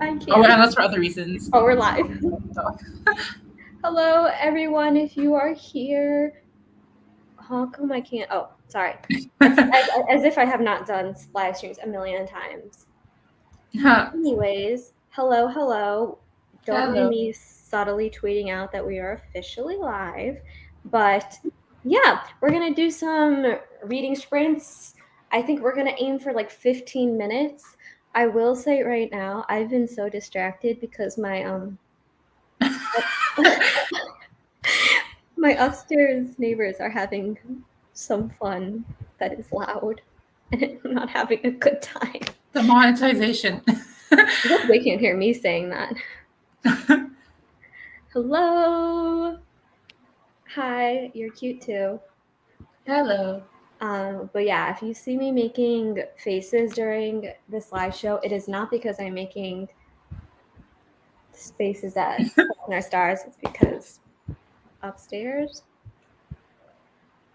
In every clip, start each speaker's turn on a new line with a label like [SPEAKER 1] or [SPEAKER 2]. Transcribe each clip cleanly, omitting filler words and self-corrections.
[SPEAKER 1] I can't.
[SPEAKER 2] Oh, unless for other reasons.
[SPEAKER 1] Oh, we're live. Hello, everyone. If you are here, how come I can't? Oh, sorry. As if I have not done live streams a million times. Anyways, hello. Don't mind me subtly tweeting out that we are officially live. But yeah, we're going to do some reading sprints. I think we're going to aim for like 15 minutes. I will say right now, I've been so distracted because my my upstairs neighbors are having some fun that is loud, and I'm not having a good time.
[SPEAKER 2] The monetization.
[SPEAKER 1] I hope they can't hear me saying that. Hello. Hi, you're cute too.
[SPEAKER 2] Hello.
[SPEAKER 1] But yeah, if you see me making faces during this live show, it is not because I'm making faces at our stars. It's because upstairs.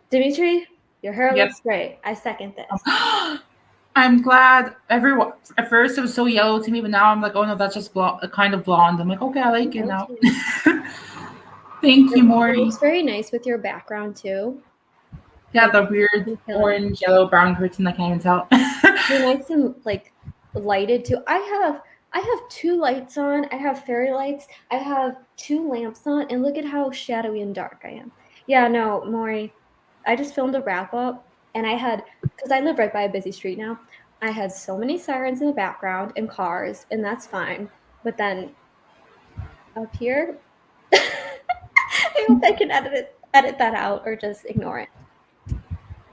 [SPEAKER 1] Dimitri, your hair looks great. I second this.
[SPEAKER 2] I'm glad everyone. At first, it was so yellow to me, but now I'm like, oh no, that's just a kind of blonde. I'm like, okay, I like it now. Thank you, Maury.
[SPEAKER 1] It looks very nice with your background too.
[SPEAKER 2] Yeah, the weird orange, yellow, brown curtain. I can't even tell.
[SPEAKER 1] You're nice and like lighted too. I have two lights on. I have fairy lights. I have two lamps on, and look at how shadowy and dark I am. Yeah, no, Maury, I just filmed a wrap up, and because I live right by a busy street now, I had so many sirens in the background and cars, and that's fine. But then up here, I hope I can edit that out or just ignore it.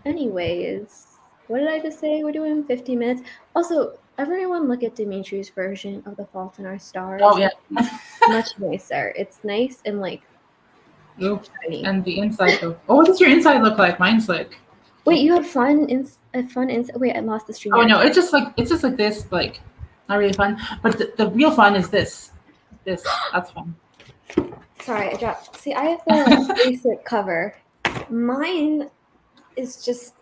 [SPEAKER 1] Anyways, what did I just say? We're doing 15 minutes. Also, everyone look at Dimitri's version of The Fault in Our Stars.
[SPEAKER 2] Oh, yeah.
[SPEAKER 1] Much nicer. It's nice and like
[SPEAKER 2] shiny. And the inside though. Oh, what does your inside look like? Mine's like.
[SPEAKER 1] Wait, you have fun inside. Wait, I lost the stream.
[SPEAKER 2] Oh no, it's just like this, like not really fun. But the real fun is this. That's fun.
[SPEAKER 1] Sorry, I dropped. See, I have the basic cover. Mine is just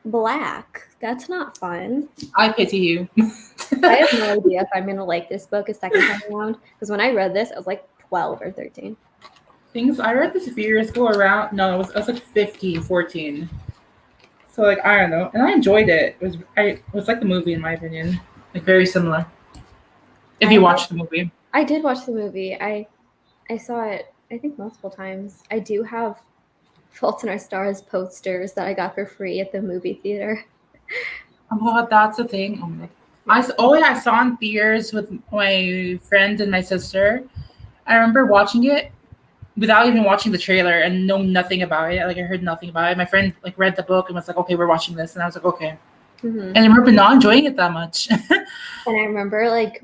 [SPEAKER 1] black. That's not fun.
[SPEAKER 2] I pity you.
[SPEAKER 1] I have no idea if I'm gonna like this book a second time around, because when I read this, I was like 12 or 13.
[SPEAKER 2] I read this a few years ago around. No, I was like 15, 14. So like I don't know, and I enjoyed it. It was like the movie in my opinion, like very similar. If you watched the movie,
[SPEAKER 1] I did watch the movie. I saw it I think multiple times. I do have Fault in Our Stars posters that I got for free at the movie theater.
[SPEAKER 2] Oh, that's a thing. I saw in theaters with my friend and my sister. I remember watching it without even watching the trailer and know nothing about it. Like I heard nothing about it. My friend like read the book and was like, "Okay, we're watching this," and I was like, "Okay." Mm-hmm. And I remember not enjoying it that much.
[SPEAKER 1] And I remember like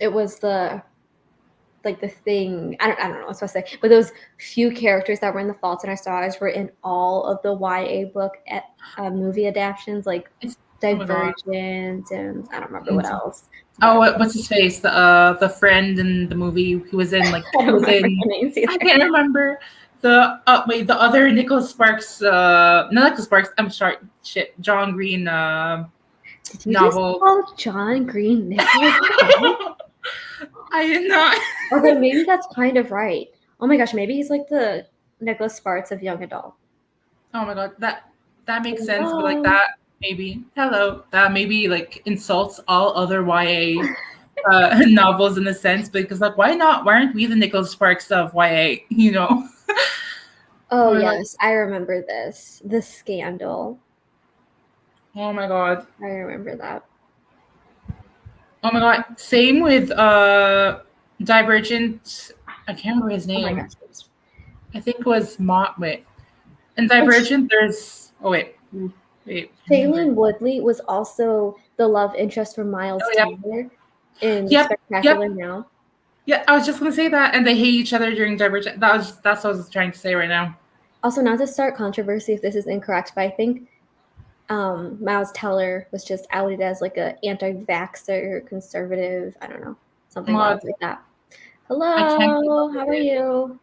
[SPEAKER 1] it was the thing. I don't know what I was supposed to say, but those few characters that were in The Fault in Our Stars were in all of the YA book movie adaptations, like Divergent, and I don't remember what else.
[SPEAKER 2] Oh, what's his face? The friend in the movie who was in like I can't remember the other Nicholas Sparks not Nicholas Sparks. I'm sorry, John Green novel.
[SPEAKER 1] Just John Green Nicholas.
[SPEAKER 2] I did not.
[SPEAKER 1] Okay, maybe that's kind of right. Oh my gosh, maybe he's like the Nicholas Sparks of young adult.
[SPEAKER 2] Oh my god, that makes sense, but like that. Maybe that maybe like insults all other YA novels in a sense, because like why aren't we the Nicholas Sparks of YA, you know?
[SPEAKER 1] Oh yes, I remember this. The scandal.
[SPEAKER 2] Oh my god.
[SPEAKER 1] I remember that.
[SPEAKER 2] Oh my god. Same with Divergent. I can't remember his name.
[SPEAKER 1] Oh my gosh.
[SPEAKER 2] I think it was Wait. In Divergent there's wait.
[SPEAKER 1] Shailene Woodley was also the love interest for Miles Teller in Spectacular Now.
[SPEAKER 2] Yeah, I was just gonna say that, and they hate each other during Divergent. That's what I was trying to say right now.
[SPEAKER 1] Also, not to start controversy if this is incorrect, but I think Miles Teller was just outed as like a anti-vaxxer, conservative. I don't know, something like that. Hello, how are you? Hello.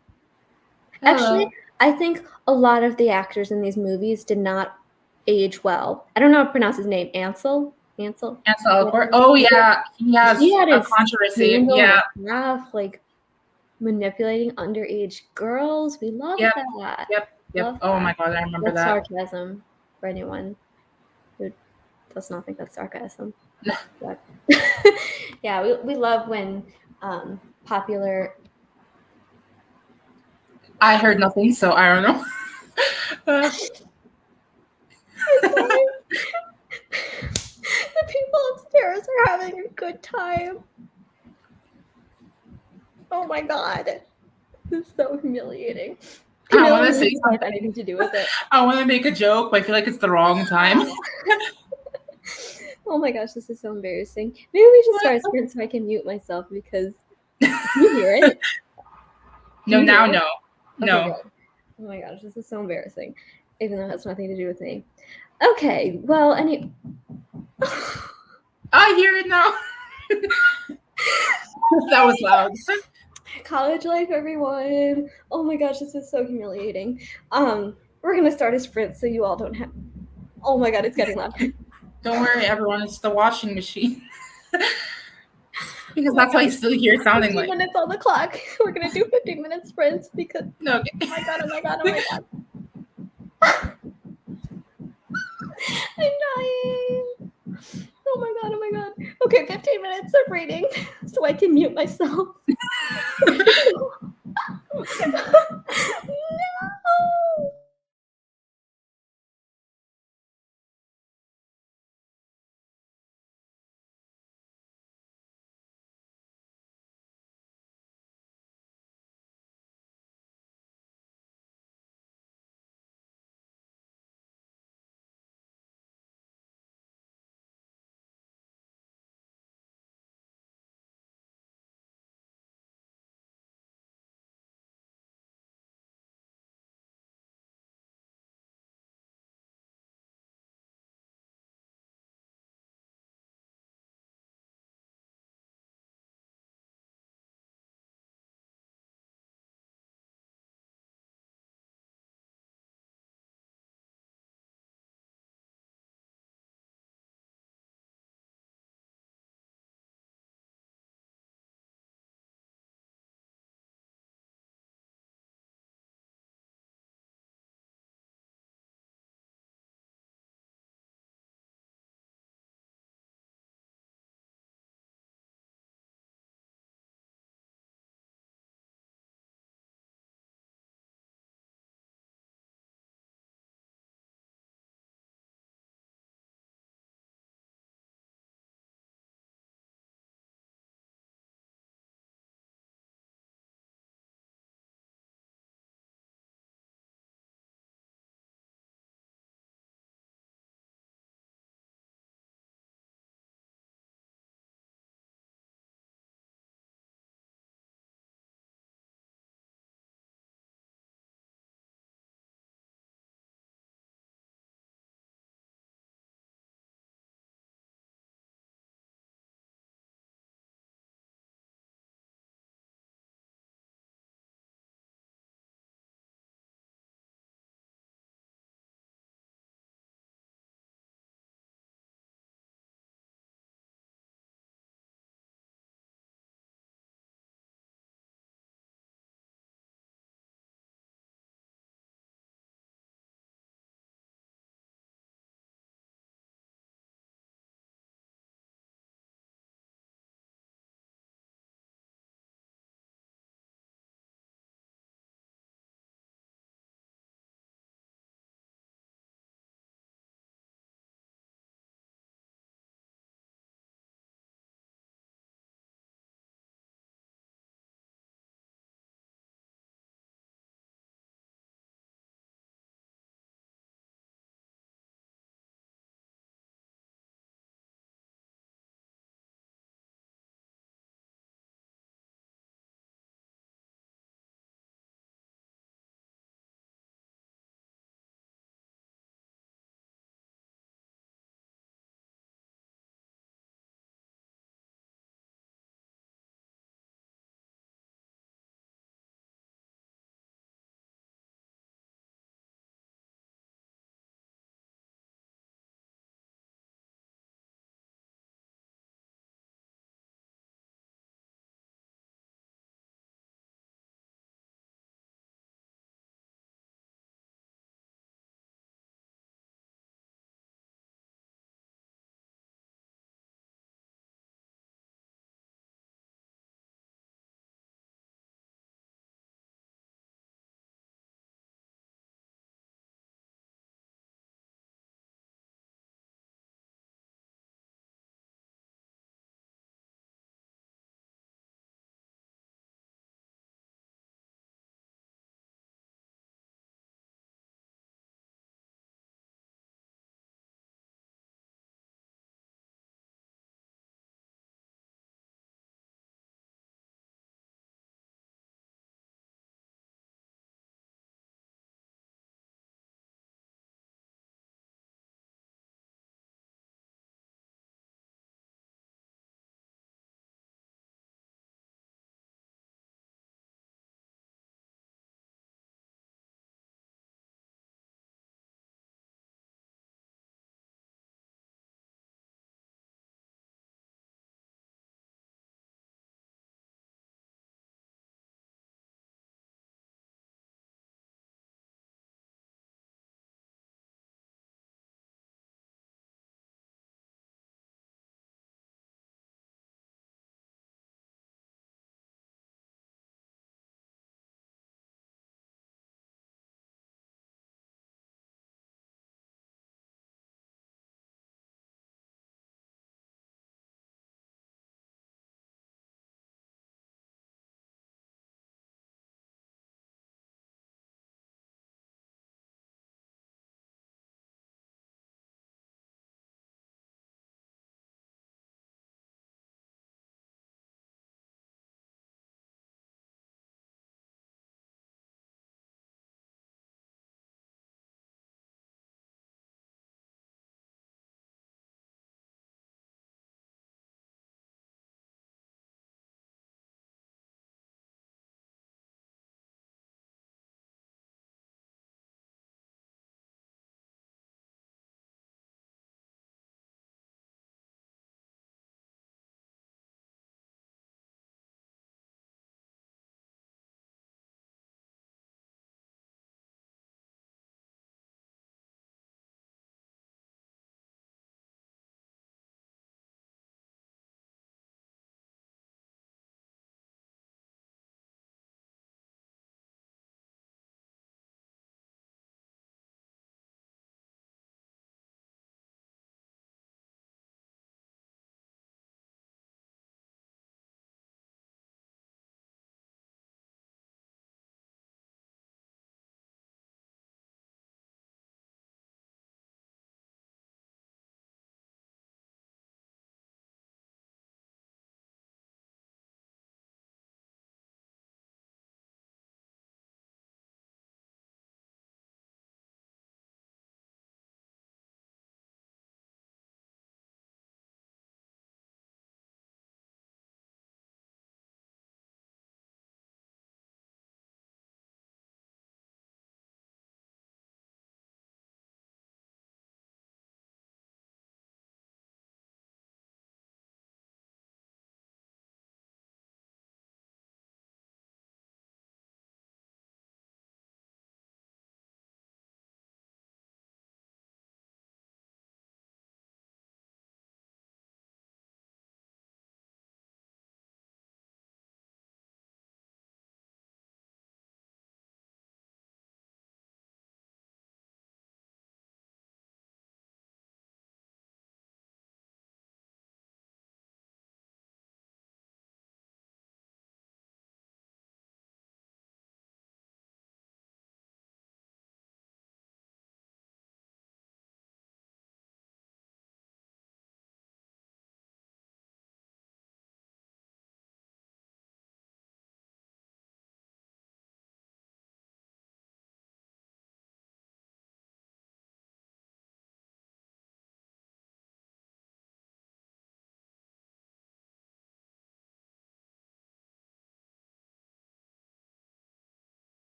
[SPEAKER 1] Actually, I think a lot of the actors in these movies did not age well. I don't know how to pronounce his name. Ansel? Hansel.
[SPEAKER 2] Ansel Elgort. Oh yeah, he has
[SPEAKER 1] He had
[SPEAKER 2] a
[SPEAKER 1] his
[SPEAKER 2] controversy.
[SPEAKER 1] handle
[SPEAKER 2] Yeah,
[SPEAKER 1] and a half, like manipulating underage girls. We love
[SPEAKER 2] yep,
[SPEAKER 1] that.
[SPEAKER 2] yep.
[SPEAKER 1] Love
[SPEAKER 2] Oh
[SPEAKER 1] that.
[SPEAKER 2] my god, I remember
[SPEAKER 1] That's
[SPEAKER 2] that.
[SPEAKER 1] sarcasm for anyone who does not think that's sarcasm. But yeah, we love when popular.
[SPEAKER 2] I heard nothing, so I don't know.
[SPEAKER 1] The people upstairs are having a good time. Oh my god. This is so humiliating.
[SPEAKER 2] I want to
[SPEAKER 1] Humiliating
[SPEAKER 2] say
[SPEAKER 1] doesn't have
[SPEAKER 2] something.
[SPEAKER 1] anything to do with it.
[SPEAKER 2] I want to make a joke, but I feel like it's the wrong time.
[SPEAKER 1] Oh my gosh, this is so embarrassing. Maybe we should start a sprint so I can mute myself because you hear it.
[SPEAKER 2] No, now, no.
[SPEAKER 1] Okay,
[SPEAKER 2] No.
[SPEAKER 1] good. Oh my gosh, this is so embarrassing. Even though it has nothing to do with me. Okay, well,
[SPEAKER 2] I hear it now. That was loud.
[SPEAKER 1] College life, everyone. Oh my gosh, this is so humiliating. We're gonna start a sprint so you all don't have. Oh my god, it's getting loud.
[SPEAKER 2] Don't worry, everyone. It's the washing machine. Because that's why you still hear sounding
[SPEAKER 1] 15
[SPEAKER 2] like.
[SPEAKER 1] minutes on the clock. We're gonna do 15-minute sprints because.
[SPEAKER 2] No.
[SPEAKER 1] Oh my god! Oh my god! Oh my god! I'm dying. Oh my god! Oh my god! Okay, 15 minutes of reading so I can mute myself. No.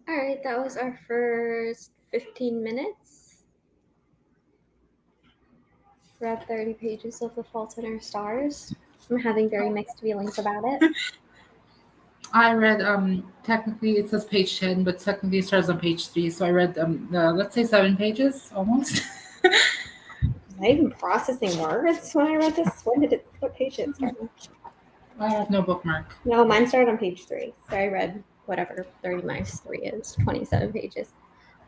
[SPEAKER 1] All right, that was our first 15 minutes. Read 30 pages of The Fault in Our Stars. I'm having very mixed feelings about it.
[SPEAKER 2] I read technically it says page 10, but technically it starts on page 3. So I read let's say 7 pages almost.
[SPEAKER 1] Was I even processing words when I read this? What page did it start on?
[SPEAKER 2] I have no bookmark.
[SPEAKER 1] No, mine started on page 3. So I read whatever 30 minus 3 is, 27 pages.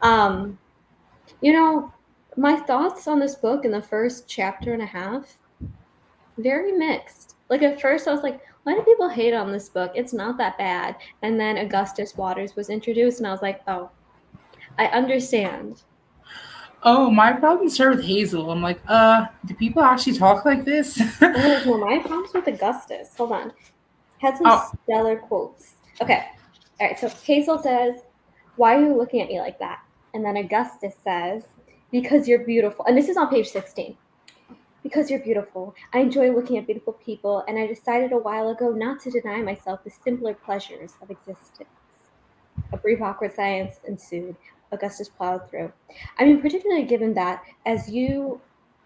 [SPEAKER 1] You know, my thoughts on this book in the first chapter and a half, very mixed. Like at first I was like, why do people hate on this book? It's not that bad. And then Augustus Waters was introduced and I was like, oh, I understand.
[SPEAKER 2] Oh, my problem started with Hazel. I'm like, do people actually talk like this?
[SPEAKER 1] Oh, well, my problem's with Augustus. Hold on. Had some
[SPEAKER 2] Oh,
[SPEAKER 1] stellar quotes. Okay. All right. So Hazel says, why are you looking at me like that? And then Augustus says, because you're beautiful. And this is on page 16. Because you're beautiful. I enjoy looking at beautiful people, and I decided a while ago not to deny myself the simpler pleasures of existence. A brief awkward silence ensued. Augustus plowed through. I mean, particularly given that, as you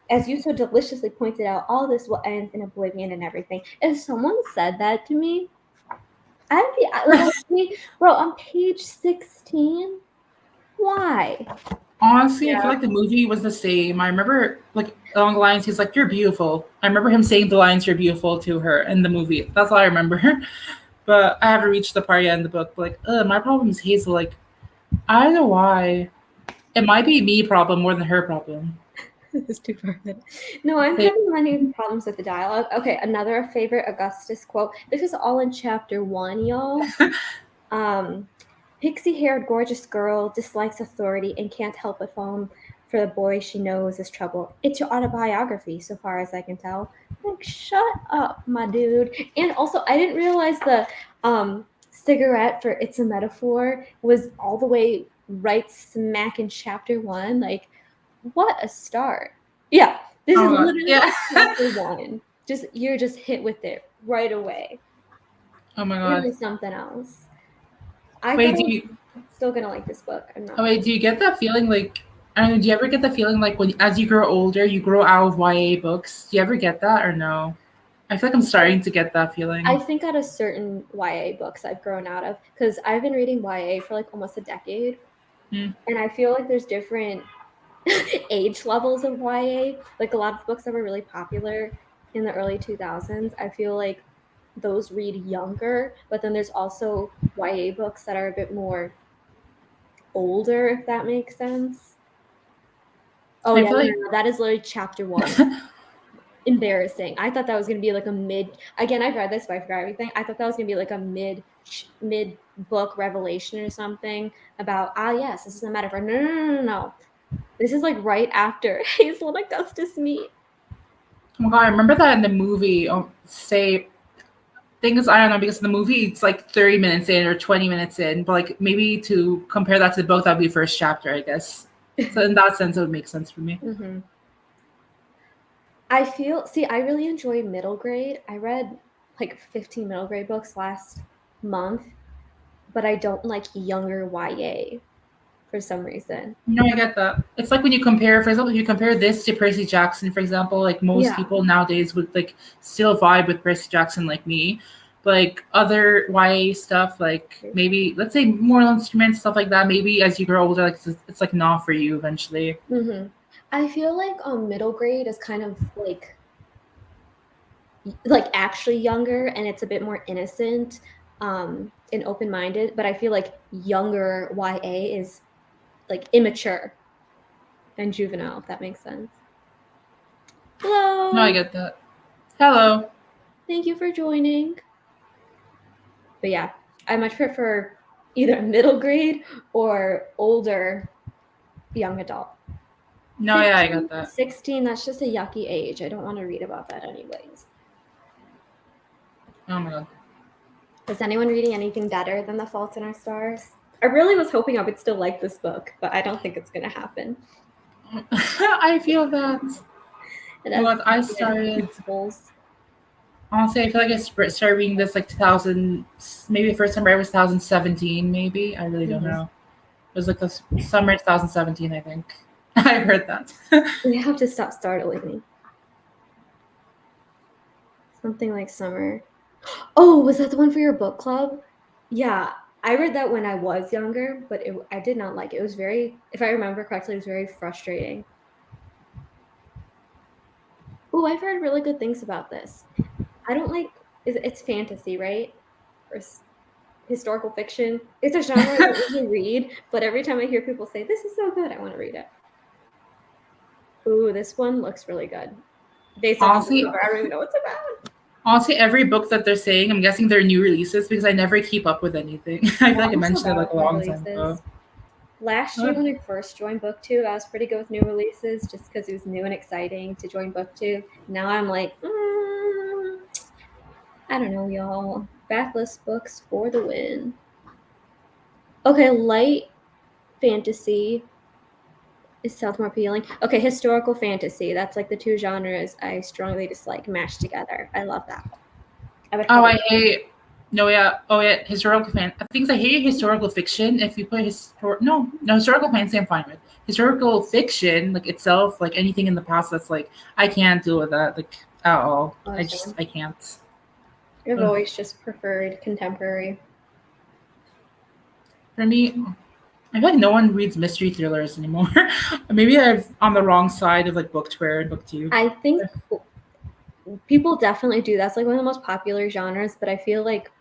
[SPEAKER 1] so deliciously pointed out, all this will end in oblivion and everything. If someone said that to me, I'd be bro, on page 16? Why?
[SPEAKER 2] honestly, I
[SPEAKER 1] Yeah.
[SPEAKER 2] feel like the movie was the same. I remember, like, along the lines, he's like, "You're beautiful." I remember him saying the lines, "You're beautiful" to her in the movie. That's all I remember. But I haven't reached the part yet in the book. But like, my problem is Hazel. Like, I don't know why. It might be me problem more than her problem.
[SPEAKER 1] This is too perfect. No, I'm having many problems with the dialogue. Okay, another favorite Augustus quote. This is all in chapter 1, y'all. Pixie-haired gorgeous girl dislikes authority and can't help but fall for the boy she knows is trouble. It's your autobiography, so far as I can tell. Like, shut up, my dude. And also, I didn't realize the cigarette for It's a Metaphor was all the way right smack in chapter 1. Like, what a start. Yeah, this is literally
[SPEAKER 2] yeah.
[SPEAKER 1] chapter 1. You're just hit with it right away.
[SPEAKER 2] Oh my
[SPEAKER 1] Really
[SPEAKER 2] god.
[SPEAKER 1] something else. I
[SPEAKER 2] Wait,
[SPEAKER 1] thought I
[SPEAKER 2] do
[SPEAKER 1] was
[SPEAKER 2] you?
[SPEAKER 1] still gonna like this book. I'm not.
[SPEAKER 2] Oh wait, do you get that feeling like? I mean, do you ever get the feeling like when as you grow older, you grow out of YA books? Do you ever get that or no? I feel like I'm starting to get that feeling.
[SPEAKER 1] I think out of certain YA books I've grown out of, because I've been reading YA for like almost a decade, and I feel like there's different age levels of YA. Like a lot of books that were really popular in the early 2000s, I feel like those read younger, but then there's also YA books that are a bit more older, if that makes sense. Oh
[SPEAKER 2] I
[SPEAKER 1] yeah,
[SPEAKER 2] feel like
[SPEAKER 1] no, that is literally chapter 1. Embarrassing. I thought that was gonna be like a mid. Again, I've read this, but I forgot everything. I thought that was gonna be like a mid book revelation or something about yes, this is a metaphor. No. This is like right after Hazel and Augustus meet.
[SPEAKER 2] oh my god, I remember that in the movie. Say thing is, I don't know because in the movie it's like 30 minutes in or 20 minutes in, but like maybe to compare that to the book, that'd be first chapter, I guess. So in that sense, it would make sense for me.
[SPEAKER 1] Mm-hmm. I really enjoy middle grade. I read like 15 middle grade books last month, but I don't like younger YA for some reason.
[SPEAKER 2] No, I get that. It's like when you compare, for example, if you compare this to Percy Jackson, for example, like most
[SPEAKER 1] Yeah.
[SPEAKER 2] people nowadays would like still vibe with Percy Jackson like me. But like other YA stuff, like maybe let's say moral instruments, stuff like that, maybe as you grow older, like it's like not for you eventually.
[SPEAKER 1] Mm-hmm. I feel like middle grade is kind of like actually younger and it's a bit more innocent and open-minded, but I feel like younger YA is like immature and juvenile, if that makes sense. Hello.
[SPEAKER 2] No, I get that. Hello.
[SPEAKER 1] Thank you for joining. But yeah, I much prefer either middle grade or older young adult.
[SPEAKER 2] No,
[SPEAKER 1] 15,
[SPEAKER 2] yeah, I got that.
[SPEAKER 1] 16, that's just a yucky age. I don't want to read about that anyways.
[SPEAKER 2] Oh my god.
[SPEAKER 1] Is anyone reading anything better than The Fault in Our Stars? I really was hoping I would still like this book, but I don't think it's going to happen.
[SPEAKER 2] I feel that. What I started. Honestly, I feel like I started reading this like 2000, maybe the first time I read was 2017, maybe. I really don't know. was like the summer 2017, I think. I heard that.
[SPEAKER 1] You have to stop startling me. Something like summer. Oh, was that the one for your book club? Yeah, I read that when I was younger, but I did not like it. It was very, if I remember correctly, it was very frustrating. Oh, I've heard really good things about this. I don't like, it's fantasy, right? Or historical fiction. It's a genre I don't usually read, but every time I hear people say, this is so good, I want to read it. Ooh, this one looks really good. Based on the cover, I don't even know what's about.
[SPEAKER 2] Honestly, every book that they're saying, I'm guessing they're new releases because I never keep up with anything. I feel like I mentioned it like a long time ago.
[SPEAKER 1] Last year when I first joined BookTube, I was pretty good with new releases just because it was new and exciting to join BookTube. Now I'm like, I don't know, y'all. Backlist books for the win. Okay, light fantasy sounds more appealing. Okay, historical fantasy. That's like the two genres I strongly dislike mashed together. I love that.
[SPEAKER 2] I hate. No, yeah. Oh, yeah. Historical fan. Things I hate historical fiction. If you put historical fantasy, I'm fine with. Historical fiction, like itself, like anything in the past, that's like I can't deal with that, like at all. I can't.
[SPEAKER 1] I've always just preferred contemporary.
[SPEAKER 2] For me, I feel like no one reads mystery thrillers anymore. Maybe I'm on the wrong side of like BookTware and BookTube.
[SPEAKER 1] I think people definitely do. That's like one of the most popular genres, but I feel like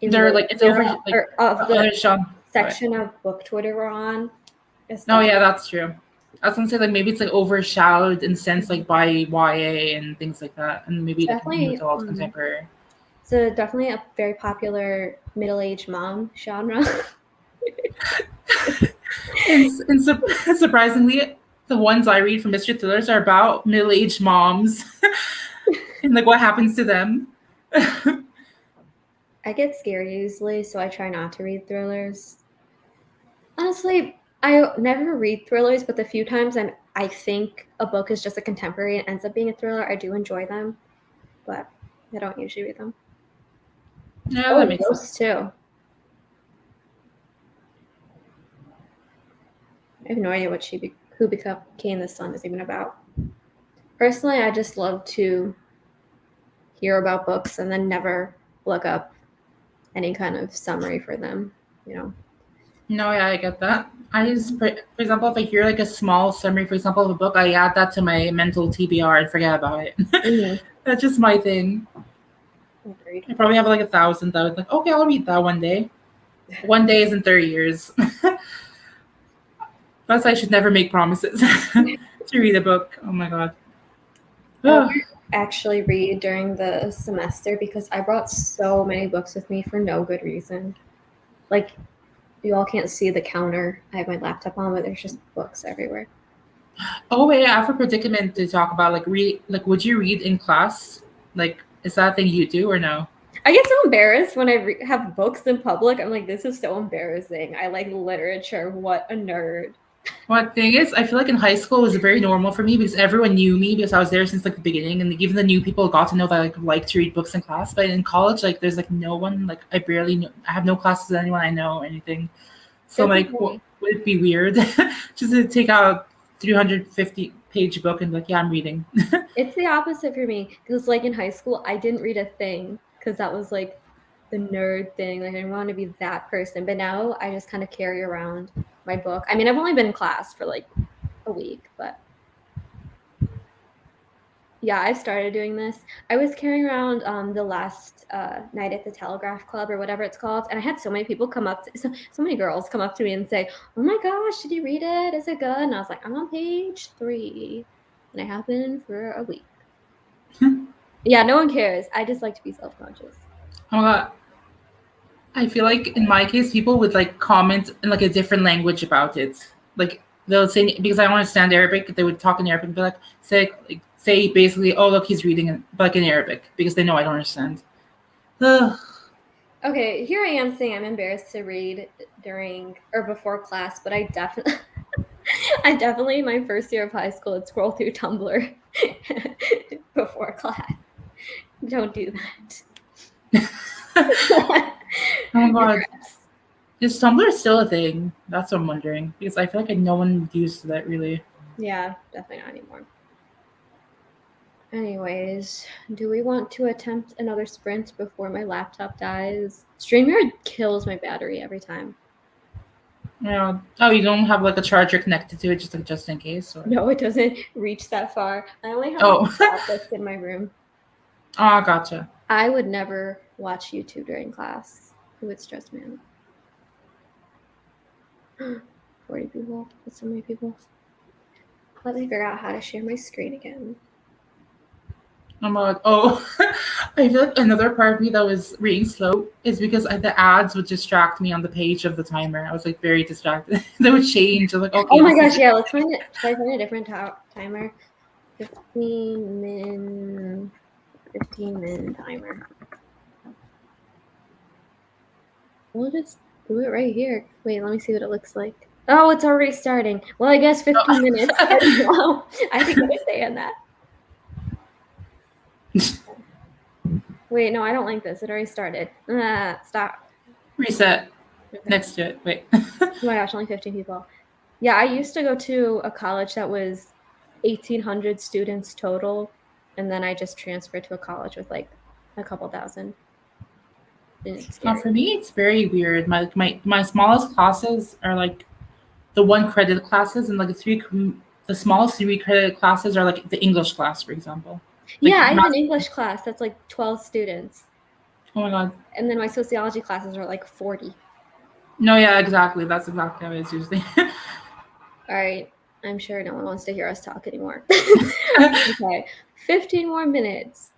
[SPEAKER 2] they're like it's over like
[SPEAKER 1] of the section of book Twitter we're on.
[SPEAKER 2] No, yeah, that's true. I was gonna say like maybe it's like overshadowed in sense like by YA and things like that, and maybe
[SPEAKER 1] definitely
[SPEAKER 2] like adult contemporary.
[SPEAKER 1] So definitely a very popular middle-aged mom genre.
[SPEAKER 2] and surprisingly, the ones I read from mystery thrillers are about middle-aged moms and like what happens to them.
[SPEAKER 1] I get scared easily, so I try not to read thrillers. Honestly, I never read thrillers, but the few times I think a book is just a contemporary and ends up being a thriller, I do enjoy them, but I don't usually read them.
[SPEAKER 2] Yeah, that makes sense
[SPEAKER 1] too. I have no idea what Who Became the Sun is even about. Personally, I just love to hear about books and then never look up any kind of summary for them, you know.
[SPEAKER 2] No, yeah, I get that. I just, for example, if I hear like a small summary, for example, of a book, I add that to my mental TBR and forget about it. Mm-hmm. That's just my thing. Agreed. I probably have like 1,000 that I was like, okay, I'll read that one day. One day is in 30 years. That's why I should never make promises to read a book. Oh my god.
[SPEAKER 1] I actually read during the semester because I brought so many books with me for no good reason. Like, you all can't see the counter I have my laptop on, but there's just books everywhere.
[SPEAKER 2] Oh wait, I have a predicament to talk about. Like, would you read in class? Like, is that a thing you do or no?
[SPEAKER 1] I get so embarrassed when I have books in public. I'm like, this is so embarrassing. I like literature. What a nerd.
[SPEAKER 2] One thing is, I feel like in high school it was very normal for me because everyone knew me because I was there since like the beginning, and even the new people got to know that I like to read books in class. But in college, like there's like no one, like I barely know, I have no classes with anyone I know or anything. So like, would it be weird just to take out 350-page book and be like, yeah, I'm reading?
[SPEAKER 1] It's the opposite for me because like in high school, I didn't read a thing because that was like the nerd thing. Like I didn't want to be that person. But now I just kind of carry around my book. I mean, I've only been in class for like a week, but yeah, I've started doing this. I was carrying around the last night at the Telegraph Club or whatever it's called, and I had so many people come up, so many girls come up to me and say, "Oh my gosh, did you read it? Is it good?" And I was like, "I'm on page 3," and I have been for a week. Yeah, no one cares. I just like to be self-conscious.
[SPEAKER 2] Oh my god. I feel like in my case, people would like comment in like a different language about it. Like they'll say, because I don't understand Arabic, they would talk in Arabic and be like, say basically, oh look, he's reading like in Arabic because they know I don't understand. Ugh.
[SPEAKER 1] Okay, here I am saying I'm embarrassed to read during or before class, but I definitely my first year of high school would scroll through Tumblr before class. Don't do that.
[SPEAKER 2] Oh my god. Is Tumblr still a thing? That's what I'm wondering. Because I feel like no one used that really.
[SPEAKER 1] Yeah, definitely not anymore. Anyways, do we want to attempt another sprint before my laptop dies? StreamYard kills my battery every time.
[SPEAKER 2] Yeah. Oh, you don't have like a charger connected to it just in case? Or...
[SPEAKER 1] No, it doesn't reach that far. I only have
[SPEAKER 2] Oh.
[SPEAKER 1] a office in my room.
[SPEAKER 2] Oh, gotcha.
[SPEAKER 1] I would never watch YouTube during class. It would stress me out. 40 people. That's so many people. Let me figure out how to share my screen again.
[SPEAKER 2] I'm like, oh, I feel like another part of me that was reading slow is because the ads would distract me on the page of the timer. I was like very distracted. They would change. I'm like, okay.
[SPEAKER 1] Oh my gosh, yeah, let's find it. Should I find a different timer? 15 min timer. We'll just do it right here. Wait, let me see what it looks like. Oh, it's already starting. Well, I guess 15 minutes. Wow, I think I understand that. Wait, no, I don't like this. It already started. Stop.
[SPEAKER 2] Reset. Okay. Next to it. Wait.
[SPEAKER 1] Oh my gosh, only 15 people. Yeah, I used to go to a college that was 1,800 students total, and then I just transferred to a college with like a couple thousand.
[SPEAKER 2] For me, it's very weird. My smallest classes are like the 1 credit classes, and like the smallest 3 credit classes are like the English class, for example. Like,
[SPEAKER 1] yeah, I have an English class that's like 12 students.
[SPEAKER 2] Oh my god.
[SPEAKER 1] And then my sociology classes are like 40.
[SPEAKER 2] No, yeah, exactly. That's exactly how it is usually.
[SPEAKER 1] All right. I'm sure no one wants to hear us talk anymore. Okay. 15 more minutes.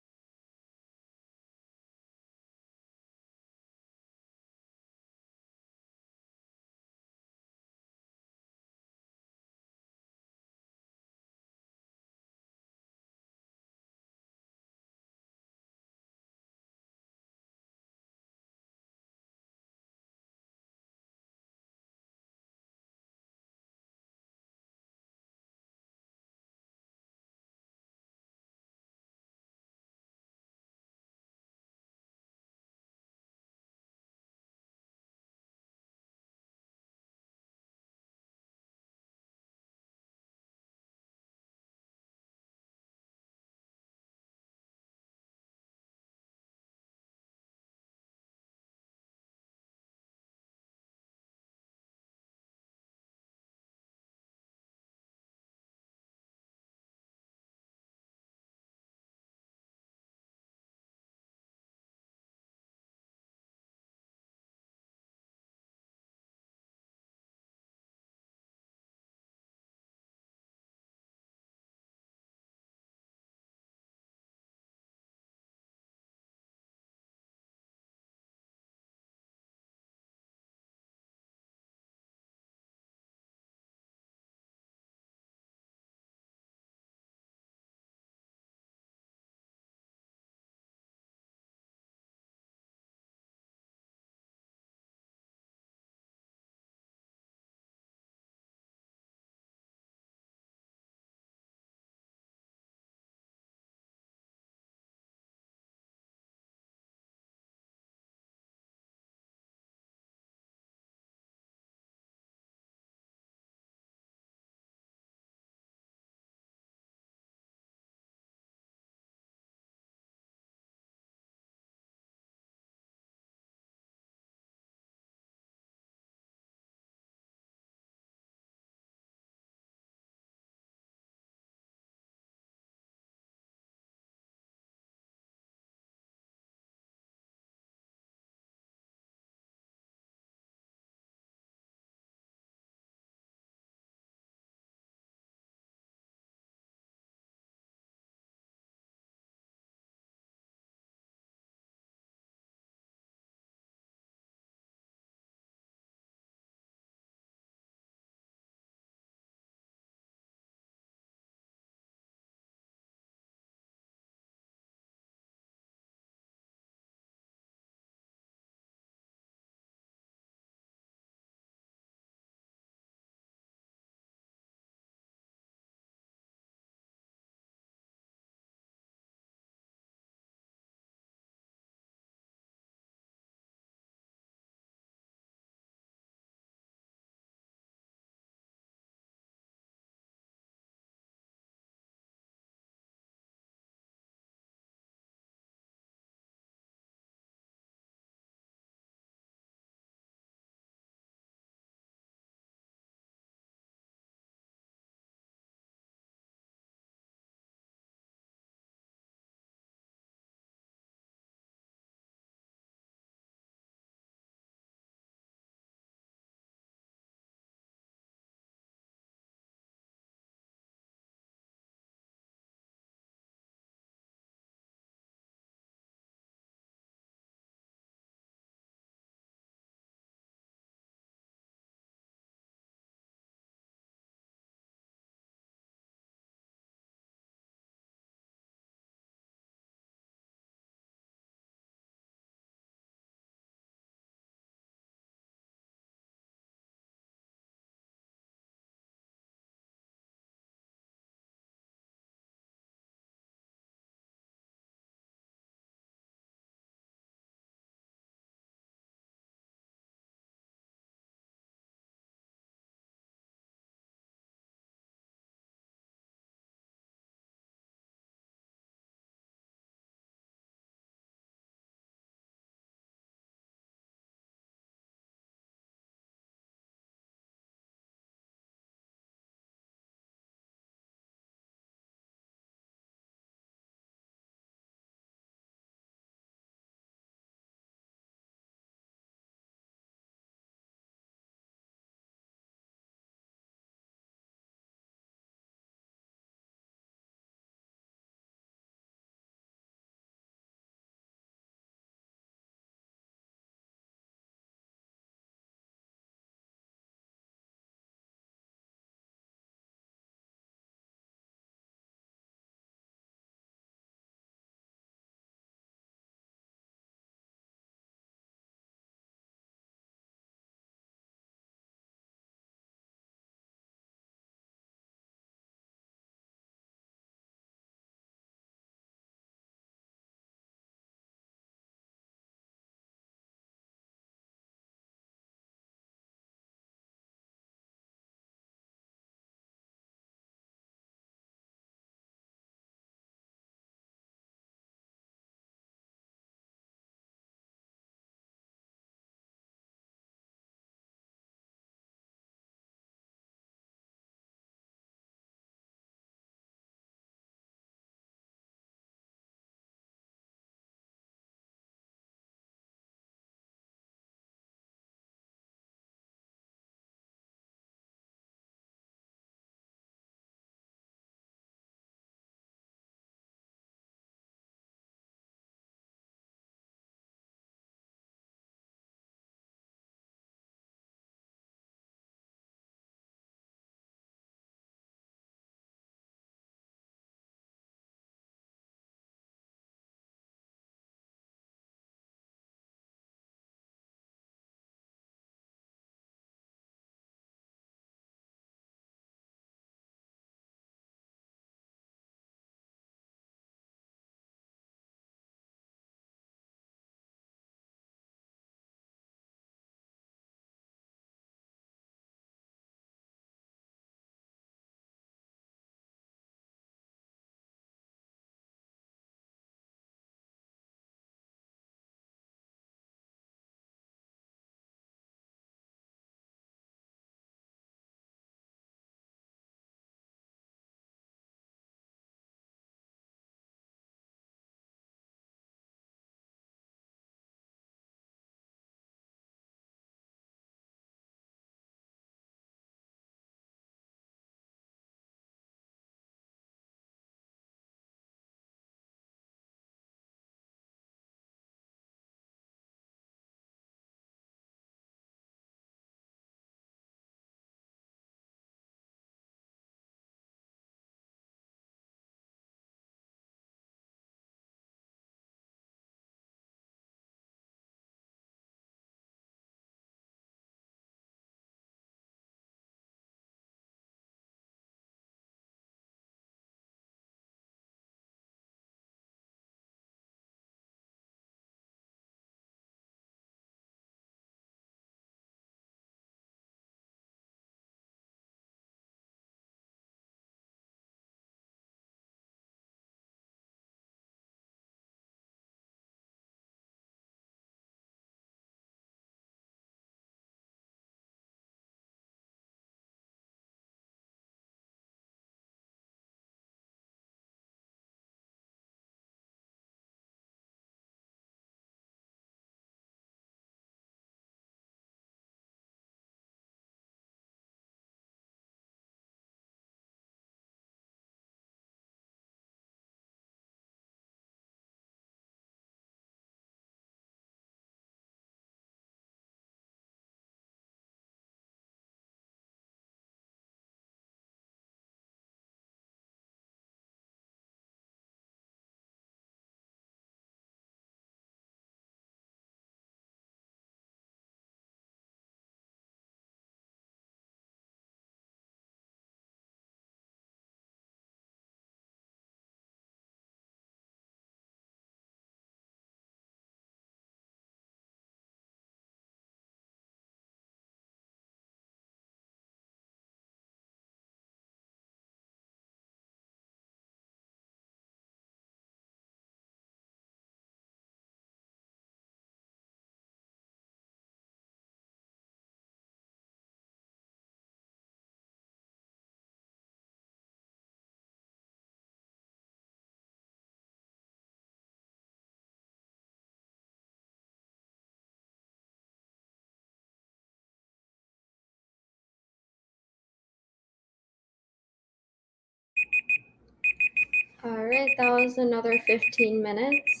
[SPEAKER 1] Alright, that was another 15 minutes.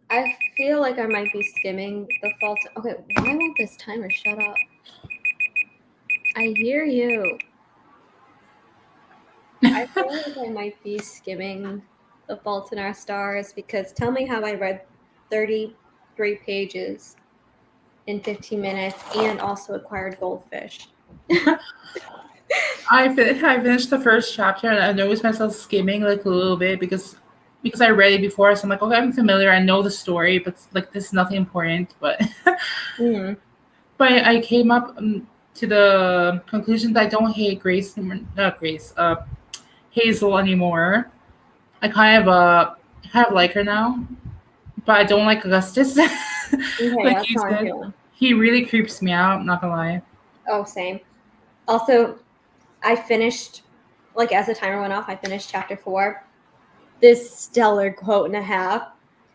[SPEAKER 1] I feel like I might be skimming the fault. Okay, why won't this timer shut up? I hear you. I feel like I might be skimming The Fault in Our Stars because tell me how I read 33 pages in 15 minutes and also acquired goldfish.
[SPEAKER 2] I finished the first chapter and I noticed myself skimming like a little bit because I read it before, so I'm like, okay, I'm familiar, I know the story, but like this is nothing important. But but I came up to the conclusion that I don't hate Hazel anymore. I kind of like her now, but I don't like Augustus.
[SPEAKER 1] Okay,
[SPEAKER 2] Like
[SPEAKER 1] that's
[SPEAKER 2] you
[SPEAKER 1] how I'm
[SPEAKER 2] said,
[SPEAKER 1] feeling.
[SPEAKER 2] he really creeps me out. Not gonna lie.
[SPEAKER 1] Oh, same. Also, I finished, like as the timer went off, I finished chapter 4. This stellar quote and a half.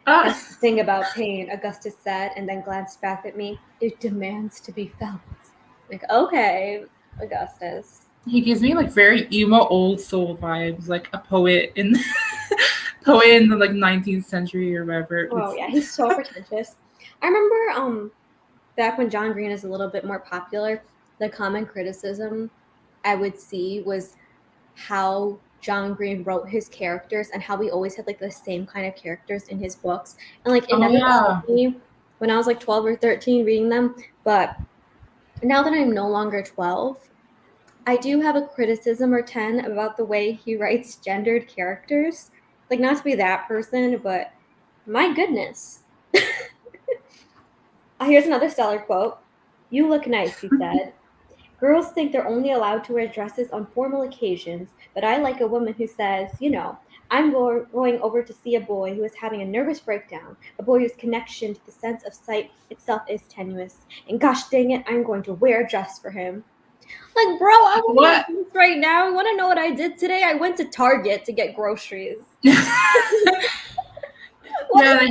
[SPEAKER 1] That's the thing about pain, Augustus said, and then glanced back at me. It demands to be felt. Like, okay, Augustus.
[SPEAKER 2] He gives me like very emo old soul vibes, like a poet in poet in the like 19th century or whatever.
[SPEAKER 1] Oh yeah, he's so pretentious. I remember back when John Green is a little bit more popular, the common criticism I would see was how John Green wrote his characters and how we always had like the same kind of characters in his books. And like it
[SPEAKER 2] Oh
[SPEAKER 1] never
[SPEAKER 2] yeah.
[SPEAKER 1] bothered me when I was like 12 or 13 reading them, but now that I'm no longer 12, I do have a criticism or 10 about the way he writes gendered characters. Like, not to be that person, but my goodness. Here's another stellar quote. You look nice, he said. Girls think they're only allowed to wear dresses on formal occasions, but I like a woman who says, I'm going over to see a boy who is having a nervous breakdown, a boy whose connection to the sense of sight itself is tenuous, and gosh dang it, I'm going to wear a dress for him. Like, bro, I want to do this right now. You want to know what I did today? I went to Target to get groceries.
[SPEAKER 2] Yeah, I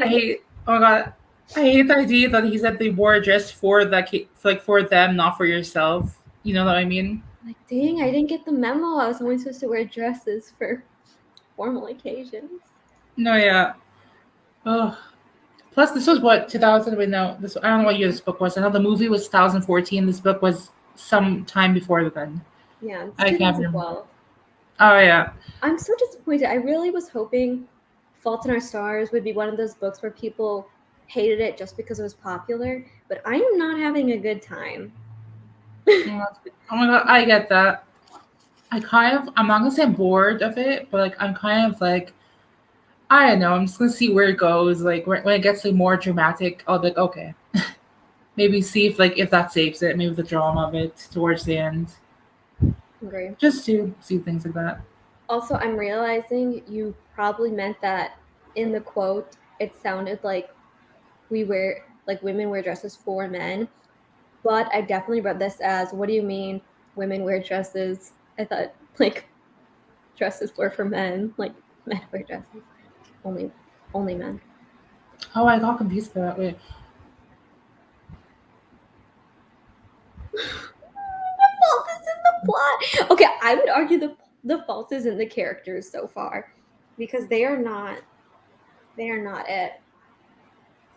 [SPEAKER 2] hate. Oh my god, I hate the idea that he said they wore a dress for like for them, not for yourself. You know what I mean?
[SPEAKER 1] Like, dang, I didn't get the memo. I was only supposed to wear dresses for formal occasions.
[SPEAKER 2] No, yeah. Oh. Plus, this was what 2000. Wait, no, this I don't know what year this book was. I know the movie was 2014. This book was some time before then.
[SPEAKER 1] Yeah, it's
[SPEAKER 2] I can't remember.
[SPEAKER 1] 2012.
[SPEAKER 2] Oh yeah.
[SPEAKER 1] I'm so disappointed. I really was hoping Fault in Our Stars would be one of those books where people hated it just because it was popular, but I am not having a good time.
[SPEAKER 2] Oh my god, I get that. I'm not gonna say I'm bored of it, but like I'm kind of like, I don't know. I'm just gonna see where it goes. Like when it gets like more dramatic, I'll be like, okay, maybe see if that saves it. Maybe the drama of it towards the end.
[SPEAKER 1] Agree.
[SPEAKER 2] Just to see things like that.
[SPEAKER 1] Also, I'm realizing you probably meant that in the quote. It sounded like women wear dresses for men, but I definitely read this as, what do you mean women wear dresses? I thought like dresses were for men, like men wear dresses. Only men.
[SPEAKER 2] Oh, I got confused by that. Wait.
[SPEAKER 1] The fault is in the plot. Okay, I would argue the fault is in the characters so far, because they are not it.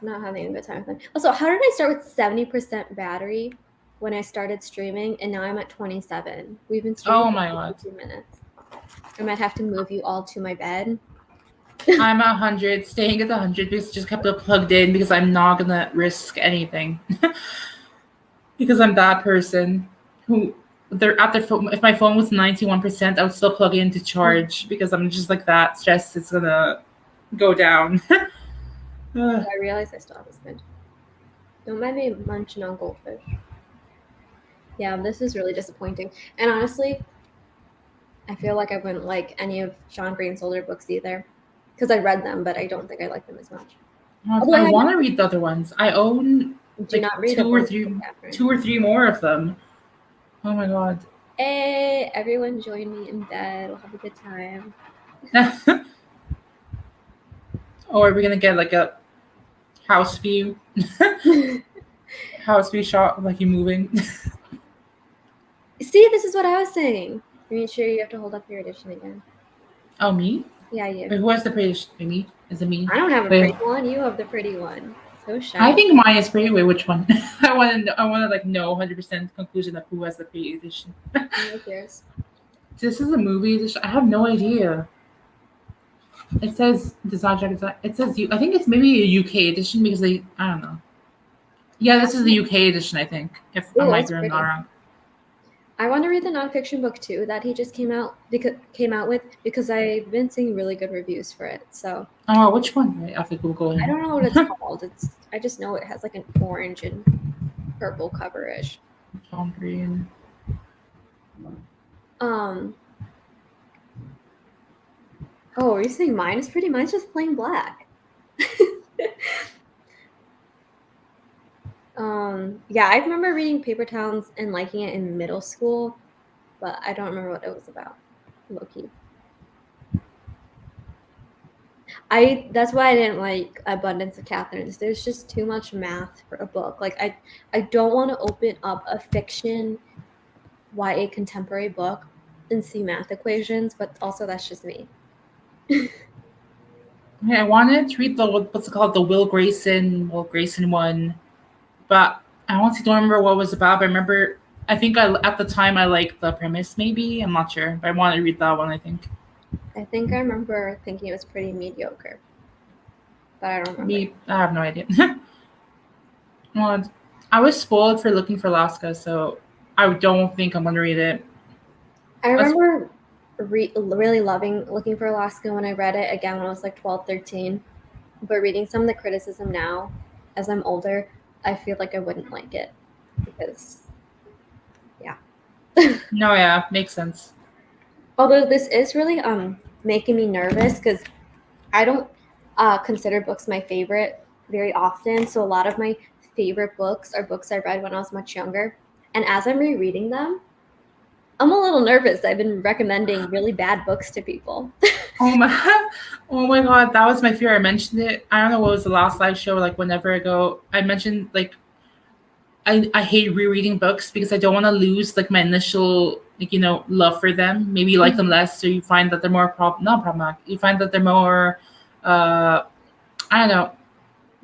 [SPEAKER 1] Not having a good time with them. Also, how did I start with 70% battery when I started streaming, and now I'm at 27? We've been streaming for 2 minutes. I might have to move you all to my bed.
[SPEAKER 2] I'm at 100, staying at the 100 because I just kept it plugged in because I'm not gonna risk anything. Because I'm that person who they're at their phone. If my phone was 91%, I would still plug in to charge because I'm just like that stressed it's gonna go down.
[SPEAKER 1] I realize I still have a spin. Don't mind me munching on goldfish. Yeah, this is really disappointing. And honestly, I feel like I wouldn't like any of John Green's older books either. Because I read them, but I don't think I like them as much.
[SPEAKER 2] I want to read the other ones. I own like two or three more of them. Oh my god.
[SPEAKER 1] Hey, everyone join me in bed. We'll have a good time.
[SPEAKER 2] Or are we going to get like a house view? House view shot of like you moving?
[SPEAKER 1] See, this is what I was saying. Are you sure you have to hold up your edition again?
[SPEAKER 2] Oh, me?
[SPEAKER 1] Yeah, you.
[SPEAKER 2] Wait, who has the prettiest? Me? Is it me?
[SPEAKER 1] I don't have a
[SPEAKER 2] Wait,
[SPEAKER 1] pretty one. You have the pretty one. So
[SPEAKER 2] I
[SPEAKER 1] shy.
[SPEAKER 2] think mine is pretty. Wait, which one? I want to know. I want to like know 100% conclusion of who has the pretty edition.
[SPEAKER 1] What's yours?
[SPEAKER 2] This is a movie edition. I have no idea. It says design jacket design. It says you. I think it's maybe a UK edition because they. I don't know. Yeah, this is the UK edition. I think. If I
[SPEAKER 1] Ooh,
[SPEAKER 2] might
[SPEAKER 1] that's
[SPEAKER 2] be not
[SPEAKER 1] pretty.
[SPEAKER 2] wrong.
[SPEAKER 1] I want to read the nonfiction book too that he just came out with because I've been seeing really good reviews for it. So
[SPEAKER 2] Oh, which one? Wait, I have to Google
[SPEAKER 1] I
[SPEAKER 2] him.
[SPEAKER 1] don't know what it's called. I just know it has like an orange and purple coverish.
[SPEAKER 2] John Green.
[SPEAKER 1] Um. Oh, are you saying mine is pretty? Mine's just plain black. Yeah, I remember reading Paper Towns and liking it in middle school, but I don't remember what it was about. Low-key. That's why I didn't like Abundance of Catherines. There's just too much math for a book. Like I don't want to open up a fiction YA contemporary book and see math equations, but also that's just me.
[SPEAKER 2] Okay, I wanted to read the what's it called, the Will Grayson one, but I honestly don't remember what it was about. But I remember, I think I at the time I liked the premise. Maybe I'm not sure, but I wanted to read that one. I think.
[SPEAKER 1] I think I remember thinking it was pretty mediocre, but I don't remember.
[SPEAKER 2] Me, I have no idea. Well, I was spoiled for looking for Alaska, so I don't think I'm gonna read it.
[SPEAKER 1] I
[SPEAKER 2] That's
[SPEAKER 1] remember really loving Looking for Alaska when I read it again when I was like 12, 13. But reading some of the criticism now, as I'm older, I feel like I wouldn't like it because, yeah.
[SPEAKER 2] no, yeah, makes sense.
[SPEAKER 1] Although this is really making me nervous because I don't consider books my favorite very often. So a lot of my favorite books are books I read when I was much younger. And as I'm rereading them, I'm a little nervous. I've been recommending really bad books to people.
[SPEAKER 2] Oh my, oh my god, that was my fear. I mentioned it. I don't know what was the last live show. Like whenever I go, I mentioned like I hate rereading books because I don't want to lose like my initial like love for them. Maybe you like them less, so you find that they're more not problematic. You find that they're more uh I don't know,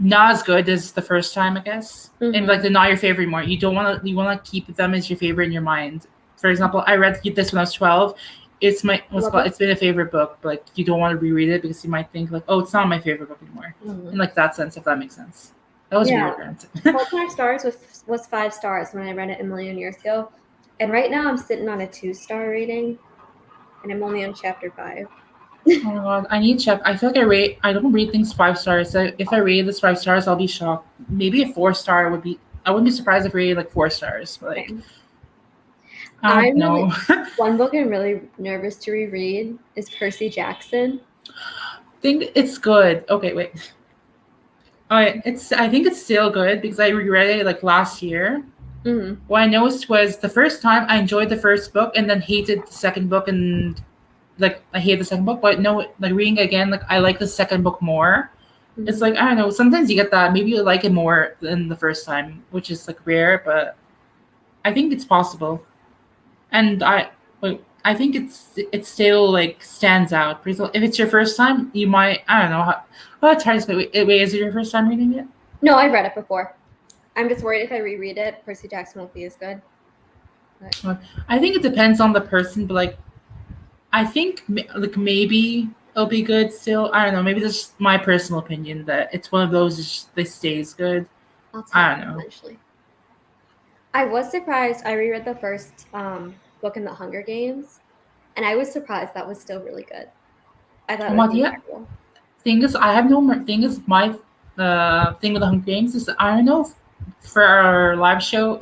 [SPEAKER 2] not as good as the first time, I guess. And like they're not your favorite anymore. You don't want to. You want to keep them as your favorite in your mind. For example, I read this when I was 12. It's my what's called. It's been a favorite book, but like you don't want to reread it because you might think like, oh, it's not my favorite book anymore. In like that sense, if that makes sense. That was weird.
[SPEAKER 1] 4 stars was 5 stars when I read it a million years ago, and right now I'm sitting on a 2-star rating, and I'm only on chapter 5.
[SPEAKER 2] Oh my god, I need to check. I feel like I don't rate things 5 stars. So if I rate this 5 stars, I'll be shocked. Maybe a 4 star would be. I wouldn't be surprised if I rated like 4 stars. But like, I don't know.
[SPEAKER 1] One book I'm really nervous to reread is Percy Jackson.
[SPEAKER 2] Think it's good. Okay, wait. I think it's still good because I reread it like last year. What I noticed was the first time I enjoyed the first book and then hated the second book and like I hate the second book, but no, like reading it again, like I like the second book more. It's like I don't know. Sometimes you get that. Maybe you like it more than the first time, which is like rare, but I think it's possible. And I think it still like stands out. If it's your first time, you might I don't know how. Well, it's hard to wait, is it your first time reading it?
[SPEAKER 1] No, I've read it before. I'm just worried if I reread it, Percy Jackson won't be as good.
[SPEAKER 2] But I think it depends on the person, but like I think like maybe it'll be good still. I don't know. Maybe that's my personal opinion that it's one of those that stays good. I don't know.
[SPEAKER 1] Eventually. I was surprised. I reread the first book in the Hunger Games, and I was surprised that was still really good. I thought it was incredible.
[SPEAKER 2] Thing is, I have no more. Thing is, my thing with the Hunger Games is I don't know for our live show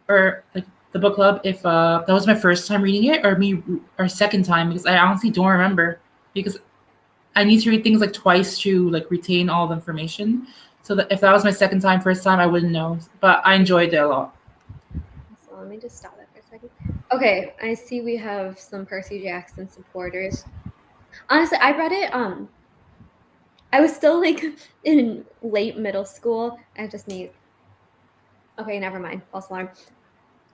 [SPEAKER 2] or like the book club if that was my first time reading it or second time because I honestly don't remember because I need to read things like twice to like retain all the information. So that if that was my second time, first time, I wouldn't know. But I enjoyed it a lot.
[SPEAKER 1] So let me just stop that for a second. Okay, I see we have some Percy Jackson supporters. Honestly, I read it. I was still like in late middle school. I just need. Okay, never mind. False alarm.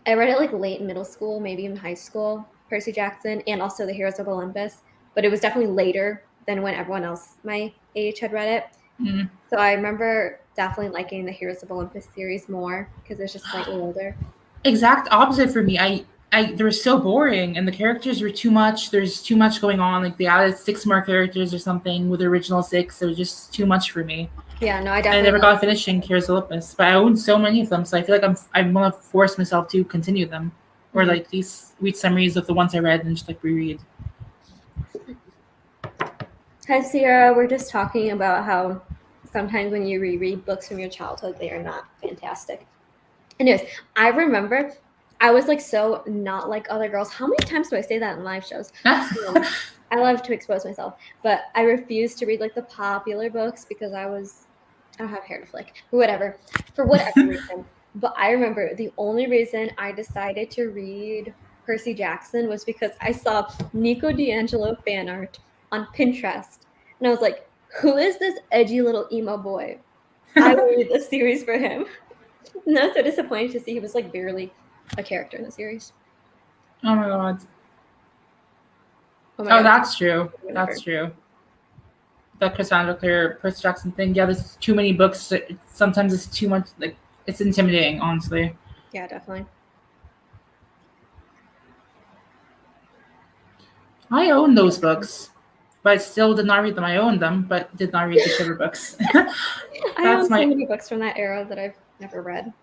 [SPEAKER 1] I read it like late middle school, maybe in high school. Percy Jackson and also The Heroes of Olympus. but it was definitely later than when everyone else my age had read it.
[SPEAKER 2] Mm.
[SPEAKER 1] So I remember definitely liking the Heroes of Olympus series more because it's just slightly older.
[SPEAKER 2] Exact opposite for me. They were so boring, and the characters were too much. There's too much going on. Like they added 6 more characters or something with the original 6. It was just too much for me.
[SPEAKER 1] Yeah, no, I
[SPEAKER 2] I
[SPEAKER 1] definitely
[SPEAKER 2] never got finishing Heroes of Olympus, but I own so many of them, so I feel like I want to force myself to continue them, or
[SPEAKER 1] Mhm.
[SPEAKER 2] like at least read summaries of the ones I read and just like reread.
[SPEAKER 1] Hi, Sierra. We're just talking about how sometimes when you reread books from your childhood, they are not fantastic. Anyways, I remember I was like so not like other girls. How many times do I say that in live shows? I love to expose myself, but I refused to read like the popular books because I don't have hair to flick, but whatever, for whatever reason. But I remember the only reason I decided to read Percy Jackson was because I saw Nico D'Angelo fan art on Pinterest, and I was like, "Who is this edgy little emo boy? I will read this series for him." And I was so disappointed to see he was like barely a character in the series.
[SPEAKER 2] Oh my god.
[SPEAKER 1] Oh my
[SPEAKER 2] Oh,
[SPEAKER 1] god.
[SPEAKER 2] that's true. That's true. The Cassandra Clare, Percy Jackson thing. Yeah, there's too many books. Sometimes it's too much. Like it's intimidating, honestly.
[SPEAKER 1] Yeah, definitely.
[SPEAKER 2] I own those books, but I still did not read them. I owned them, but did not read the Shiver books.
[SPEAKER 1] I own
[SPEAKER 2] That's
[SPEAKER 1] so
[SPEAKER 2] my.
[SPEAKER 1] many books from that era that I've never read.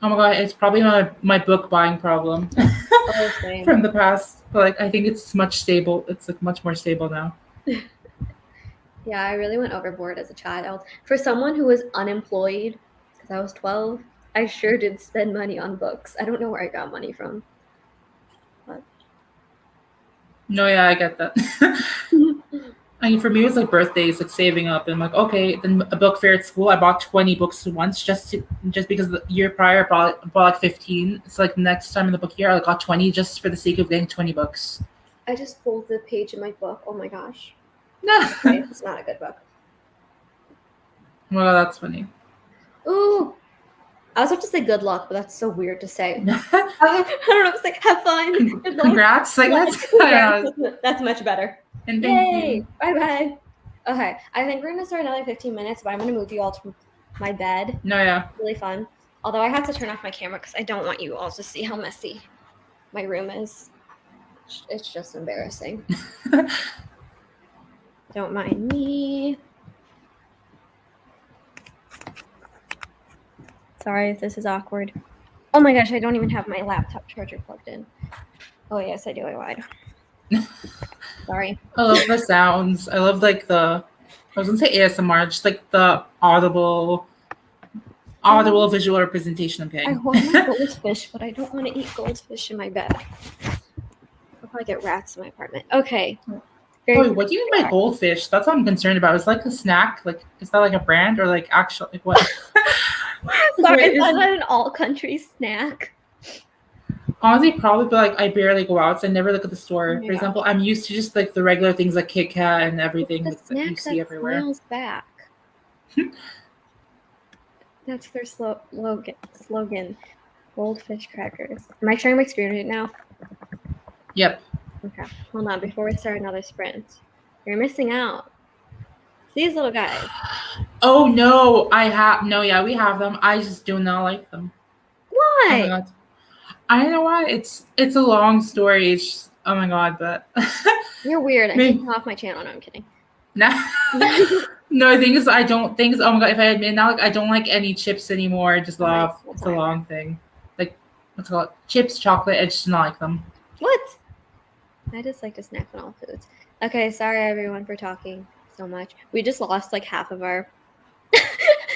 [SPEAKER 2] Oh my god, it's probably my book buying problem
[SPEAKER 1] Oh, same.
[SPEAKER 2] from the past. But like, I think it's much stable. It's like much more stable now.
[SPEAKER 1] Yeah, I really went overboard as a child. For someone who was unemployed, because I was 12, I sure did spend money on books. I don't know where I got money from. But...
[SPEAKER 2] No, yeah, I get that. I mean, for me, it was like birthdays, like saving up, and like, okay, then a book fair at school. I bought 20 books at once, just because the year prior I bought like 15. It's like next time in the book year, I got 20 just for the sake of getting 20 books.
[SPEAKER 1] I just folded the page in my book. Oh my gosh.
[SPEAKER 2] No,
[SPEAKER 1] Okay, it's not a good book.
[SPEAKER 2] well, that's funny.
[SPEAKER 1] Ooh, I was about to say good luck, but that's so weird to say. I don't know. It's like have fun. Good luck.
[SPEAKER 2] Congrats, like
[SPEAKER 1] That's much better.
[SPEAKER 2] And thank
[SPEAKER 1] Yay!
[SPEAKER 2] you.
[SPEAKER 1] Bye bye. Okay, I think we're gonna start another 15 minutes, but I'm gonna move you all to my bed.
[SPEAKER 2] No, yeah.
[SPEAKER 1] Really fun. Although I have to turn off my camera because I don't want you all to see how messy my room is. It's just embarrassing. Don't mind me. Sorry if this is awkward. Oh my gosh, I don't even have my laptop charger plugged in. Oh yes, I do. I lied. Sorry.
[SPEAKER 2] I love the sounds. I love like I was gonna say ASMR, just like the audible visual representation of
[SPEAKER 1] I
[SPEAKER 2] getting.
[SPEAKER 1] want my goldfish, but I don't want to eat goldfish in my bed. I'll probably get rats in my apartment. Okay.
[SPEAKER 2] Wait, what do you mean by goldfish? That's what I'm concerned about. Is like a snack? Like, is that like a brand or like actual? Like what?
[SPEAKER 1] Sorry, is that not an all-country snack?
[SPEAKER 2] Honestly, probably, but like I barely go out, so I never look at the store.
[SPEAKER 1] Oh
[SPEAKER 2] For example, I'm used to just like the regular things like Kit Kat and everything that you see everywhere.
[SPEAKER 1] Smiles back. That's their slogan. Goldfish crackers. Am I sharing my screen right now?
[SPEAKER 2] Yep.
[SPEAKER 1] Okay, hold on. Before we start another sprint, you're missing out. These little guys.
[SPEAKER 2] Oh no, yeah, we have them. I just do not like them.
[SPEAKER 1] Why?
[SPEAKER 2] Oh my god. I don't know why. It's a long story. It's just, oh my god, but
[SPEAKER 1] you're weird. I'm taking off my channel. No, I'm kidding.
[SPEAKER 2] Nah. No, the thing is, I don't think. Oh my god, if I admit now, like I don't like any chips anymore. I just love. It's a long thing. Like what's it called? Chips, chocolate. I just don't like them.
[SPEAKER 1] What? I just like to snack on all foods. Okay, sorry everyone for talking so much. We just lost like half of our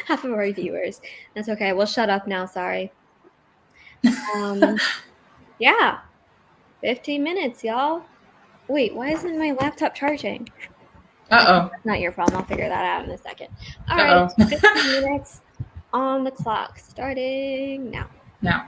[SPEAKER 1] viewers. That's okay. We'll shut up now. Sorry. Yeah. 15 minutes, y'all. Wait, why isn't my laptop charging?
[SPEAKER 2] Uh-oh.
[SPEAKER 1] That's not your problem. I'll figure that out in a second. All right, 15 minutes on the clock, starting now.
[SPEAKER 2] Now.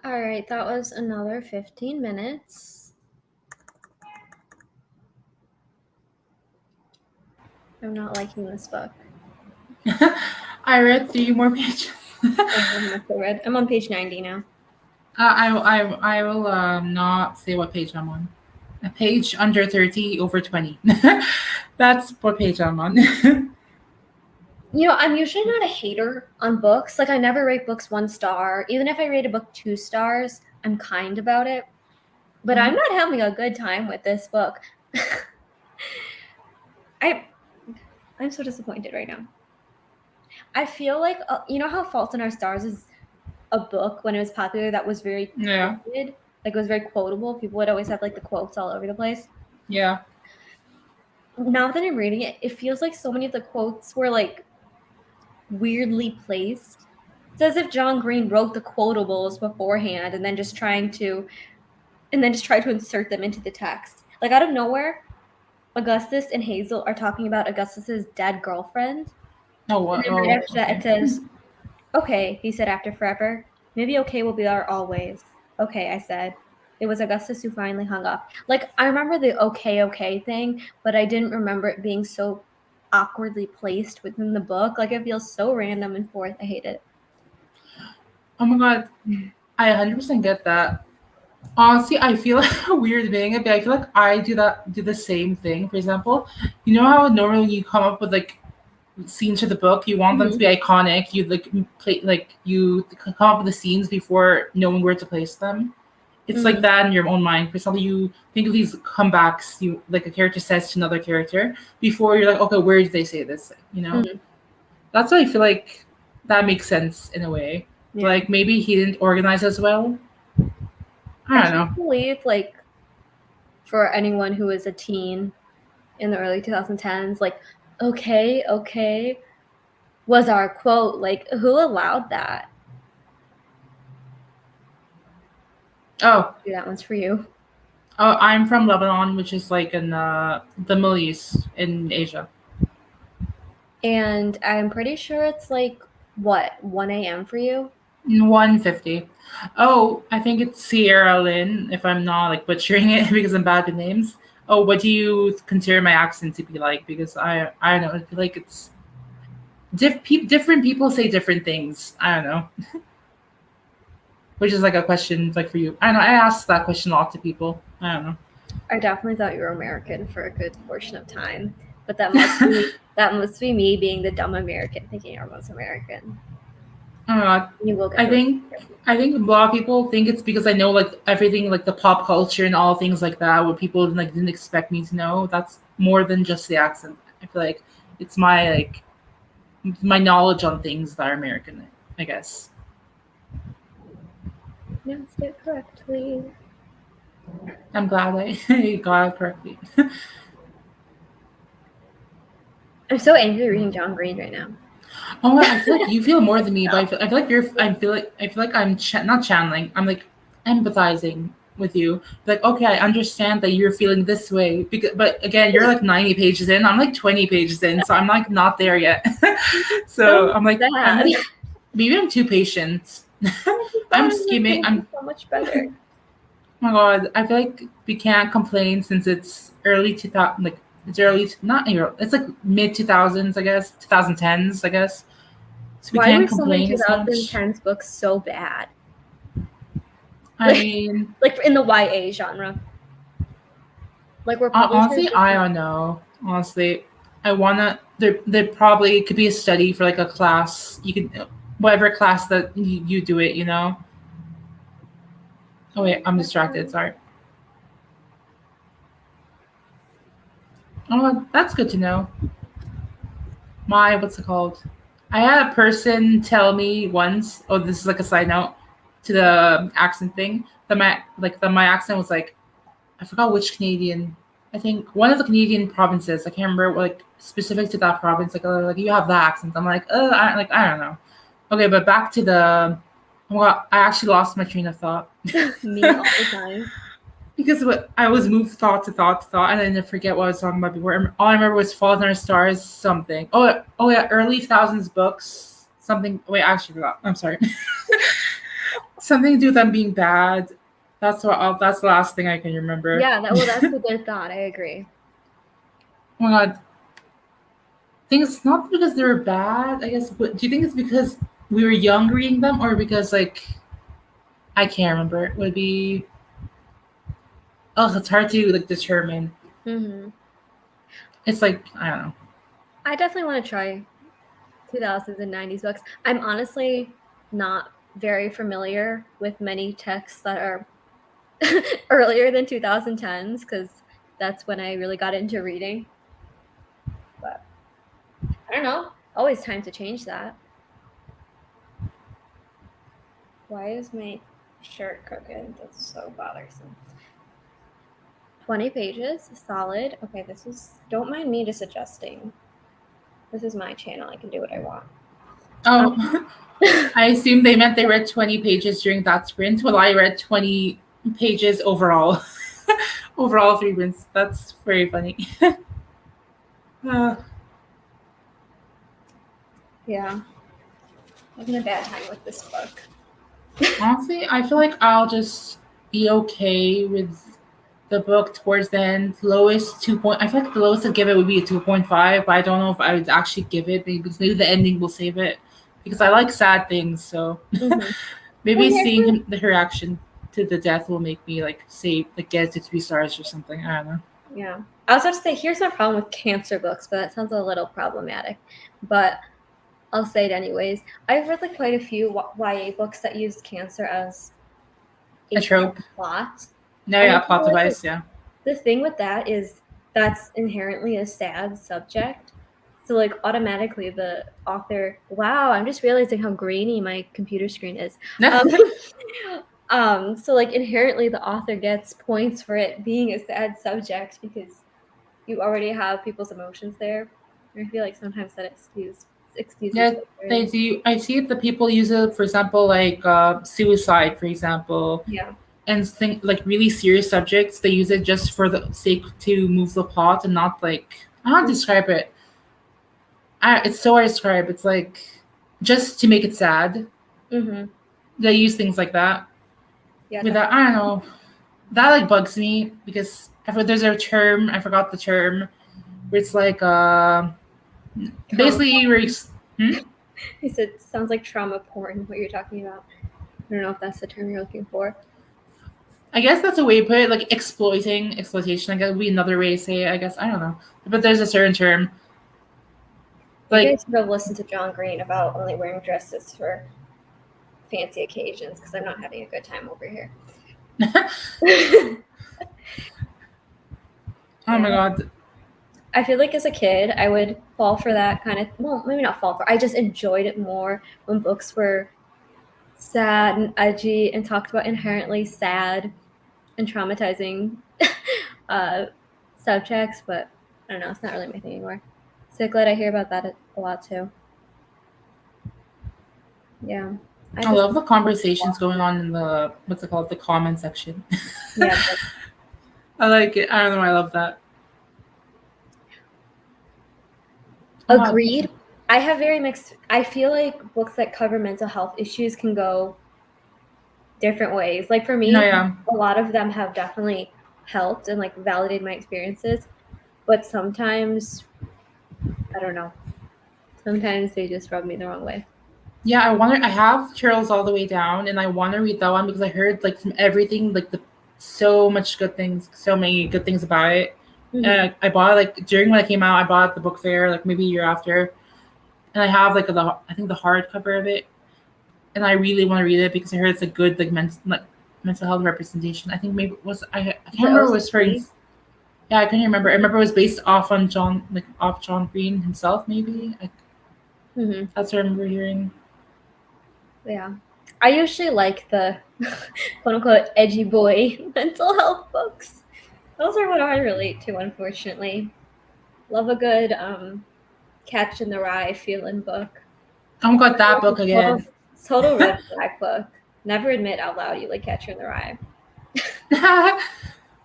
[SPEAKER 1] All right, that was another 15 minutes. I'm not liking this book.
[SPEAKER 2] I read 3 more pages.
[SPEAKER 1] I'm on page 90 now.
[SPEAKER 2] I will not say what page I'm on. A page under 30, over 20. That's what page I'm on.
[SPEAKER 1] I'm usually not a hater on books. Like, I never rate books 1 star. Even if I rate a book 2 stars, I'm kind about it. But I'm not having a good time with this book. I'm so disappointed right now. I feel like, you know how Fault in Our Stars is a book when it was popular that was very quoted? Like, it was very quotable. People would always have, like, the quotes all over the place.
[SPEAKER 2] Yeah.
[SPEAKER 1] Now that I'm reading it, it feels like so many of the quotes were, like, weirdly placed. It's as if John Green wrote the quotables beforehand and then just tried to insert them into the text. Like, out of nowhere, Augustus and Hazel are talking about Augustus's dead girlfriend.
[SPEAKER 2] Oh, what?
[SPEAKER 1] And then right after that, it says, "Okay," he said after forever. "Maybe okay will be there always." "Okay," I said. It was Augustus who finally hung up. Like, I remember the okay thing, but I didn't remember it being so awkwardly placed within the book. Like, it feels so random and forth. I hate it.
[SPEAKER 2] Oh my god. I 100% get that. Honestly, I feel like a weird being it, but I feel like I do the same thing. For example, you know how normally when you come up with like scenes for the book, you want them to be iconic. You you come up with the scenes before knowing where to place them. It's like that in your own mind. For example, you think of these comebacks, you like a character says to another character before you're like, okay, where did they say this? You know, that's why I feel like that makes sense in a way. Yeah. Like maybe he didn't organize as well. I don't know.
[SPEAKER 1] Believe like for anyone who is a teen in the early 2010s, like okay was our quote. Like, who allowed that?
[SPEAKER 2] Oh,
[SPEAKER 1] that one's for you.
[SPEAKER 2] Oh, I'm from Lebanon, which is like in the Middle East in Asia.
[SPEAKER 1] And I'm pretty sure it's like what 1 a.m. for you.
[SPEAKER 2] 1:50. Oh, I think it's Sierra Lynn, if I'm not like butchering it because I'm bad with names. Oh, what do you consider my accent to be like? Because I don't know. I feel like it's different people say different things. I don't know. Which is like a question like for you. I don't know. I asked that question a lot to people. I don't know.
[SPEAKER 1] I definitely thought you were American for a good portion of time, but that must be me being the dumb American thinking everyone's American.
[SPEAKER 2] You will get I think a lot of people think it's because I know like everything, like the pop culture and all things like that, what people like didn't expect me to know. That's more than just the accent. I feel like it's my knowledge on things that are American, I guess.
[SPEAKER 1] You answered it correctly.
[SPEAKER 2] I'm glad I got it correctly.
[SPEAKER 1] I'm so angry reading John Green right now.
[SPEAKER 2] Oh, I feel like you feel more than me, but I feel like I feel like I'm not channeling. I'm like empathizing with you. Like, okay, I understand that you're feeling this way. But again, you're like 90 pages in. I'm like 20 pages in, so I'm like not there yet. So I'm like, maybe I'm too patient. I'm skimming. I'm
[SPEAKER 1] so much better.
[SPEAKER 2] Oh my god, I feel like we can't complain since it's early 2000. Like it's early, not early. It's like mid 2000s, I guess, 2010s, I guess. So we can't complain as much. Why were some
[SPEAKER 1] 2010s books so bad?
[SPEAKER 2] I mean,
[SPEAKER 1] like in the YA genre. Like we're
[SPEAKER 2] honestly, I don't know. Honestly, I wanna. There probably could be a study for like a class. You could whatever class that you do it. You know. Oh wait, I'm distracted. Sorry. Oh, that's good to know. What's it called? I had a person tell me once. Oh, this is like a side note to the accent thing. That my accent was like, I forgot which Canadian. I think one of the Canadian provinces. I can't remember like specific to that province. Like you have that accent. I'm like, I don't know. Okay, but back to the. Well, I actually lost my train of thought.
[SPEAKER 1] Me all the time.
[SPEAKER 2] Because I was moved thought to thought, and then I forget what I was talking about before. All I remember was Fault in Our Stars, something. Oh yeah, early thousands books, something. Wait, I actually forgot. I'm sorry. Something to do with them being bad. That's that's the last thing I can remember.
[SPEAKER 1] Yeah, that's a good thought. I agree.
[SPEAKER 2] Oh my god. I think it's not because they were bad, I guess, but do you think it's because we were young reading them or because like I can't remember. It would be it's hard to like determine.
[SPEAKER 1] Mm-hmm.
[SPEAKER 2] It's like I don't know.
[SPEAKER 1] I definitely want to try 2000s and 90s books. I'm honestly not very familiar with many texts that are earlier than 2010s because that's when I really got into reading. But I don't know. Always time to change that. Why is my shirt crooked? That's so bothersome. 20 pages, solid. Okay, this is. Don't mind me just adjusting. This is my channel. I can do what I want.
[SPEAKER 2] Oh, I assume they meant they read 20 pages during that sprint. Well, I read 20 pages overall. Overall 3 sprints. That's very funny.
[SPEAKER 1] Yeah. I'm having a bad time with this book.
[SPEAKER 2] Honestly, I feel like I'll just be okay with the book towards the end. Lowest 2 point. I feel like the lowest I'd give it would be a 2.5, but I don't know if I would actually give it because maybe the ending will save it. Because I like sad things, so maybe seeing her reaction to the death will make me like get it to 3 stars or something. I don't know.
[SPEAKER 1] Yeah. I was about to say, here's my problem with cancer books, but that sounds a little problematic. But I'll say it anyways. I've read like quite a few YA books that use cancer as
[SPEAKER 2] a trope
[SPEAKER 1] plot.
[SPEAKER 2] No, yeah, plot device, yeah.
[SPEAKER 1] The thing with that is that's inherently a sad subject. So like automatically the author, wow, I'm just realizing how grainy my computer screen is. So like inherently the author gets points for it being a sad subject because you already have people's emotions there. I feel like sometimes that excuses.
[SPEAKER 2] Yeah, they do. I see the people use it, for example, like suicide, for example.
[SPEAKER 1] Yeah.
[SPEAKER 2] And think like really serious subjects. They use it just for the sake to move the plot and not like I don't describe it. It's so hard to describe. It's like just to make it sad.
[SPEAKER 1] Mm-hmm.
[SPEAKER 2] They use things like that.
[SPEAKER 1] Yeah.
[SPEAKER 2] Without I don't know. That like bugs me because there's a term, I forgot the term, where it's like basically
[SPEAKER 1] He said sounds like trauma porn, what you're talking about. I don't know if that's the term you're looking for.
[SPEAKER 2] I guess that's a way to put it, like exploitation. I guess would be another way to say it, I guess. I don't know. But there's a certain term.
[SPEAKER 1] Like, you guys should have listened to John Green about only wearing dresses for fancy occasions because I'm not having a good time over here.
[SPEAKER 2] Oh my god.
[SPEAKER 1] I feel like as a kid, I would fall for that kind of, well, maybe not fall for, I just enjoyed it more when books were sad and edgy and talked about inherently sad and traumatizing subjects, but I don't know, it's not really my thing anymore. So glad I hear about that a lot too. Yeah.
[SPEAKER 2] I love the conversations going on in the, what's it called, the comment section.
[SPEAKER 1] Yeah.
[SPEAKER 2] I like it. I don't know, I love that.
[SPEAKER 1] Agreed. I have very mixed, I feel like books that cover mental health issues can go different ways. Like for me, a lot of them have definitely helped and like validated my experiences, but sometimes, I don't know, sometimes they just rub me the wrong way.
[SPEAKER 2] Yeah, I have Charles All the Way Down, and I want to read that one because I heard like from everything, like so many good things about it. Mm-hmm. And I bought it like during when it came out. I bought it at the book fair, like maybe a year after, and I have like I think the hardcover of it, and I really want to read it because I heard it's a good like mental health representation. I think maybe it was I can't remember what it was for. Yeah, I couldn't remember. I remember it was based off John Green himself, maybe. That's what I remember hearing.
[SPEAKER 1] Yeah. I usually like the quote-unquote edgy boy mental health books. Those are what I relate to, unfortunately. Love a good Catch in the Rye feeling book.
[SPEAKER 2] Oh my god, that book again.
[SPEAKER 1] Total red flag book. Never admit out loud you like Catcher in the Rye.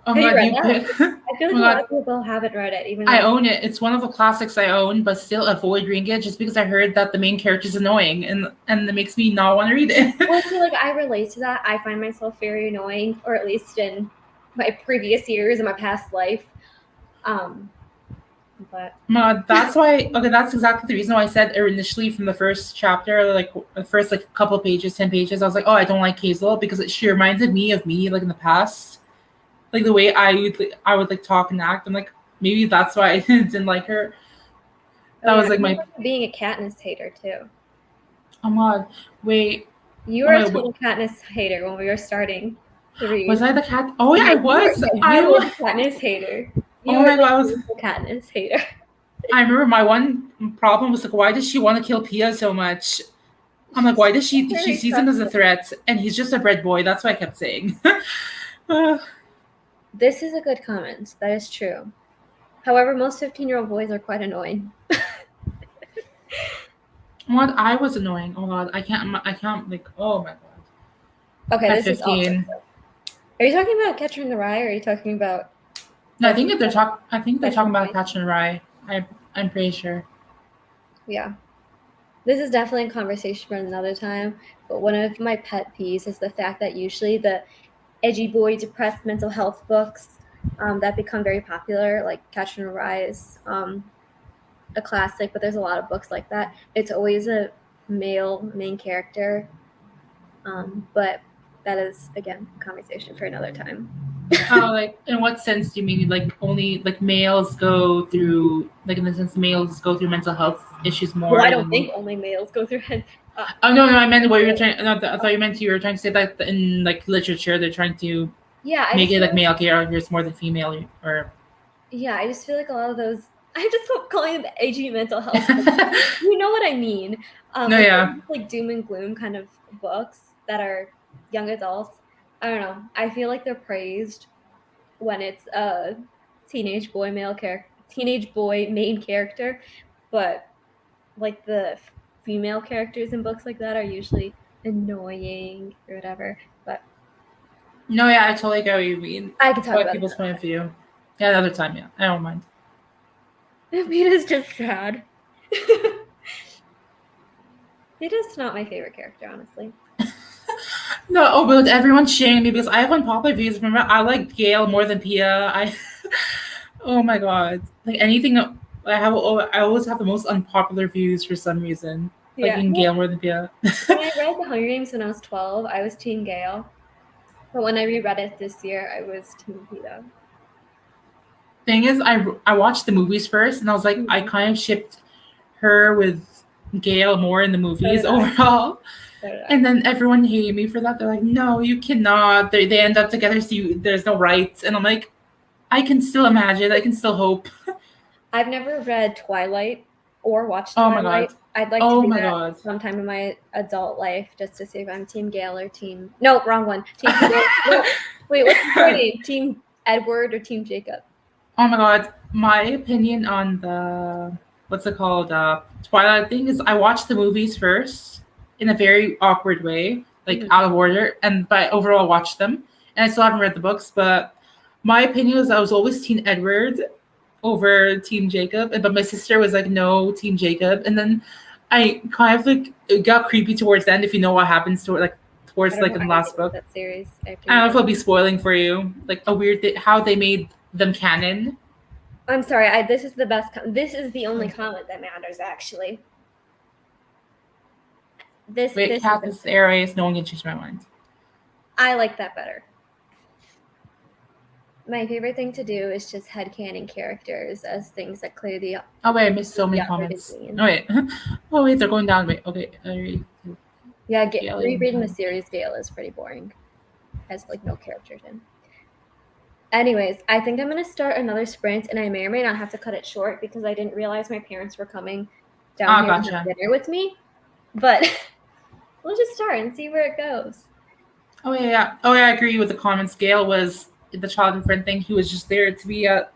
[SPEAKER 2] Oh
[SPEAKER 1] Have
[SPEAKER 2] my
[SPEAKER 1] you
[SPEAKER 2] god,
[SPEAKER 1] read
[SPEAKER 2] you
[SPEAKER 1] that?
[SPEAKER 2] put. Oh
[SPEAKER 1] I feel like
[SPEAKER 2] my
[SPEAKER 1] a lot
[SPEAKER 2] god,
[SPEAKER 1] of people haven't read it, even
[SPEAKER 2] I
[SPEAKER 1] though.
[SPEAKER 2] own it. It's one of the classics I own, but still avoid reading it just because I heard that the main character is annoying, and it makes me not want to read it.
[SPEAKER 1] Well, I feel like I relate to that. I find myself very annoying, or at least in my previous years in my past life. But
[SPEAKER 2] That's why. Okay, that's exactly the reason why I said initially from the first chapter, like the first like couple pages, 10 pages. I was like, oh, I don't like Hazel because she reminded me of me, like in the past, like the way I would like talk and act. I'm like, maybe that's why I didn't like her.
[SPEAKER 1] oh
[SPEAKER 2] That
[SPEAKER 1] yeah,
[SPEAKER 2] was like
[SPEAKER 1] I
[SPEAKER 2] my.
[SPEAKER 1] remember being a Katniss hater too.
[SPEAKER 2] Oh my god, wait.
[SPEAKER 1] You
[SPEAKER 2] Oh
[SPEAKER 1] were a
[SPEAKER 2] my,
[SPEAKER 1] total Katniss hater when we were starting to
[SPEAKER 2] was
[SPEAKER 1] read.
[SPEAKER 2] I the cat? Oh yeah,
[SPEAKER 1] Yeah,
[SPEAKER 2] I was.
[SPEAKER 1] you were the Katniss hater. You
[SPEAKER 2] Oh
[SPEAKER 1] were
[SPEAKER 2] my god, I was.
[SPEAKER 1] the Katniss hater.
[SPEAKER 2] I remember my one problem was like, why does she want to kill Pia so much? I'm like,
[SPEAKER 1] She's
[SPEAKER 2] why does she
[SPEAKER 1] very
[SPEAKER 2] sees him as a
[SPEAKER 1] trusting.
[SPEAKER 2] threat, and he's just a bread boy. That's what I kept saying. Uh,
[SPEAKER 1] This is a good comment. That is true. However, most 15-year-old boys are quite annoying.
[SPEAKER 2] what I was annoying. Oh god, I can't like. Oh my god.
[SPEAKER 1] Okay,
[SPEAKER 2] At
[SPEAKER 1] this is awkward.
[SPEAKER 2] 15.
[SPEAKER 1] Are you talking about Catcher in the Rye, or are you talking about?
[SPEAKER 2] No, I think if they're talk. I think they're talking about
[SPEAKER 1] Catcher
[SPEAKER 2] Catch and Rye. I'm pretty sure.
[SPEAKER 1] Yeah. This is definitely a conversation for another time, but one of my pet peeves is the fact that usually the edgy boy, depressed mental health books that become very popular, like Catcher in the Rye is a classic, but there's a lot of books like that. It's always a male main character, but that is, again, a conversation for another time.
[SPEAKER 2] Oh, like in what sense do you mean? Like only like males go through like in the sense males go through mental health issues more
[SPEAKER 1] Well, I don't
[SPEAKER 2] than.
[SPEAKER 1] think only males go through it.
[SPEAKER 2] Oh no, no, I meant what you were trying. No, I thought you meant you were trying to say that in like literature they're trying to
[SPEAKER 1] Yeah, I
[SPEAKER 2] make
[SPEAKER 1] just
[SPEAKER 2] it
[SPEAKER 1] feel
[SPEAKER 2] like male characters more than female or.
[SPEAKER 1] yeah, I just feel like a lot of those. I just hope calling them AG mental health. You know what I mean?
[SPEAKER 2] No,
[SPEAKER 1] Like,
[SPEAKER 2] yeah.
[SPEAKER 1] like doom and gloom kind of books that are young adults. I don't know. I feel like they're praised when it's a teenage boy main character, but like the female characters in books like that are usually annoying or whatever. But
[SPEAKER 2] No, yeah, I totally get what you mean.
[SPEAKER 1] I could talk
[SPEAKER 2] What
[SPEAKER 1] about it.
[SPEAKER 2] people's point of view. Yeah, another time, yeah. I don't mind.
[SPEAKER 1] Vita's just sad. Vita's not my favorite character, honestly.
[SPEAKER 2] No, oh, but everyone's sharing me because I have unpopular views. Remember, I like Gail more than Pia. Oh my god, like anything. I have. Oh, I always have the most unpopular views for some reason.
[SPEAKER 1] Yeah.
[SPEAKER 2] Liking Gail more than Pia.
[SPEAKER 1] When I read The Hunger Games when I was 12, I was Team Gale. But when I reread it this year, I was Team Vita.
[SPEAKER 2] Thing is, I watched the movies first, and I was like, I kind of shipped her with Gail more in the movies overall. And then everyone hated me for that. They're like, no, you cannot. They end up together, so there's no rights. And I'm like, I can still imagine. I can still hope.
[SPEAKER 1] I've never read Twilight or watched
[SPEAKER 2] Oh my
[SPEAKER 1] Twilight.
[SPEAKER 2] god.
[SPEAKER 1] I'd like
[SPEAKER 2] Oh
[SPEAKER 1] to do
[SPEAKER 2] my
[SPEAKER 1] that
[SPEAKER 2] god.
[SPEAKER 1] sometime in my adult life just to see if I'm Team Gale or Team... No, wrong one. Team no. Wait, what's your name? Team Edward or Team Jacob?
[SPEAKER 2] Oh my god. My opinion on the what's it called? Twilight thing is I watched the movies first in a very awkward way, like out of order, and but I overall watched them. And I still haven't read the books, but my opinion was I was always Team Edward over Team Jacob, but my sister was like, no, Team Jacob. And then I kind of like it got creepy towards the end. If you know what happens to like towards like in the last book,
[SPEAKER 1] that series.
[SPEAKER 2] I don't know if I'll be spoiling for you, like a weird how they made them canon.
[SPEAKER 1] I'm sorry. This is the best. This is the only comment that matters, actually.
[SPEAKER 2] Wait, Katniss Aries. No one can change my mind.
[SPEAKER 1] I like that better. My favorite thing to do is just headcanon characters as things that clear the.
[SPEAKER 2] Oh wait, I missed so many comments. Oh wait, oh wait, they're going down. Wait, okay.
[SPEAKER 1] Yeah, rereading the series Gale is pretty boring. Has like no characters in. Anyways, I think I'm gonna start another sprint, and I may or may not have to cut it short because I didn't realize my parents were coming down here to have dinner with me. But we'll just start and see where it goes.
[SPEAKER 2] Oh yeah. Oh yeah, I agree with the comments. Gale was the childhood friend thing. He was just there to be a.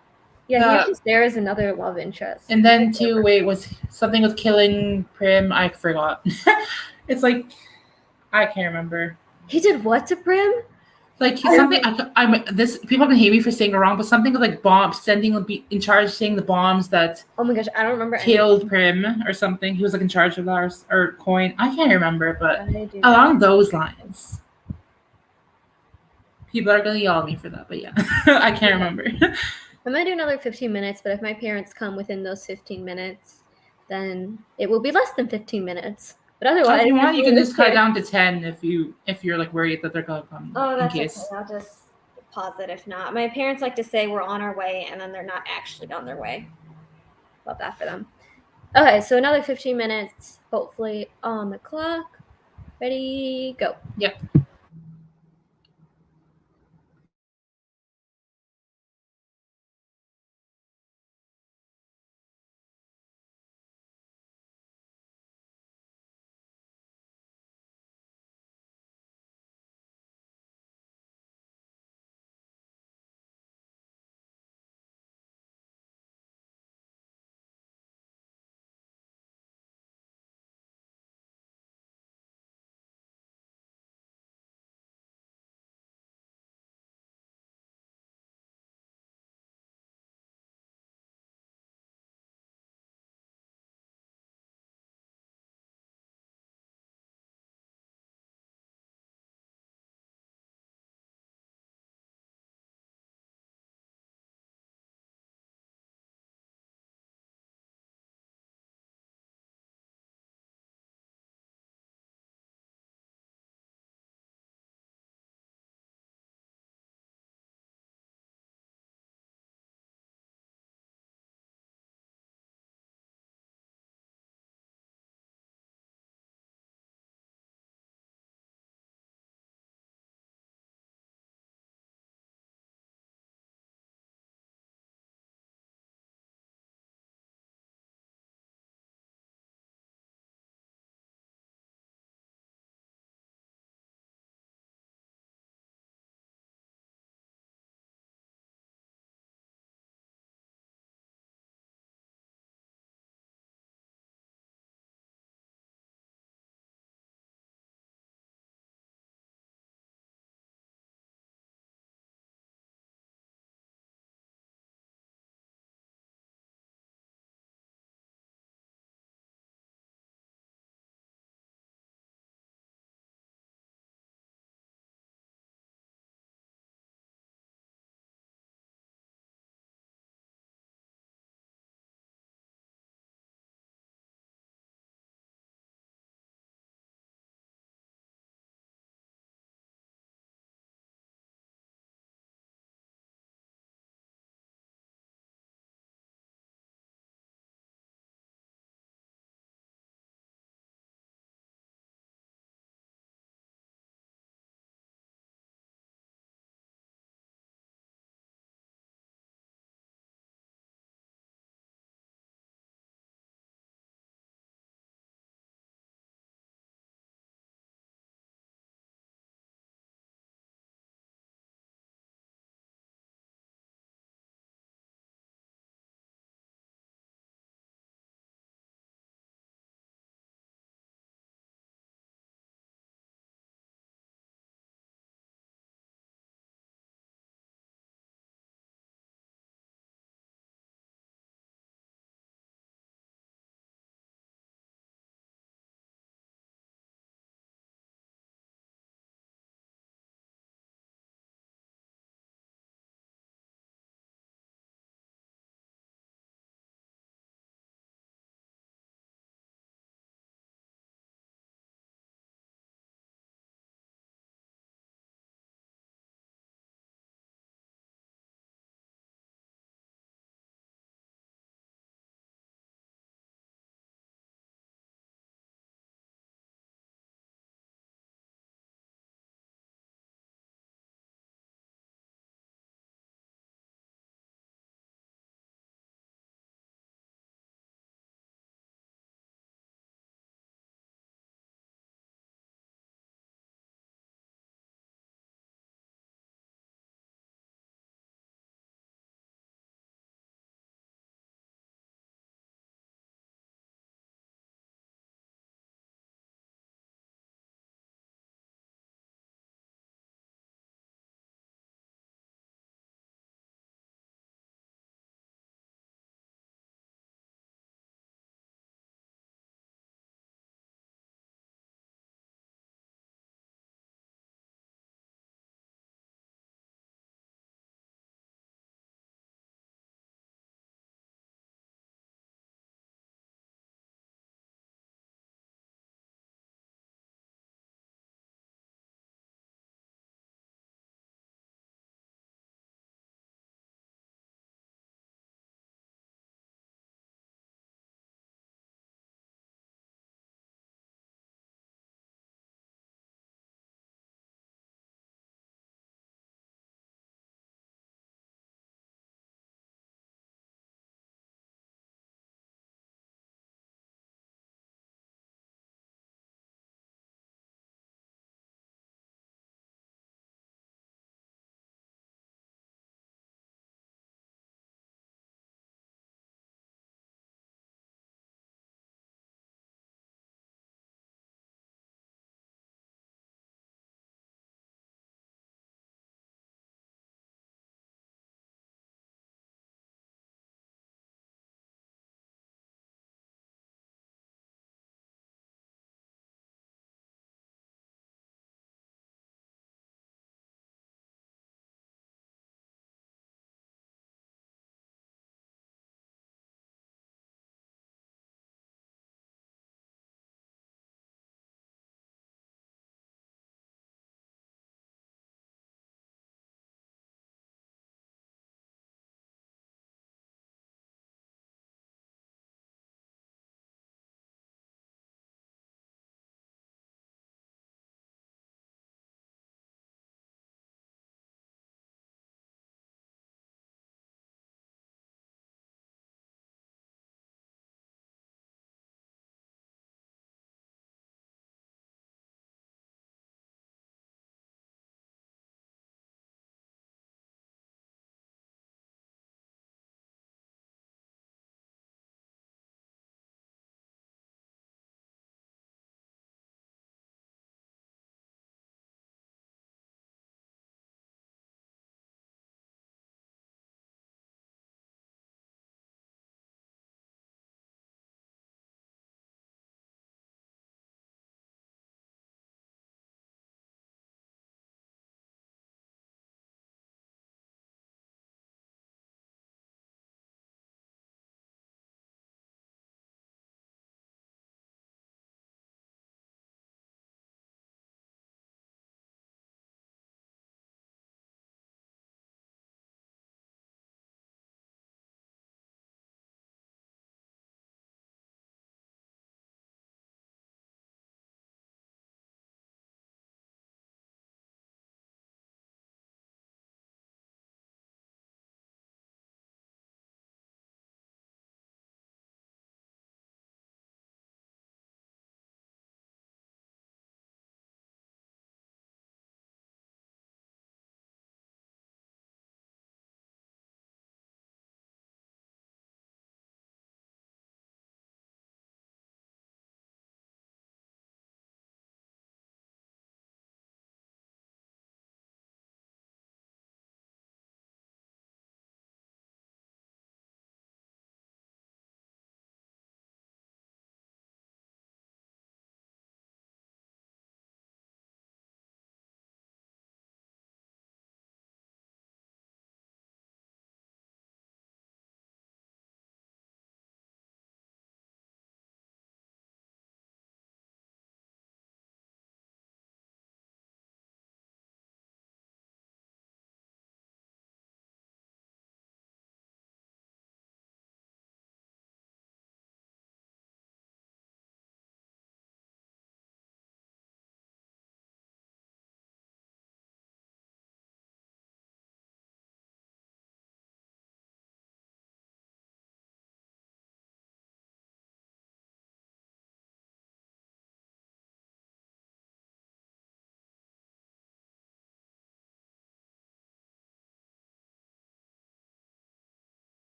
[SPEAKER 1] Yeah, he was just there as another love interest.
[SPEAKER 2] And then too, wait, was something with killing Prim? I forgot. It's like I can't remember.
[SPEAKER 1] He did what to Prim?
[SPEAKER 2] Like something I'm this people can hate me for saying it wrong, but something with like bombs sending be in charge saying the bombs that
[SPEAKER 1] Oh my gosh, I don't remember
[SPEAKER 2] killed Prim or something. He was like in charge of ours or coin. I can't remember, but
[SPEAKER 1] I do not.
[SPEAKER 2] along those lines. People are gonna yell at me for that, but yeah. I can't remember.
[SPEAKER 1] I'm gonna do another 15 minutes, but if my parents come within those 15 minutes, then it will be less than 15 minutes. But otherwise,
[SPEAKER 2] If you want, you can just cut it
[SPEAKER 1] here.
[SPEAKER 2] down to 10 if you're like worried that they're gonna come
[SPEAKER 1] Oh,
[SPEAKER 2] in
[SPEAKER 1] that's okay.
[SPEAKER 2] case.
[SPEAKER 1] I'll just pause it if not. My parents like to say we're on our way, and then they're not actually on their way. Love that for them. Okay, so another 15 minutes, hopefully on the clock. Ready, go.
[SPEAKER 2] Yep.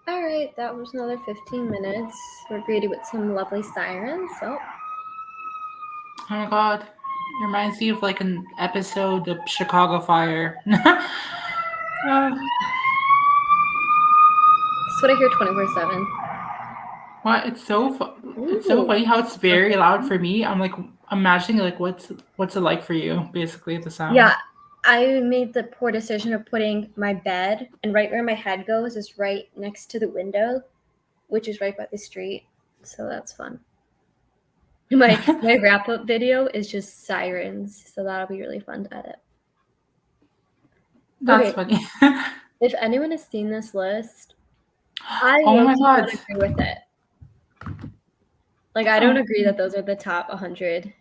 [SPEAKER 1] All right, that was another 15 minutes. We're greeted with some lovely sirens. So,
[SPEAKER 2] Oh my god. It reminds me of like an episode of Chicago Fire. uh,
[SPEAKER 1] that's what I hear 24/7.
[SPEAKER 2] what? It's so
[SPEAKER 1] Ooh.
[SPEAKER 2] funny how it's very loud for me. I'm like imagining like what's it like for you, basically the sound.
[SPEAKER 1] Yeah, I made the poor decision of putting my bed, and right where my head goes is right next to the window, which is right by the street. So that's fun. My wrap up video is just sirens, so that'll be really fun to edit.
[SPEAKER 2] That's
[SPEAKER 1] Okay,
[SPEAKER 2] funny.
[SPEAKER 1] if anyone has seen this list, I
[SPEAKER 2] Oh my
[SPEAKER 1] low-key
[SPEAKER 2] god.
[SPEAKER 1] don't agree with it. Like, I don't
[SPEAKER 2] Oh,
[SPEAKER 1] agree that those are the top 100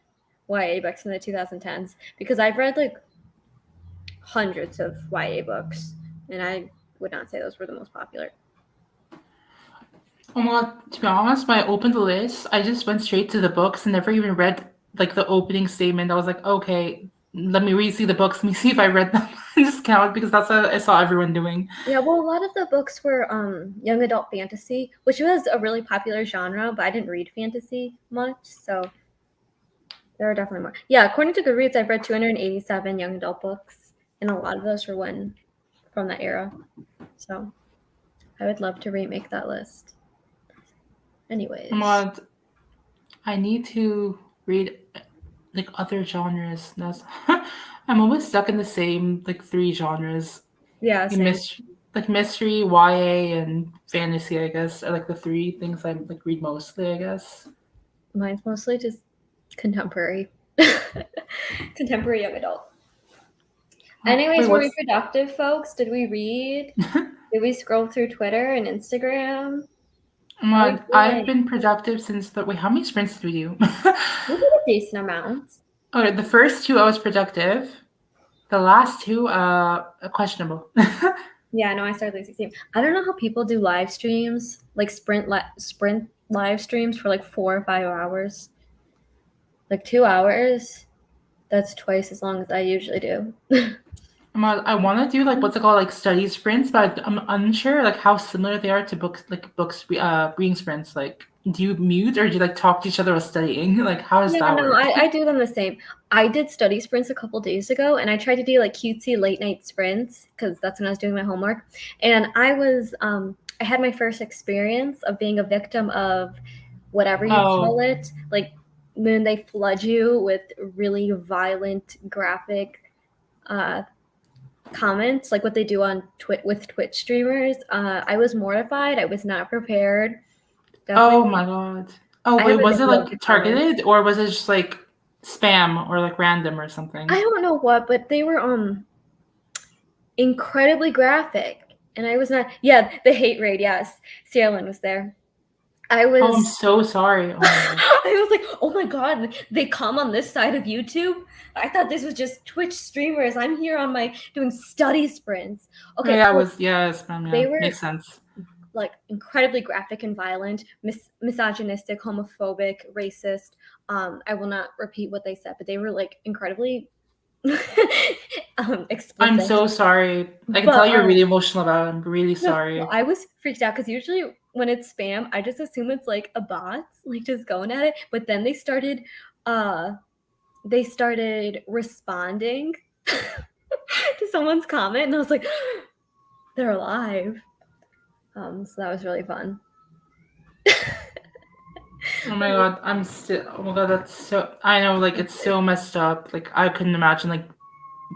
[SPEAKER 1] YA books in the 2010s because I've read like hundreds of YA books, and I would not say those were the most popular.
[SPEAKER 2] oh my god. To be honest, when I opened the list, I just went straight to the books and never even read like the opening statement. I was like, okay, let me read see the books. Let me see if I read them. I just count because that's what I saw everyone doing.
[SPEAKER 1] Yeah, well, a lot of the books were young adult fantasy, which was a really popular genre, but I didn't read fantasy much, so there are definitely more. Yeah, according to Goodreads, I've read 287 young adult books, and a lot of those were from that era. So I would love to remake that list.
[SPEAKER 2] Oh my
[SPEAKER 1] Anyways,
[SPEAKER 2] god. I need to read like other genres. That's I'm always stuck in the same like three genres.
[SPEAKER 1] yeah,
[SPEAKER 2] Like,
[SPEAKER 1] same.
[SPEAKER 2] like mystery, YA, and fantasy. I guess are like the three things I like read mostly. I guess.
[SPEAKER 1] Mine's mostly just contemporary, contemporary young adult.
[SPEAKER 2] Wait,
[SPEAKER 1] Anyways, were we
[SPEAKER 2] what's?
[SPEAKER 1] productive, folks? Did we read? Did we scroll through Twitter and Instagram?
[SPEAKER 2] Oh
[SPEAKER 1] How
[SPEAKER 2] my
[SPEAKER 1] are we
[SPEAKER 2] god, I've
[SPEAKER 1] feeling?
[SPEAKER 2] been productive since the wait. How many sprints did we do?
[SPEAKER 1] We did a decent amount.
[SPEAKER 2] Okay, the first two I was productive. The last two, questionable.
[SPEAKER 1] Yeah, no, I started losing steam. I don't know how people do live streams, like sprint live streams for like 4 or 5 hours. Like 2 hours, that's twice as long as I usually do.
[SPEAKER 2] I want to do like what's it called, like study sprints, but I'm unsure like how similar they are to books reading sprints. Like, do you mute or do you like talk to each other while studying? Like, how does
[SPEAKER 1] Yeah,
[SPEAKER 2] that
[SPEAKER 1] no,
[SPEAKER 2] work?
[SPEAKER 1] I do them the same. I did study sprints a couple days ago, and I tried to do like cutesy late night sprints because that's when I was doing my homework. And I had my first experience of being a victim of whatever you call
[SPEAKER 2] Oh,
[SPEAKER 1] it, like when they flood you with really violent, graphic uh, comments, like what they do on with Twitch streamers. I was mortified. I was not prepared.
[SPEAKER 2] oh
[SPEAKER 1] Definitely,
[SPEAKER 2] my god. Oh
[SPEAKER 1] I have
[SPEAKER 2] wait,
[SPEAKER 1] like
[SPEAKER 2] was
[SPEAKER 1] a
[SPEAKER 2] it
[SPEAKER 1] note to
[SPEAKER 2] like
[SPEAKER 1] comment.
[SPEAKER 2] targeted or was it just like spam or like random or
[SPEAKER 1] I
[SPEAKER 2] something?
[SPEAKER 1] don't know what, but they were incredibly graphic, and I was not. Yeah, the hate raid. Yes, Sierra was there. I
[SPEAKER 2] Oh, I'm
[SPEAKER 1] was.
[SPEAKER 2] so sorry. Oh my god.
[SPEAKER 1] I was like, oh my god, they come on this side of YouTube. I thought this was just Twitch streamers. I'm here on my doing study sprints.
[SPEAKER 2] Oh,
[SPEAKER 1] Okay,
[SPEAKER 2] yeah, it
[SPEAKER 1] so
[SPEAKER 2] was spam.
[SPEAKER 1] they
[SPEAKER 2] Yeah,
[SPEAKER 1] were
[SPEAKER 2] makes sense.
[SPEAKER 1] like incredibly graphic and violent, misogynistic, homophobic, racist. I will not repeat what they said, but they were like incredibly
[SPEAKER 2] I'm
[SPEAKER 1] explicit.
[SPEAKER 2] so sorry. I can tell
[SPEAKER 1] But
[SPEAKER 2] you're really emotional about it. I'm really
[SPEAKER 1] no,
[SPEAKER 2] sorry.
[SPEAKER 1] I was freaked out because usually when it's spam, I just assume it's like a bot, like just going at it. But then uh, they started responding to someone's comment, and I was like, they're alive. So that was really fun.
[SPEAKER 2] Oh my god, I'm still. Oh my god, that's so. I know, like it's so messed up. Like I couldn't imagine like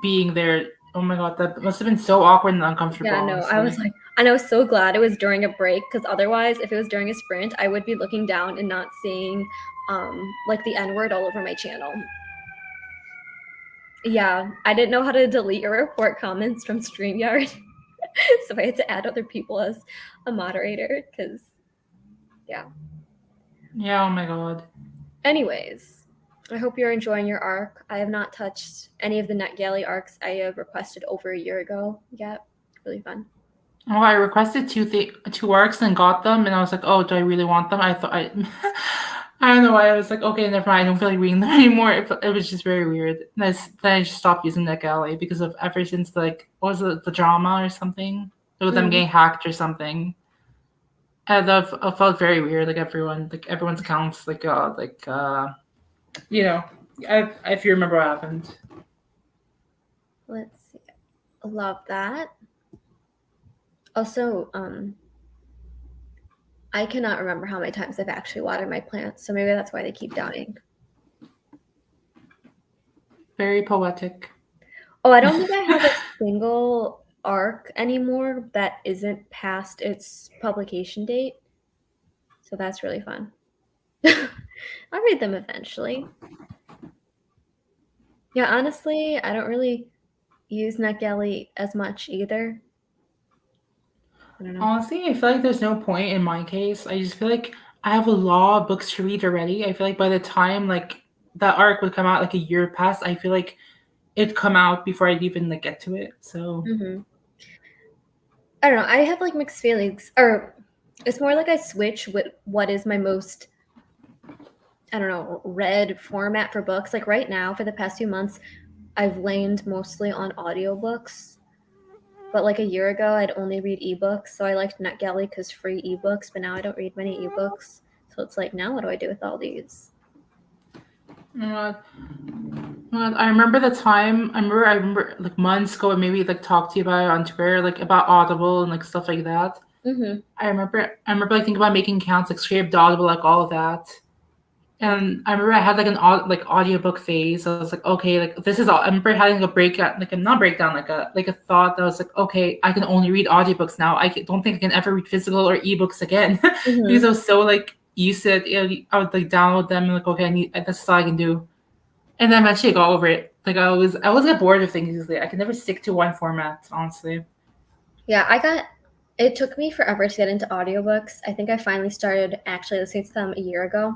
[SPEAKER 2] being there. Oh my god, that must have been so awkward and uncomfortable.
[SPEAKER 1] Yeah, no, I was
[SPEAKER 2] Honestly.
[SPEAKER 1] like, and I was so glad it was during a break because otherwise, if it was during a sprint, I would be looking down and not seeing like the N word all over my channel. Yeah, I didn't know how to delete or report comments from StreamYard, so I had to add other people as a moderator because, yeah.
[SPEAKER 2] Yeah. Oh my god.
[SPEAKER 1] Anyways, I hope you're enjoying your arc. I have not touched any of the NetGalley arcs I have requested over a year ago yet. Really fun.
[SPEAKER 2] Oh, I requested two arcs and got them, and I was like, oh, do I really want them? I thought I. I don't know why. I was like, okay, never mind. I don't feel like reading them anymore. It was just very weird. Then I just stopped using that galley because of ever since like what was it, the drama or something with them
[SPEAKER 1] Mm.
[SPEAKER 2] getting hacked or something. And I felt very weird. Everyone's accounts, you know, if you remember what happened.
[SPEAKER 1] Let's see. Love that. Also, I cannot remember how many times I've actually watered my plants, so maybe that's why they keep dying.
[SPEAKER 2] Very poetic.
[SPEAKER 1] Oh, I don't think I have a single arc anymore that isn't past its publication date. So that's really fun. I'll read them eventually. Yeah, honestly, I don't really use NetGalley as much either. I don't know.
[SPEAKER 2] Honestly, I feel like there's no point in my case. I just feel like I have a lot of books to read already. I feel like by the time that arc would come out like a year past, I feel like it'd come out before I'd even get to it. So
[SPEAKER 1] I don't know. I have mixed feelings, or it's more like I switch with what is my most, I don't know, read format for books. Like right now, for the past few months, I've leaned mostly on audiobooks. But like a year ago, I'd only read ebooks. So I liked NetGalley because free ebooks, but now I don't read many ebooks. So it's like, now what do I do with all these?
[SPEAKER 2] I remember the time. I remember months ago, and maybe talk to you about it on Twitter, about Audible and stuff like that. I remember thinking about making accounts straight up Audible, all of that. And I remember I had an audiobook phase. I was like, okay, this is all. I remember having a breakdown, a not breakdown, a thought that was like, okay, I can only read audiobooks now. Don't think I can ever read physical or ebooks again because I was so used to it. I would download them and okay, that's all I can do. And then eventually I got over it. I always get bored of things easily. I can never stick to one format, honestly.
[SPEAKER 1] Yeah, it took me forever to get into audiobooks. I think I finally started actually listening to them a year ago.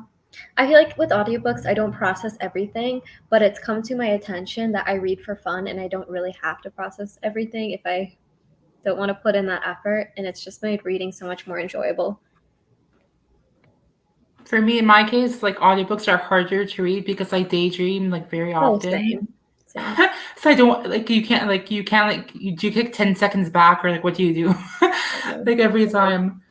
[SPEAKER 1] I feel like with audiobooks, I don't process everything, but it's come to my attention that I read for fun and I don't really have to process everything if I don't want to put in that effort. And it's just made reading so much more enjoyable.
[SPEAKER 2] For me, in my case, audiobooks are harder to read because I daydream very often.
[SPEAKER 1] Same.
[SPEAKER 2] So I don't you can't you take 10 seconds back or what do you do? Every time.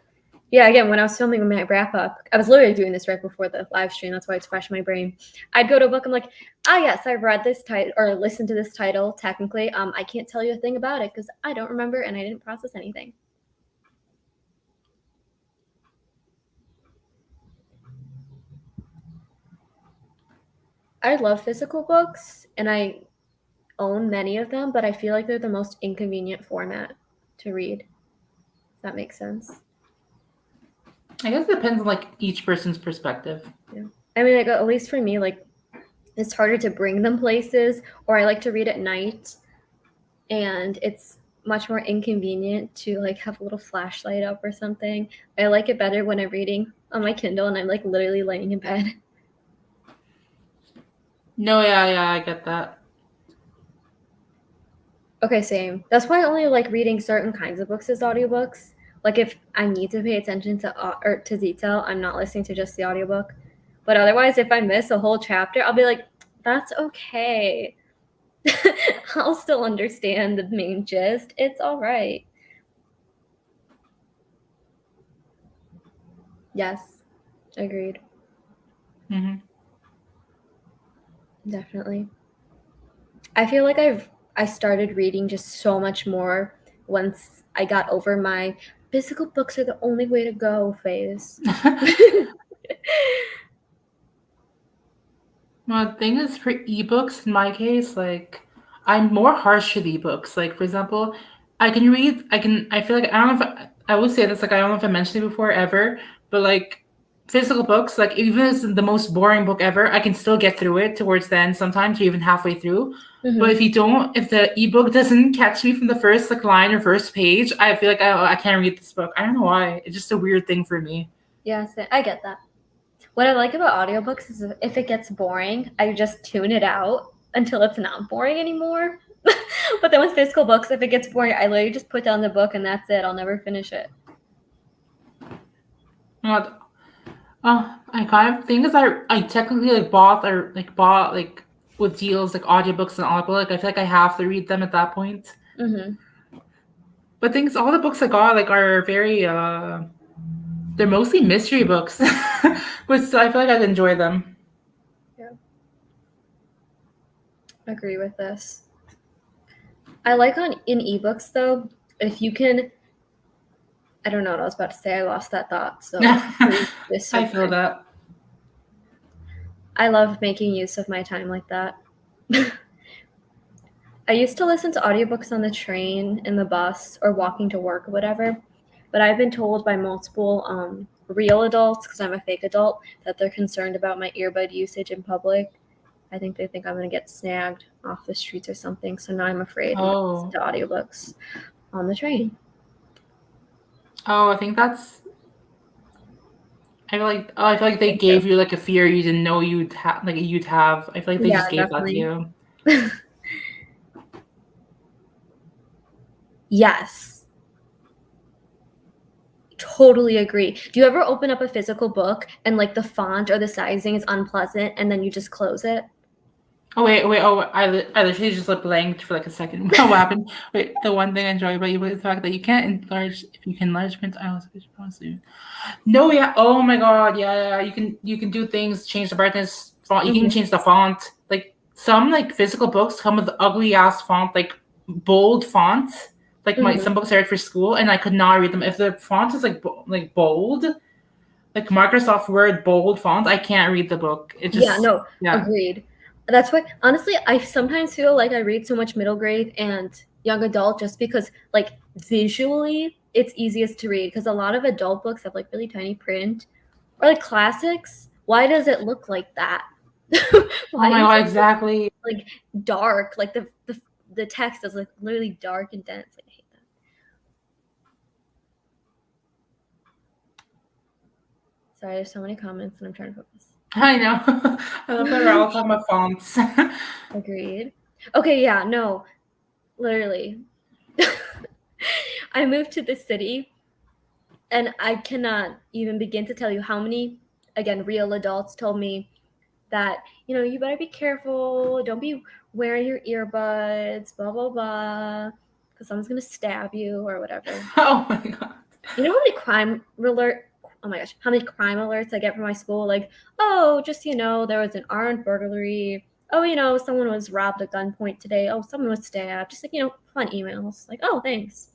[SPEAKER 1] Yeah, again, when I was filming my wrap up, I was literally doing this right before the live stream. That's why it's fresh in my brain. I'd go to a book. I'm like, yes, I read this title or listened to this title. Technically, I can't tell you a thing about it because I don't remember and I didn't process anything. I love physical books and I own many of them, but I feel like they're the most inconvenient format to read. Does that make sense?
[SPEAKER 2] I guess it depends on each person's perspective.
[SPEAKER 1] Yeah. I mean, at least for me, it's harder to bring them places, or I like to read at night, and it's much more inconvenient to have a little flashlight up or something. I like it better when I'm reading on my Kindle and I'm literally laying in bed.
[SPEAKER 2] No, yeah, I get that.
[SPEAKER 1] Okay, same. That's why I only like reading certain kinds of books as audiobooks. If I need to pay attention to detail, I'm not listening to just the audiobook. But otherwise, if I miss a whole chapter, I'll be like, that's okay. I'll still understand the main gist. It's all right. Yes, agreed. Definitely. I feel like I started reading just so much more once I got over my physical books are the only way to go phase.
[SPEAKER 2] Well, the thing is, for ebooks, in my case, I'm more harsh with ebooks. For example, I feel like, I don't know if, I would say this, I don't know if I mentioned it before ever, but physical books, even if it's the most boring book ever, I can still get through it towards the end sometimes, or even halfway through. But if the ebook doesn't catch me from the first line or first page, I feel like I can't read this book. I don't know why. It's just a weird thing for me.
[SPEAKER 1] Yes, I get that. What I like about audiobooks is if it gets boring, I just tune it out until it's not boring anymore. But then with physical books, if it gets boring, I literally just put down the book and that's it. I'll never finish it.
[SPEAKER 2] I kind of thing is I technically bought with deals audiobooks and Audible. I feel like I have to read them at that point. But all the books I got are very They're mostly mystery books, but still, I feel like I'd enjoy them.
[SPEAKER 1] Yeah. Agree with this. I like in ebooks though, if you can. I don't know what I was about to say. I lost that thought. So
[SPEAKER 2] I feel that.
[SPEAKER 1] I love making use of my time like that. I used to listen to audiobooks on the train, in the bus, or walking to work or whatever. But I've been told by multiple real adults, because I'm a fake adult, that they're concerned about my earbud usage in public. I think they think I'm going to get snagged off the streets or something. So now I'm afraid to listen to audiobooks on the train.
[SPEAKER 2] Oh, I think that's. I feel like they gave you like a fear you didn't know you'd have. I feel like they just gave
[SPEAKER 1] definitely.
[SPEAKER 2] that to you.
[SPEAKER 1] Yes. Totally agree. Do you ever open up a physical book and like the font or the sizing is unpleasant and then you just close it?
[SPEAKER 2] Oh wait! Oh, I literally just blanked for like a second. What happened? Wait, the one thing I enjoy about you is the fact that you can't enlarge. If you can enlarge print, I was No, yeah. Oh my god, yeah. You can do things, change the brightness. Font. You can change the font. Like some like physical books come with ugly ass font, like bold fonts. Like some books I read for school, and I could not read them if the font is like bold. Like Microsoft Word bold font, I can't read the book. It just
[SPEAKER 1] agreed. That's why honestly I sometimes feel like I read so much middle grade and young adult just because like visually it's easiest to read, because a lot of adult books have like really tiny print, or like classics. Why does it look like that?
[SPEAKER 2] Why oh my god, exactly.
[SPEAKER 1] Like dark, like the text is like literally dark and dense. Like, I hate that. Sorry, there's so many comments and I'm trying to focus.
[SPEAKER 2] I know. I love that we're all talking about fonts.
[SPEAKER 1] Agreed. Okay, yeah, no. Literally. I moved to this city and I cannot even begin to tell you how many, again, real adults told me that, you better be careful. Don't be wearing your earbuds, blah, blah, blah, because someone's going to stab you or whatever.
[SPEAKER 2] Oh my god.
[SPEAKER 1] You know how many crime alerts I get from my school? Like, oh, just, there was an armed burglary. Oh, someone was robbed at gunpoint today. Oh, someone was stabbed. Just like, fun emails. Like, oh, thanks.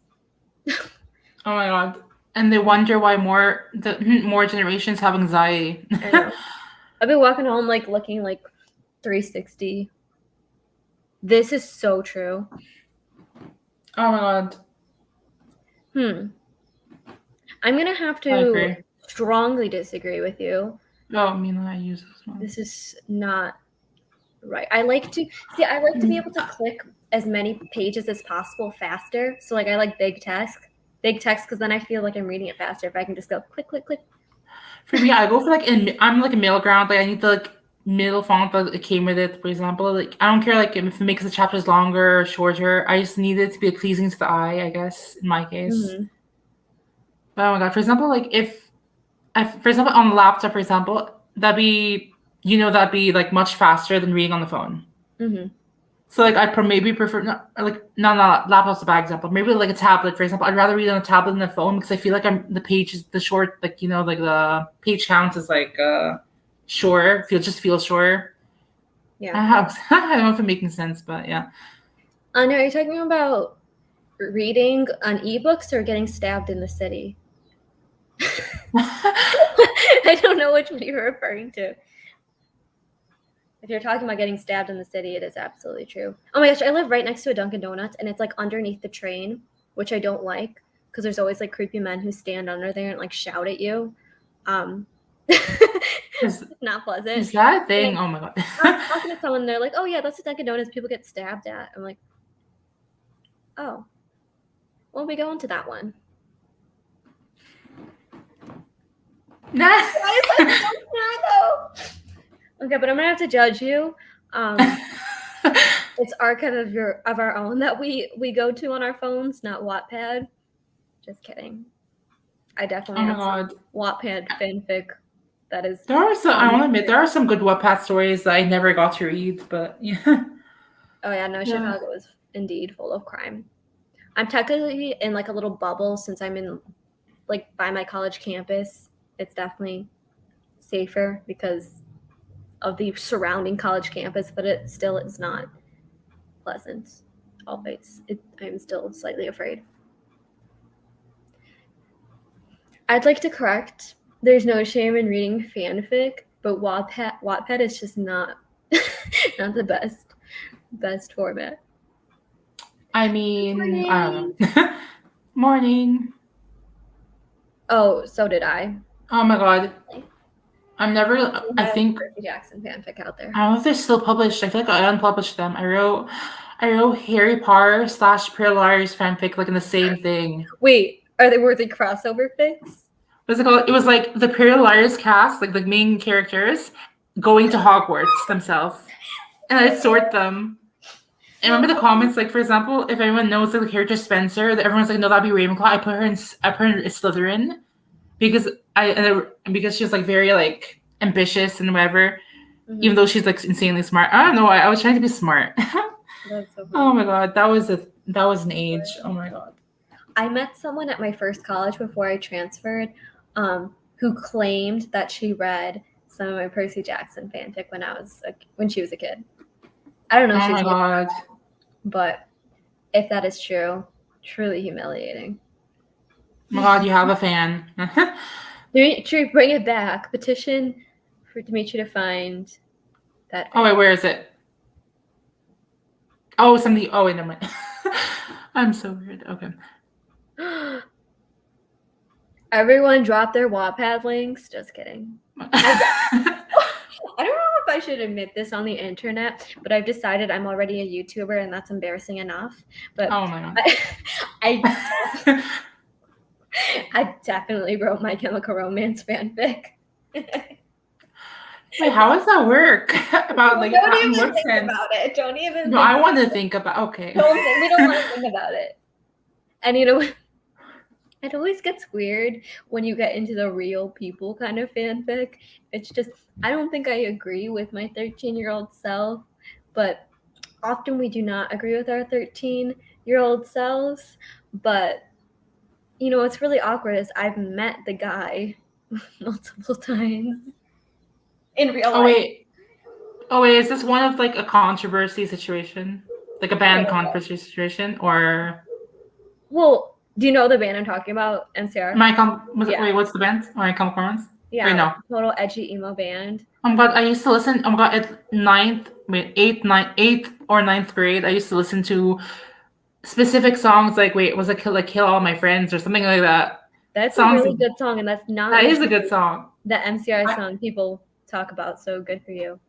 [SPEAKER 2] Oh my god. And they wonder why more generations have anxiety.
[SPEAKER 1] I know. I've been walking home like looking like 360. This is so true.
[SPEAKER 2] Oh my god.
[SPEAKER 1] I'm gonna have to strongly disagree with you.
[SPEAKER 2] Oh, I mean, I use this one.
[SPEAKER 1] This is not right. I like to be able to click as many pages as possible faster. So like I like big text because then I feel like I'm reading it faster if I can just go click, click, click.
[SPEAKER 2] For me, I go for I'm like a middle ground. Like I need the like middle font that it came with it. For example, like I don't care like if it makes the chapters longer or shorter. I just need it to be pleasing to the eye. I guess in my case. Oh my god! For example, like if for example on the laptop, for example, that'd be like much faster than reading on the phone. So like I maybe prefer not laptop's a bad example. Maybe like a tablet, for example. I'd rather read on a tablet than a phone because I feel like the short like like the page count is like shorter. Feels shorter.
[SPEAKER 1] Yeah.
[SPEAKER 2] I don't know if it's making sense, but yeah.
[SPEAKER 1] Anya, are you talking about reading on ebooks or getting stabbed in the city? I don't know which one you're referring to. If you're talking about getting stabbed in the city, it is absolutely true. Oh my gosh, I live right next to a Dunkin' Donuts, and it's like underneath the train, which I don't like because there's always like creepy men who stand under there and like shout at you. It's not pleasant.
[SPEAKER 2] Is that a thing? Oh my god.
[SPEAKER 1] I'm talking to someone, they're like, oh yeah, that's the Dunkin' Donuts people get stabbed at. I'm like, oh, well, we go into that one. Why is that so clear, though? Okay, but I'm gonna have to judge you. It's archive of our own that we go to on our phones, not Wattpad. Just kidding. I definitely have some Wattpad fanfic that is.
[SPEAKER 2] There are some. I want to admit there are some good Wattpad stories that I never got to read, but yeah.
[SPEAKER 1] Oh yeah, no, Chicago is indeed full of crime. I'm technically in like a little bubble since I'm in like by my college campus, it's definitely safer because of the surrounding college campus, but it still is not pleasant always. I'm still slightly afraid. I'd like to correct. There's no shame in reading fanfic, but Wattpad is just not not the best format.
[SPEAKER 2] I mean, I don't know. Morning.
[SPEAKER 1] Oh, so did I.
[SPEAKER 2] Oh my god. I think
[SPEAKER 1] Percy Jackson fanfic out there.
[SPEAKER 2] I don't know if they're still published. I feel like I unpublished them. I wrote Harry Potter / Pearl Liars fanfic like in the same thing.
[SPEAKER 1] Wait, were they crossover fics?
[SPEAKER 2] What's it called? It was like the Pearl Liars cast, like the main characters, going to Hogwarts themselves, and I'd sort them. And remember the comments, like for example, if anyone knows like, the character Spencer, everyone's like, no, that'd be Ravenclaw. I put her in Slytherin because because she's like very like ambitious and whatever. Mm-hmm. Even though she's like insanely smart. I don't know. I was trying to be smart. That's so funny. Oh my god, that was an age. Oh my god.
[SPEAKER 1] I met someone at my first college before I transferred, who claimed that she read some of my Percy Jackson fanfic when she was a kid. I don't know.
[SPEAKER 2] Oh my god.
[SPEAKER 1] But if that is true, truly humiliating.
[SPEAKER 2] Oh my god, you have a fan.
[SPEAKER 1] Dimitri, bring it back. Petition for Dimitri to find that.
[SPEAKER 2] Oh wait, where is it? Oh, something. Oh wait, never mind. I'm so weird. Okay.
[SPEAKER 1] Everyone drop their Wattpad links. Just kidding. I don't know if I should admit this on the internet, but I've decided I'm already a YouTuber, and that's embarrassing enough. But
[SPEAKER 2] oh my god.
[SPEAKER 1] I definitely wrote My Chemical Romance fanfic.
[SPEAKER 2] Wait, how does that work? About like
[SPEAKER 1] don't even think about it. Don't even.
[SPEAKER 2] No, I want to think about. Okay.
[SPEAKER 1] We don't want to think about it. And you know, it always gets weird when you get into the real people kind of fanfic. It's just I don't think I agree with my 13-year-old self, but often we do not agree with our 13-year-old selves. But you know, what's really awkward is I've met the guy multiple times in real life.
[SPEAKER 2] Oh wait, is this one of like a controversy situation? Like a band controversy situation? Or
[SPEAKER 1] well, do you know the band I'm talking about? NCR?
[SPEAKER 2] Wait, what's the band? My Chemical Romance?
[SPEAKER 1] Yeah.
[SPEAKER 2] Wait, no.
[SPEAKER 1] Total edgy emo band.
[SPEAKER 2] Oh my god, I used to listen. Oh my god, at 8th or 9th grade, I used to listen to specific songs like was it Kill All My Friends or something like that.
[SPEAKER 1] That's a really good song, and that's not.
[SPEAKER 2] That is a good song.
[SPEAKER 1] The MCR song people talk about, so good for you.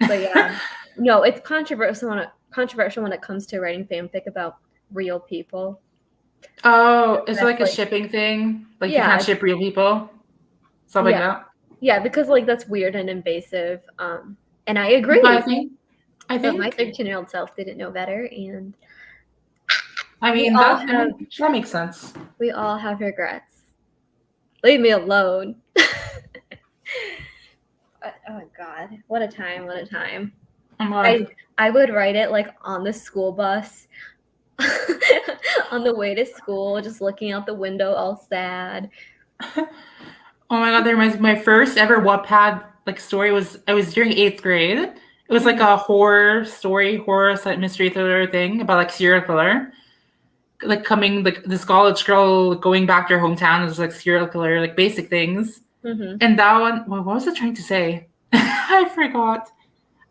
[SPEAKER 1] But yeah, no, it's controversial when it comes to writing fanfic about real people.
[SPEAKER 2] Oh, is it like a shipping thing? Like you can't ship real people, stuff like that.
[SPEAKER 1] Yeah, because like that's weird and invasive. And I agree.
[SPEAKER 2] But I think
[SPEAKER 1] my 13-year-old self didn't know better, and
[SPEAKER 2] I mean that makes sense.
[SPEAKER 1] We all have regrets. Leave me alone. Oh god, what a time! What a time! I would write it like on the school bus, on the way to school, just looking out the window, all sad.
[SPEAKER 2] Oh my god, that reminds me. My first ever Wattpad like story was during 8th grade. It was like a horror mystery thriller thing about like serial killer, like coming like this college girl going back to her hometown as like serial killer, like basic things. Mm-hmm. And that one, what was it trying to say? I forgot.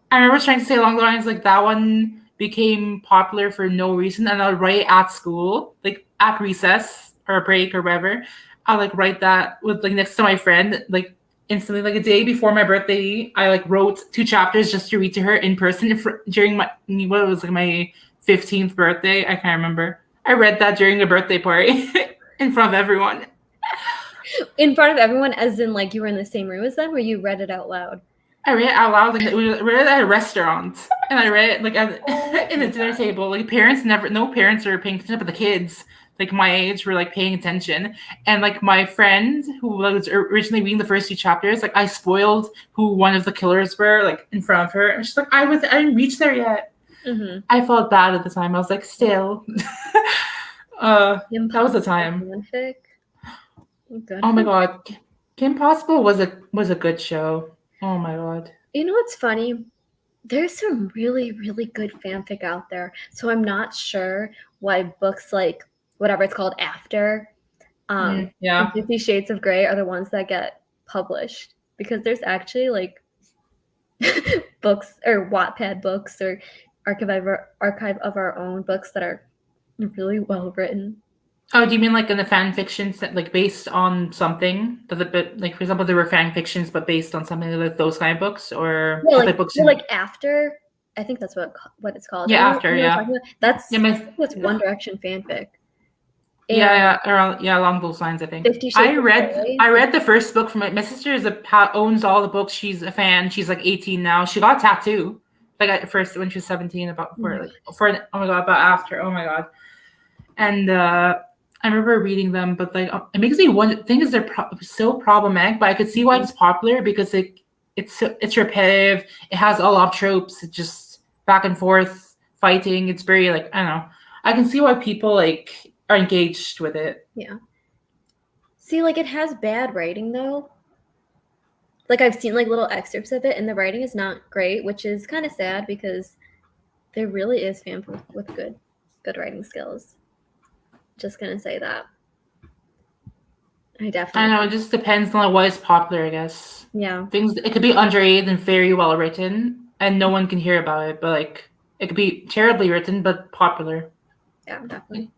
[SPEAKER 2] I remember trying to say along the lines like that one became popular for no reason, and I would write at school, like at recess or a break or whatever. I like write that with like next to my friend, like instantly, like a day before my birthday. I like wrote 2 chapters just to read to her in person during my 15th birthday. I can't remember. I read that during a birthday party in front of everyone.
[SPEAKER 1] In front of everyone, as in like you were in the same room as them, or you read it out loud?
[SPEAKER 2] I read it out loud. Like we read it at a restaurant, and I read it like in the dinner table. Like no parents were paying attention, but the kids like my age were like paying attention. And like my friend who was originally reading the first 2 chapters, like I spoiled who one of the killers were like in front of her, and she's like, I didn't reach there yet. Mm-hmm. I felt bad at the time. I was like, still. That was the time. Oh my god. Kim Possible was a good show. Oh my god.
[SPEAKER 1] You know what's funny? There's some really, really good fanfic out there. So I'm not sure why books like whatever it's called After, and
[SPEAKER 2] Yeah.
[SPEAKER 1] 50 Shades of Grey are the ones that get published. Because there's actually like books or Wattpad books or Archive of Our Own books that are really well written.
[SPEAKER 2] Oh, do you mean like in the fan fictions that like based on something? Does it bit like for example there were fan fictions but based on something like those kind of books or
[SPEAKER 1] Yeah,
[SPEAKER 2] just
[SPEAKER 1] like
[SPEAKER 2] like books
[SPEAKER 1] yeah,
[SPEAKER 2] in
[SPEAKER 1] like After. I think that's what it's called.
[SPEAKER 2] yeah, after,
[SPEAKER 1] You know what I'm
[SPEAKER 2] yeah.
[SPEAKER 1] talking about? That's
[SPEAKER 2] Yeah, my
[SPEAKER 1] what's One Direction fanfic.
[SPEAKER 2] yeah,
[SPEAKER 1] And
[SPEAKER 2] yeah, around, yeah, along those lines, I think.
[SPEAKER 1] 50 Shades of Grey.
[SPEAKER 2] I read the first book from it. My sister owns all the books. She's a fan. She's like 18 now. She got a tattoo like at first when she was 17 about for like for oh my god about after oh my god, and I remember reading them, but like it makes me wonder. Thing is, they're so problematic, but I could see why it's popular because it's repetitive. It has a lot of tropes. It's just back and forth fighting. It's very like I don't know. I can see why people like are engaged with it.
[SPEAKER 1] Yeah. See, like it has bad writing though. Like I've seen like little excerpts of it, and the writing is not great, which is kind of sad because there really is fanfic with good writing skills. Just gonna say that. I definitely.
[SPEAKER 2] I know it just depends on what is popular. I guess
[SPEAKER 1] Yeah.
[SPEAKER 2] things it could be underrated and very well written, and no one can hear about it. But like it could be terribly written but popular.
[SPEAKER 1] Yeah, definitely.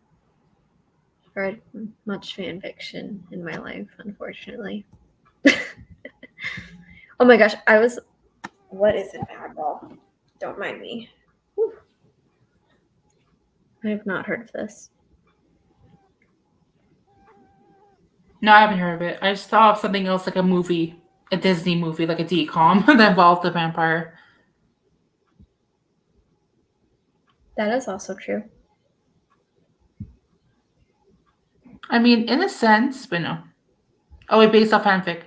[SPEAKER 1] I've read much fan fiction in my life, unfortunately. Oh my gosh, what is an Adderall? Don't mind me. Whew. I have not heard of this.
[SPEAKER 2] No, I haven't heard of it. I just thought of something else like a movie, a Disney movie, like a DCOM that involved the vampire.
[SPEAKER 1] That is also true.
[SPEAKER 2] I mean, in a sense, but no. Oh, wait, based off fanfic.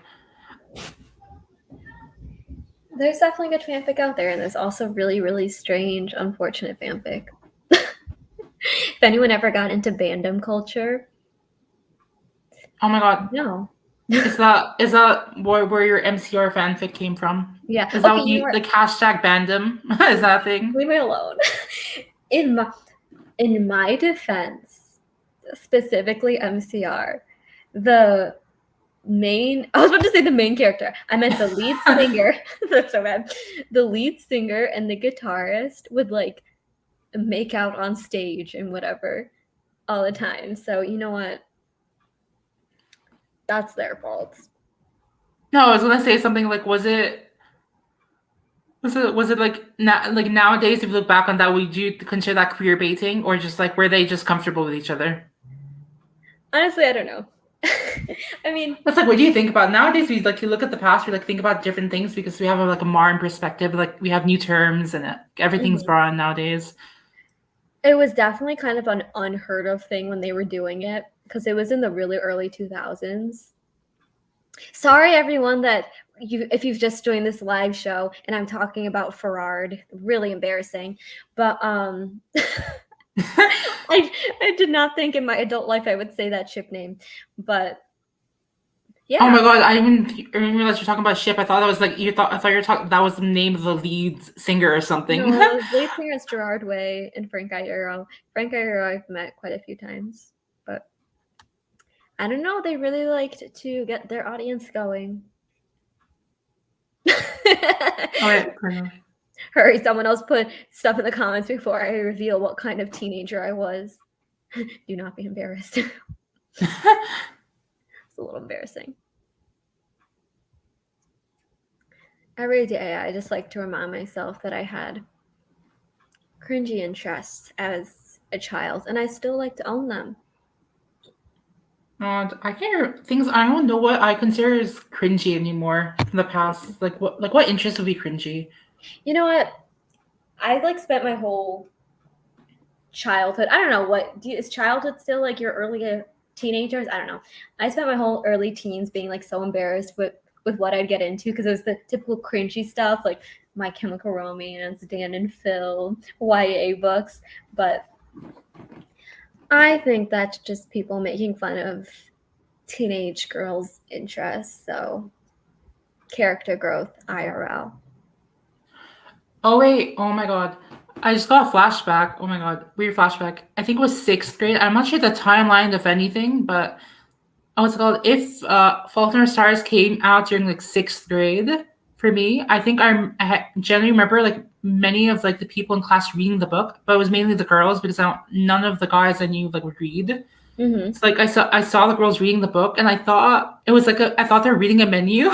[SPEAKER 1] There's definitely good fanfic out there, and there's also really, really strange, unfortunate fanfic. If anyone ever got into fandom culture,
[SPEAKER 2] Oh my god.
[SPEAKER 1] no.
[SPEAKER 2] Is that where your MCR fanfic came from?
[SPEAKER 1] Yeah.
[SPEAKER 2] Is that
[SPEAKER 1] Okay,
[SPEAKER 2] what you like hashtag bandom? Is that a thing?
[SPEAKER 1] leave me alone. In my defense, specifically MCR, the main I was about to say the main character. I meant the lead singer. That's so bad. The lead singer and the guitarist would like make out on stage and whatever all the time. So you know what? That's their fault.
[SPEAKER 2] No, I was gonna say something like, was it like like nowadays if you look back on that, would you consider that queer baiting or just like were they just comfortable with each other?
[SPEAKER 1] Honestly, I don't know. I mean,
[SPEAKER 2] that's like what do you think about nowadays? We like you look at the past, we like think about different things because we have like a modern perspective. Like we have new terms and everything's brought on nowadays.
[SPEAKER 1] It was definitely kind of an unheard of thing when they were doing it because it was in the really early 2000s. Sorry, everyone, that if you've just joined this live show and I'm talking about Farard, really embarrassing. But I did not think in my adult life I would say that ship name, but yeah.
[SPEAKER 2] Oh my god, I didn't realize you're talking about ship. I thought that was like I thought you were talking that was the name of the lead singer or something.
[SPEAKER 1] No, the lead singer is Gerard Way and Frank Iero. Frank Iero I've met quite a few times, but I don't know. They really liked to get their audience going. Hurry, someone else put stuff in the comments before I reveal what kind of teenager I was. Do not be embarrassed. It's a little embarrassing. Every day I just like to remind myself that I had cringy interests as a child, and I still like to own them.
[SPEAKER 2] I can't things. I don't know what I consider as cringy anymore in the past. Like what interest would be cringy?
[SPEAKER 1] You know what? I like spent my whole childhood. I don't know is childhood still like your early teenagers? I don't know. I spent my whole early teens being like so embarrassed with what I'd get into because it was the typical cringy stuff like My Chemical Romance, Dan and Phil, YA books. But I think that's just people making fun of teenage girls' interests. So character growth, IRL.
[SPEAKER 2] Oh wait, oh my god. I just got a flashback. Oh my god, weird flashback. I think it was sixth grade. I'm not sure the timeline of anything, but what's it called? If Faulkner Stars came out during like sixth grade, for me, I think I generally remember like many of like the people in class reading the book, but it was mainly the girls because none of the guys I knew like would read.
[SPEAKER 1] Mm-hmm.
[SPEAKER 2] So like I saw the girls reading the book, and I thought it was like I thought they were reading a menu.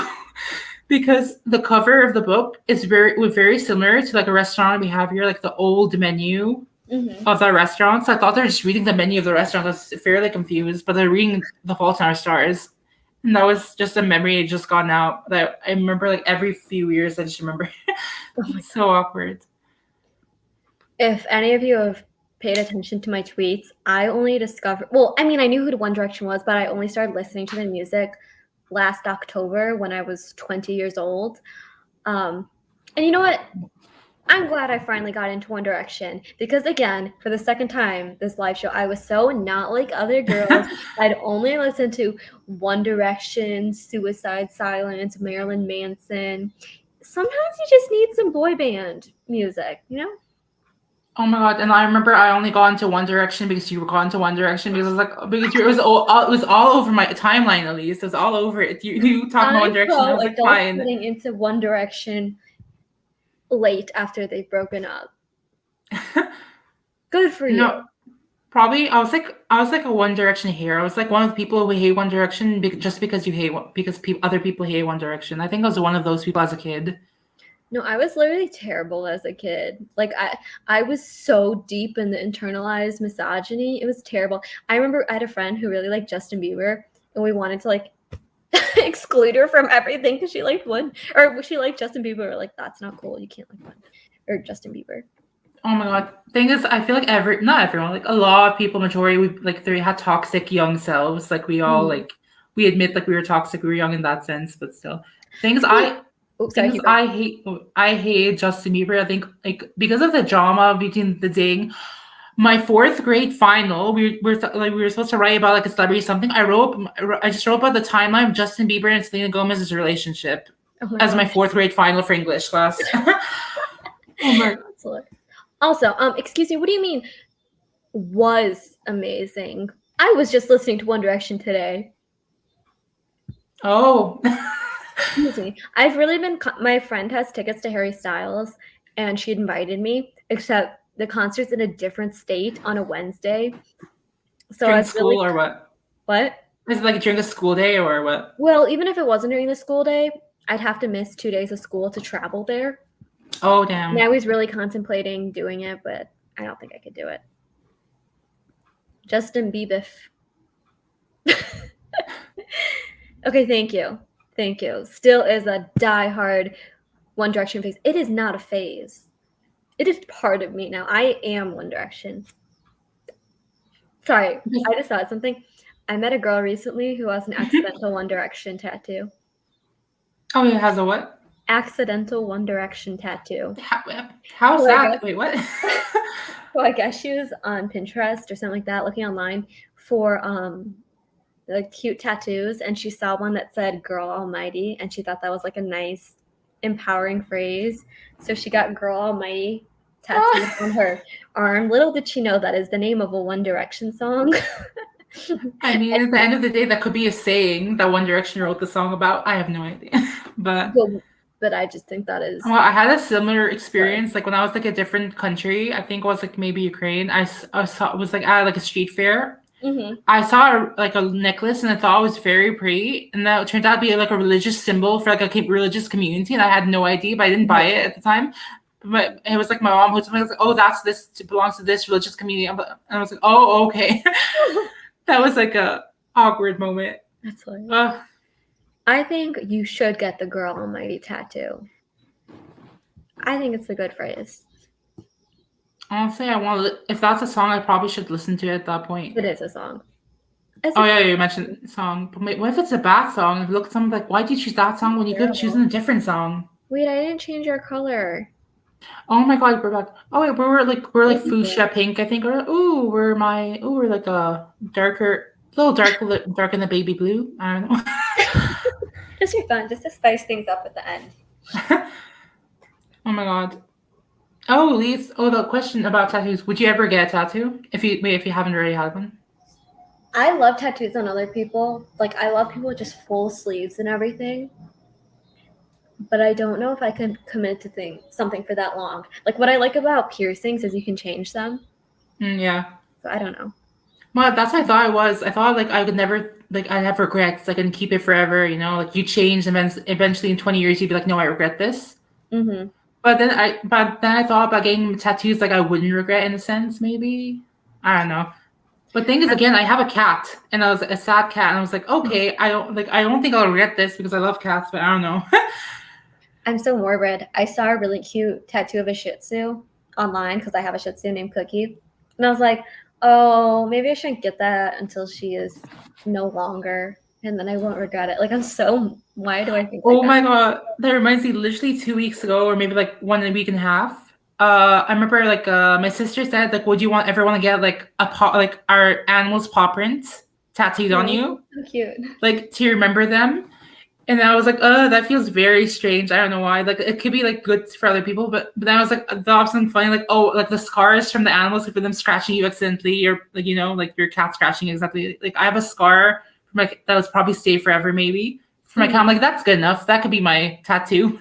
[SPEAKER 2] Because the cover of the book is very similar to like a restaurant we have here, like the old menu of the restaurant. So I thought they were just reading the menu of the restaurant. I was fairly confused, but they're reading The Fault in Our Stars. And that was just a memory just gone out that I remember like every few years. I just remember. It's so awkward.
[SPEAKER 1] If any of you have paid attention to my tweets, I only discovered, well, I mean, I knew who One Direction was, but I only started listening to their music last October when I was 20 years old. And you know what? I'm glad I finally got into One Direction because, again, for the second time this live show, I was so not like other girls. I'd only listened to One Direction, Suicide Silence, Marilyn Manson. Sometimes you just need some boy band music, you know?
[SPEAKER 2] Oh my god! And I remember I only got into One Direction because you were gone to One Direction because it was all over my timeline. At least it was all over it. You talking about One Direction? I was like, fine.
[SPEAKER 1] Getting into One Direction late after they've broken up. Good for you.
[SPEAKER 2] No, probably I was like a One Direction hater. I was like one of the people who hate One Direction just because other people hate One Direction. I think I was one of those people as a kid.
[SPEAKER 1] No, I was literally terrible as a kid. Like I was so deep in the internalized misogyny. It was terrible. I remember I had a friend who really liked Justin Bieber, and we wanted to like exclude her from everything because she liked One, or she liked Justin Bieber. We're like, that's not cool. You can't like One or Justin Bieber.
[SPEAKER 2] Oh my god. Thing is, I feel like not everyone, like a lot of people, majority, they had toxic young selves. Like we all we admit like we were toxic, we were young in that sense, but still. I hate Justin Bieber. I think like because of the drama between the ding. My fourth grade final, we were supposed to write about like a celebrity something. I just wrote about the timeline of Justin Bieber and Selena Gomez's relationship as my fourth grade final for English class. Oh my god.
[SPEAKER 1] Also, excuse me, what do you mean was amazing? I was just listening to One Direction today.
[SPEAKER 2] Oh.
[SPEAKER 1] Excuse me. I've really been, my friend has tickets to Harry Styles, and she invited me, except the concert's in a different state on a Wednesday. So
[SPEAKER 2] during school or what?
[SPEAKER 1] What?
[SPEAKER 2] Is it like during the school day or what?
[SPEAKER 1] Well, even if it wasn't during the school day, I'd have to miss 2 days of school to travel there.
[SPEAKER 2] Oh, damn.
[SPEAKER 1] And I was really contemplating doing it, but I don't think I could do it. Justin Bieber. Okay, thank you. Thank you. Still is a diehard One Direction phase. It is not a phase. It is part of me now. I am One Direction. Sorry, I just thought something. I met a girl recently who has an accidental One Direction tattoo.
[SPEAKER 2] Oh, he has a what?
[SPEAKER 1] Accidental One Direction tattoo.
[SPEAKER 2] How's that? Wait, what?
[SPEAKER 1] Well, I guess she was on Pinterest or something like that, looking online for the cute tattoos, and she saw one that said "Girl Almighty," and she thought that was like a nice, empowering phrase. So she got "Girl Almighty" tattooed on her arm. Little did she know that is the name of a One Direction song.
[SPEAKER 2] I mean, at the end of the day, that could be a saying that One Direction wrote the song about. I have no idea,
[SPEAKER 1] but I just think that is.
[SPEAKER 2] Well, I had a similar experience. Like when I was like a different country, I think it was like maybe Ukraine. I saw it was like at like a street fair.
[SPEAKER 1] Mm-hmm.
[SPEAKER 2] I saw like a necklace and I thought it was very pretty, and that turned out to be like a religious symbol for like a religious community, and I had no idea, but I didn't buy it at the time. But it was like my mom who was like, "Oh, belongs to this religious community," and I was like, "Oh, okay." That was like a awkward moment.
[SPEAKER 1] That's hilarious. I think you should get the "Girl Almighty" tattoo. I think it's a good phrase.
[SPEAKER 2] Honestly, if that's a song, I probably should listen to it at that point.
[SPEAKER 1] It is a song.
[SPEAKER 2] Yeah, you mentioned a song. But what if it's a bad song? If you look at something like, why did you choose that song when you could have chosen a different song?
[SPEAKER 1] Wait, I didn't change your color.
[SPEAKER 2] Oh my god, we're back. Oh wait, we're like fuchsia pink, I think. We're like a darker A little dark in the baby blue. I don't know.
[SPEAKER 1] Just for fun, just to spice things up at the end.
[SPEAKER 2] Oh my god. Oh, Elise. Oh, the question about tattoos. Would you ever get a tattoo if you haven't already had one?
[SPEAKER 1] I love tattoos on other people. Like, I love people with just full sleeves and everything. But I don't know if I could commit to something for that long. Like, what I like about piercings is you can change them.
[SPEAKER 2] Yeah.
[SPEAKER 1] So I don't know.
[SPEAKER 2] Well, that's what I thought it was. I thought like I could never like I'd have regrets. Like, and keep it forever. You know, like you change, and then eventually in 20 years you'd be like, no, I regret this.
[SPEAKER 1] Mm-hmm.
[SPEAKER 2] But then I thought about getting tattoos like I wouldn't regret in a sense. Maybe I don't know. But thing is, again, I have a cat, and I was a sad cat, and I was like, okay, I don't think I'll regret this because I love cats, but I don't know.
[SPEAKER 1] I'm so morbid. I saw a really cute tattoo of a Shih Tzu online because I have a Shih Tzu named Cookie, and I was like, oh, maybe I shouldn't get that until she is no longer, and then I won't regret it. Like, why do I think like
[SPEAKER 2] Oh
[SPEAKER 1] that?
[SPEAKER 2] my god, that reminds me. Literally 2 weeks ago, or maybe like 1 week and a half. I remember like my sister said like, would you ever want to get like a paw, like our animal's paw prints tattooed on you,
[SPEAKER 1] So cute.
[SPEAKER 2] like to remember them? And I was like, that feels very strange. I don't know why. Like, it could be like good for other people, but then I was like, the option funny, like, oh, like the scars from the animals for them scratching you accidentally, or like like your cat scratching you exactly. Like, I have a scar from like that was probably stay forever, maybe for my cat. I'm like, that's good enough. That could be my tattoo,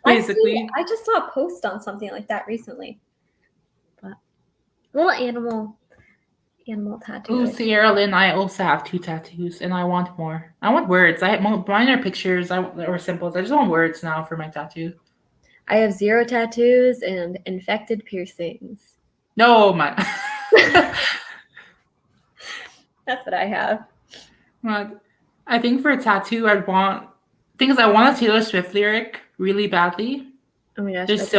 [SPEAKER 2] basically.
[SPEAKER 1] I just saw a post on something like that recently. But little animal tattoo.
[SPEAKER 2] Oh, Sierra Lynn, I also have 2 tattoos, and I want more. I want words. Mine are pictures or symbols. I just want words now for my tattoo.
[SPEAKER 1] I have 0 tattoos and infected piercings.
[SPEAKER 2] No, my.
[SPEAKER 1] That's what I have.
[SPEAKER 2] Like, I think for a tattoo, I want a Taylor Swift lyric really badly.
[SPEAKER 1] Oh my gosh,
[SPEAKER 2] There's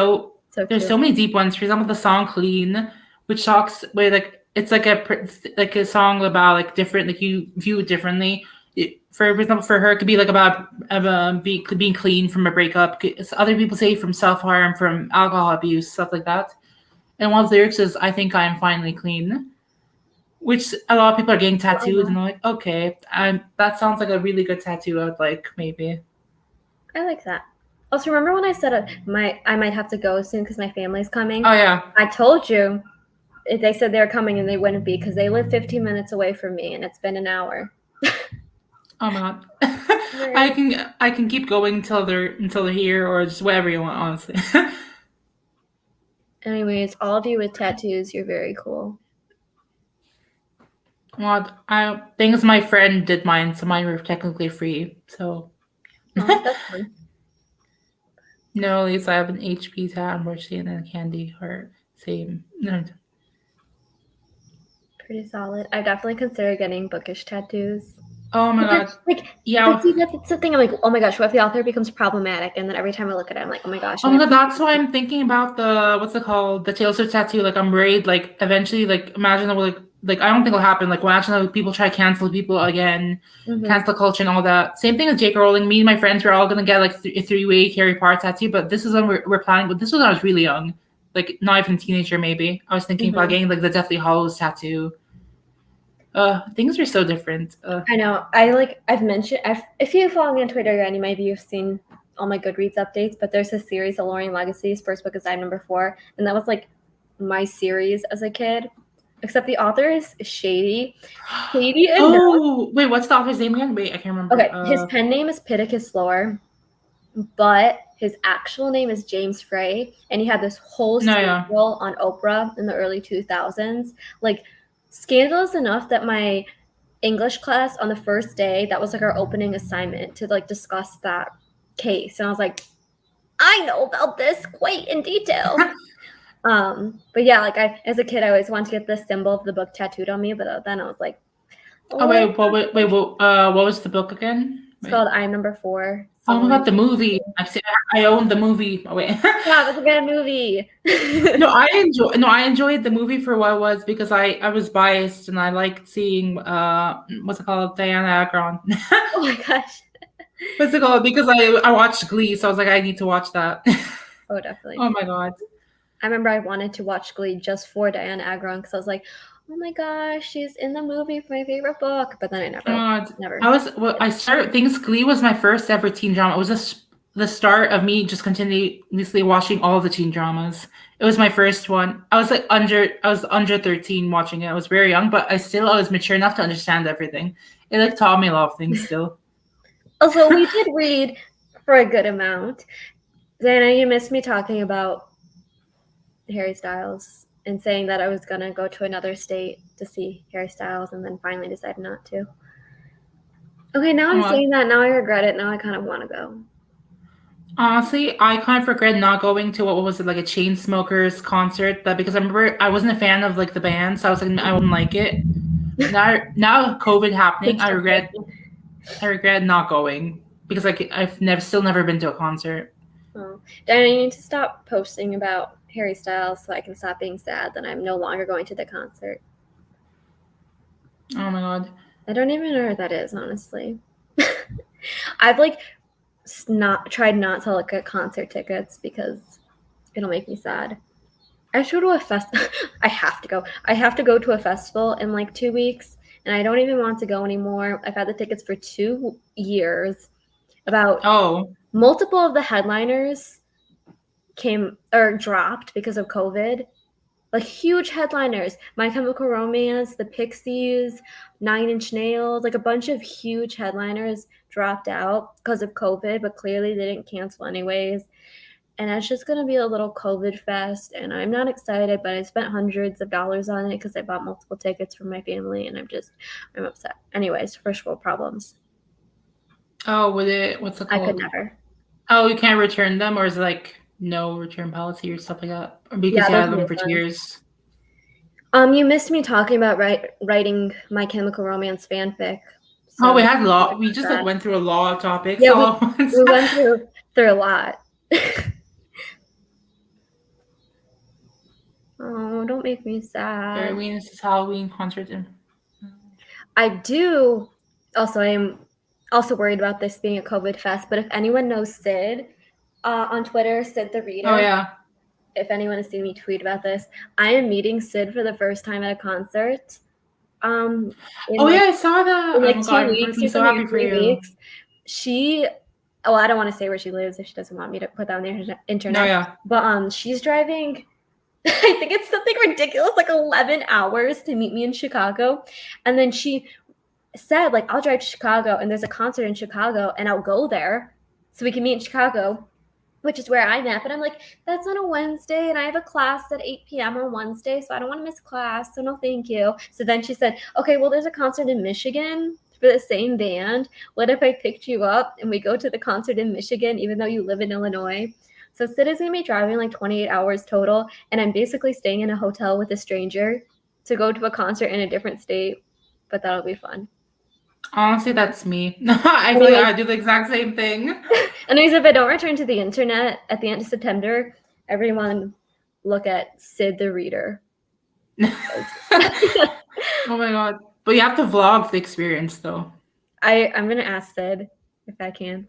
[SPEAKER 2] so many deep ones. For example, the song "Clean," which talks where like it's like a song about like different, like you view it differently. For example, for her, it could be like about being clean from a breakup. Other people say from self harm, from alcohol abuse, stuff like that. And one of the lyrics is, "I think I am finally clean," which a lot of people are getting tattooed, and I'm like, okay, that sounds like a really good tattoo. I would like maybe.
[SPEAKER 1] I like that. Also, remember when I said I might have to go soon because my family's coming?
[SPEAKER 2] Oh yeah.
[SPEAKER 1] I told you. They said they were coming and they wouldn't be because they live 15 minutes away from me and it's been an hour.
[SPEAKER 2] Oh my god. I can keep going until they're here, or just whatever you want, honestly.
[SPEAKER 1] Anyways, all of you with tattoos, you're very cool.
[SPEAKER 2] Well, things my friend did mine, so mine were technically free. So
[SPEAKER 1] That's fun.
[SPEAKER 2] no, at least I have an HP tat, unfortunately, and then a candy heart. Same. No.
[SPEAKER 1] Pretty solid. I've definitely considered getting bookish tattoos.
[SPEAKER 2] Oh my god.
[SPEAKER 1] Yeah. See, that's the thing. I'm like, oh my gosh, what if the author becomes problematic? And then every time I look at it, I'm like, oh my gosh.
[SPEAKER 2] Oh my god, that's why I'm thinking about the what's it called? The Taylor Swift tattoo. Like, I'm worried. Like, eventually, like, imagine like I don't think it'll happen. Like, imagine people try to cancel people again, cancel culture and all that. Same thing with J.K. Rowling. Me and my friends were all gonna get like a 3-way Harry Potter tattoo, but this is when we're planning. But this was when I was really young, like not even a teenager. Maybe I was thinking about getting like the Deathly Hallows tattoo. Things are so different.
[SPEAKER 1] I know. I've mentioned, if you follow me on Twitter, Randy, maybe you've seen all my Goodreads updates, but there's a series, Alluring Legacies. First book is number 4, and that was like my series as a kid. Except the author is shady.
[SPEAKER 2] Oh, wait, what's the author's name again? Wait, I can't remember.
[SPEAKER 1] Okay, his pen name is Pittacus Lore, but his actual name is James Frey, and he had this whole scandal on Oprah in the early 2000s. Like, scandalous enough that my English class on the first day, that was like our opening assignment to like discuss that case. And I was like, I know about this quite in detail. But yeah, like as a kid, I always wanted to get the symbol of the book tattooed on me, but then I was like,
[SPEAKER 2] wait, what was the book again?
[SPEAKER 1] It's called I'm Number 4.
[SPEAKER 2] Oh my god, the movie! I own the movie. Oh wait.
[SPEAKER 1] Yeah, it's a good movie.
[SPEAKER 2] No, I enjoyed the movie for what it was, because I was biased and I liked seeing what's it called, Diana Agron.
[SPEAKER 1] Oh my gosh.
[SPEAKER 2] What's it called? Because I watched Glee, so I was like, I need to watch that.
[SPEAKER 1] Oh, definitely.
[SPEAKER 2] Oh my god.
[SPEAKER 1] I remember I wanted to watch Glee just for Diana Agron because I was like, oh my gosh, she's in the movie for my favorite book. But then I never.
[SPEAKER 2] I started, things, Glee was my first ever teen drama. It was the start of me just continuously watching all the teen dramas. It was my first one. I was under 13 watching it. I was very young, but I was mature enough to understand everything. It like taught me a lot of things still.
[SPEAKER 1] Also, we did read for a good amount. Dana, you missed me talking about Harry Styles and saying that I was going to go to another state to see Harry Styles and then finally decided not to. Okay, now I'm saying that. Now I regret it. Now I kind of want to go.
[SPEAKER 2] Honestly, I kind of regret not going to, what was it, like a Chainsmokers concert, because I remember I wasn't a fan of like the band, so I was like, I wouldn't like it. Now COVID happening, I regret not going because I've still never been to a concert.
[SPEAKER 1] Oh, Diana, you need to stop posting about Harry Styles so I can stop being sad that I'm no longer going to the concert.
[SPEAKER 2] Oh my god.
[SPEAKER 1] I don't even know what that is, honestly. I've like tried not to look at concert tickets because it'll make me sad. I should go to a festival. I have to go. I have to go to a festival in like 2 weeks, and I don't even want to go anymore. I've had the tickets for 2 years. Multiple of the headliners dropped because of COVID. Like huge headliners, My Chemical Romance, the Pixies, 9 Inch Nails, like a bunch of huge headliners dropped out because of COVID, but clearly they didn't cancel anyways. And it's just going to be a little COVID fest, and I'm not excited, but I spent hundreds of dollars on it because I bought multiple tickets for my family, and I'm upset. Anyways, first world problems.
[SPEAKER 2] Oh, what's it called?
[SPEAKER 1] I could never.
[SPEAKER 2] Oh, you can't return them, or is it like no return policy or stuff like that? Or because you had them for 2 years?
[SPEAKER 1] You missed me talking about writing My Chemical Romance fanfic.
[SPEAKER 2] So we had we just like went through a lot of topics.
[SPEAKER 1] Yeah, we went through a lot. Oh, don't make me sad.
[SPEAKER 2] Halloween is Halloween concert.
[SPEAKER 1] I do. Also, I am also worried about this being a COVID fest, but if anyone knows Sid on Twitter, Sid the Reader.
[SPEAKER 2] Oh, yeah.
[SPEAKER 1] If anyone has seen me tweet about this, I am meeting Sid for the first time at a concert.
[SPEAKER 2] I saw that.
[SPEAKER 1] In like 2 weeks or something, or 3 weeks. I don't want to say where she lives if she doesn't want me to put that on the internet.
[SPEAKER 2] No, yeah.
[SPEAKER 1] But she's driving, I think it's something ridiculous, like 11 hours to meet me in Chicago. And then she said, like, I'll drive to Chicago and there's a concert in Chicago and I'll go there so we can meet in Chicago, which is where I'm at. But I'm like, that's on a Wednesday and I have a class at 8 p.m. on Wednesday, so I don't want to miss class, so no thank you. So then she said, okay, well, there's a concert in Michigan for the same band. What if I picked you up and we go to the concert in Michigan even though you live in Illinois? So Sid is going to be driving like 28 hours total, and I'm basically staying in a hotel with a stranger to go to a concert in a different state, but that'll be fun.
[SPEAKER 2] Honestly, that's me. I feel like I do the exact same thing.
[SPEAKER 1] Anyways, if I don't return to the internet at the end of September, everyone look at Sid the Reader.
[SPEAKER 2] Oh my god. But you have to vlog the experience, though.
[SPEAKER 1] I'm going to ask Sid if I can.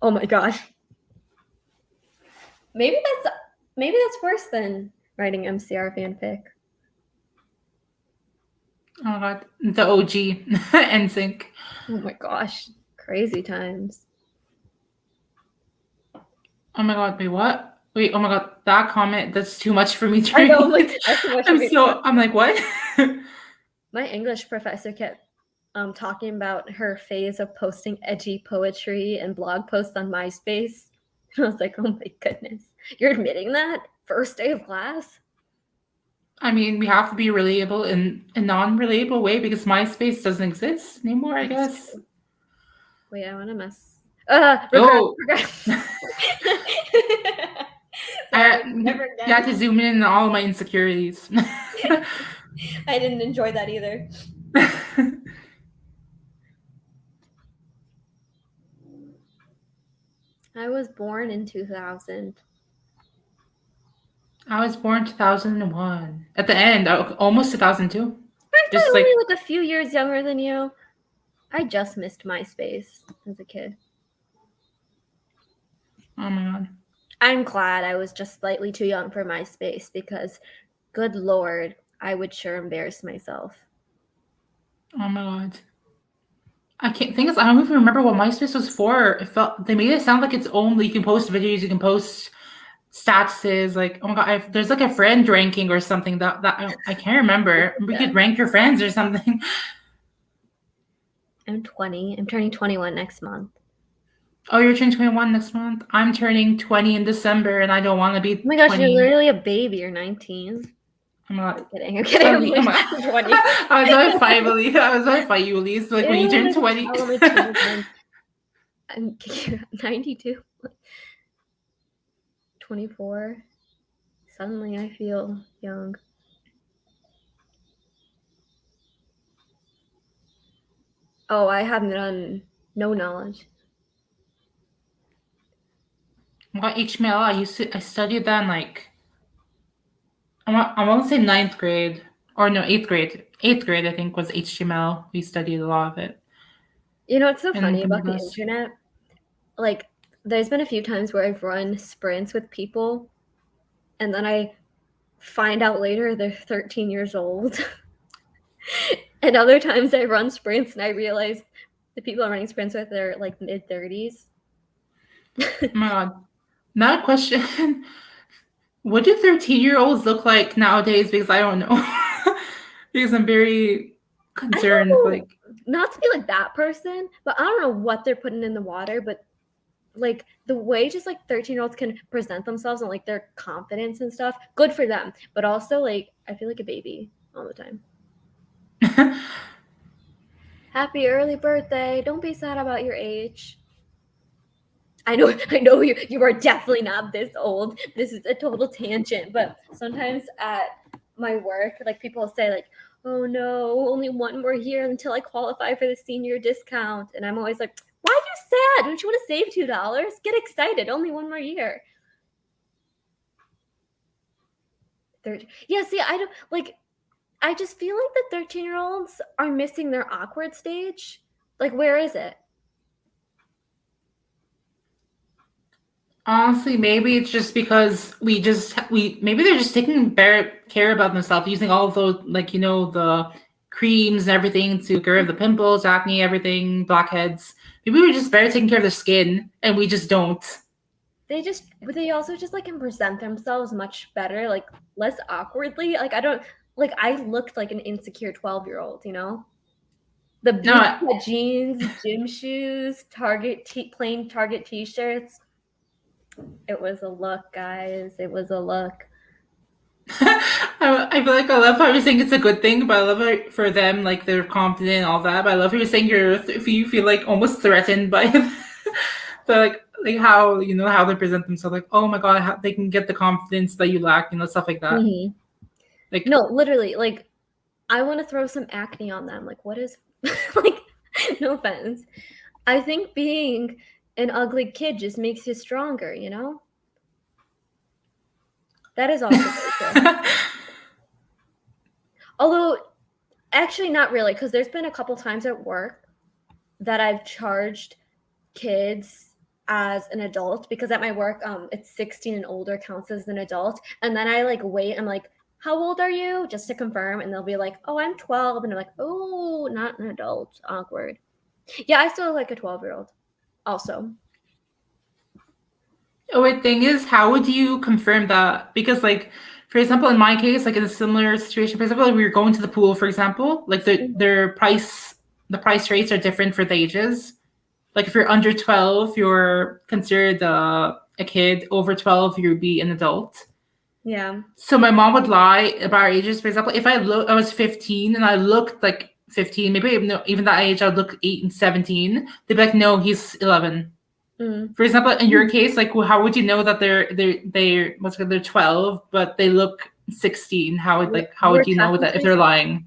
[SPEAKER 1] Oh my gosh. Maybe that's worse than writing MCR fanfic.
[SPEAKER 2] Oh my god. The OG NSYNC.
[SPEAKER 1] Oh my gosh. Crazy times.
[SPEAKER 2] Oh my god, wait, what? Wait, oh my god, that comment, that's too much for me to
[SPEAKER 1] read. I know,
[SPEAKER 2] like, I'm like, what?
[SPEAKER 1] My English professor kept talking about her phase of posting edgy poetry and blog posts on MySpace. I was like, oh my goodness. You're admitting that? First day of class?
[SPEAKER 2] I mean, we have to be relatable in a non-relatable way because MySpace doesn't exist anymore, I guess.
[SPEAKER 1] Wait, I want to mess.
[SPEAKER 2] You had to zoom in on all my insecurities.
[SPEAKER 1] I didn't enjoy that either. I was born in 2000.
[SPEAKER 2] I was born 2001. At the end, almost 2002.
[SPEAKER 1] I'm just only like a few years younger than you. I just missed MySpace as a kid.
[SPEAKER 2] Oh my god.
[SPEAKER 1] I'm glad I was just slightly too young for MySpace because, good lord, I would sure embarrass myself.
[SPEAKER 2] Oh my god. I can't. Thing is, I don't even remember what MySpace was for. It felt they made it sound like it's only you can post videos, you can post statuses. Like, oh my god, there's like a friend ranking or something that I can't remember. We could rank your friends or something.
[SPEAKER 1] I'm 20. I'm turning 21 next month.
[SPEAKER 2] Oh, you're turning 21 next month. I'm turning 20 in December, and I don't want to be.
[SPEAKER 1] Oh my gosh,
[SPEAKER 2] 20.
[SPEAKER 1] you're literally a baby. You're 19.
[SPEAKER 2] I'm not.
[SPEAKER 1] I'm kidding. I'm kidding. I'm
[SPEAKER 2] Oh my
[SPEAKER 1] like 20.
[SPEAKER 2] I was going to fight, Elise. I was going to fight you, Elise. Like when you turn 20.
[SPEAKER 1] I'm 92. 24. Suddenly I feel young. Oh, I have no knowledge.
[SPEAKER 2] What HTML? I studied that in like I want to say ninth grade or no 8th grade. 8th grade I think was HTML. We studied a lot of it.
[SPEAKER 1] You know what's so funny about the internet? Like, there's been a few times where I've run sprints with people, and then I find out later they're 13 years old. And other times I run sprints and I realize the people I'm running sprints with are like mid-30s.
[SPEAKER 2] Oh my god. Now a question. What do 13-year-olds look like nowadays? Because I don't know. Because I'm very concerned. Like,
[SPEAKER 1] not to be like that person, but I don't know what they're putting in the water, but like the way just like 13-year-olds can present themselves and like their confidence and stuff, good for them. But also like I feel like a baby all the time. Happy early birthday. Don't be sad about your age. I know you are definitely not this old. This is a total tangent, but sometimes at my work, like people say like, "Oh no, only one more year until I qualify for the senior discount." And I'm always like, "Why are you sad? Don't you want to save $2? Get excited. Only one more year." Yeah, see, I don't like I just feel like the 13-year-olds are missing their awkward stage. Like, where is it?
[SPEAKER 2] Honestly, maybe it's just because maybe they're just taking better care about themselves, using all of those like the creams and everything to get rid of the pimples, acne, everything, blackheads. Maybe we're just better taking care of their skin, and we just don't.
[SPEAKER 1] They also just like can present themselves much better, like less awkwardly. Like I looked like an insecure 12-year-old, you know? The beautiful jeans, gym shoes, plain Target t-shirts. It was a look, guys. It was a look.
[SPEAKER 2] I feel like I love how you're saying it's a good thing, but I love it for them, like they're confident and all that. But I love how you're saying if you feel like almost threatened by the like how how they present themselves, like oh my god, how they can get the confidence that you lack, stuff like that.
[SPEAKER 1] Mm-hmm. Like no, literally, like I want to throw some acne on them. Like what is like no offense. I think being an ugly kid just makes you stronger, you know? That is also true. Although, actually not really, because there's been a couple times at work that I've charged kids as an adult, because at my work, it's 16 and older counts as an adult. And then I like wait, I'm like, how old are you? Just to confirm. And they'll be like, oh, I'm 12. And I'm like, oh, not an adult. Awkward. Yeah, I still look like a 12-year-old also.
[SPEAKER 2] Oh, the thing is, how would you confirm that? Because, like, for example, in my case, like in a similar situation, for example, like we were going to the pool, for example, like the price rates are different for the ages. Like if you're under 12, you're considered a kid. Over 12, you'd be an adult.
[SPEAKER 1] Yeah.
[SPEAKER 2] So my mom would lie about our ages. For example, if I was 15 and I looked like 15, maybe even that age, I would look 8 and 17. They'd be like, no, he's 11. For example, in your case, like how would you know that they're 12 but they look 16? How would you know that if they're lying?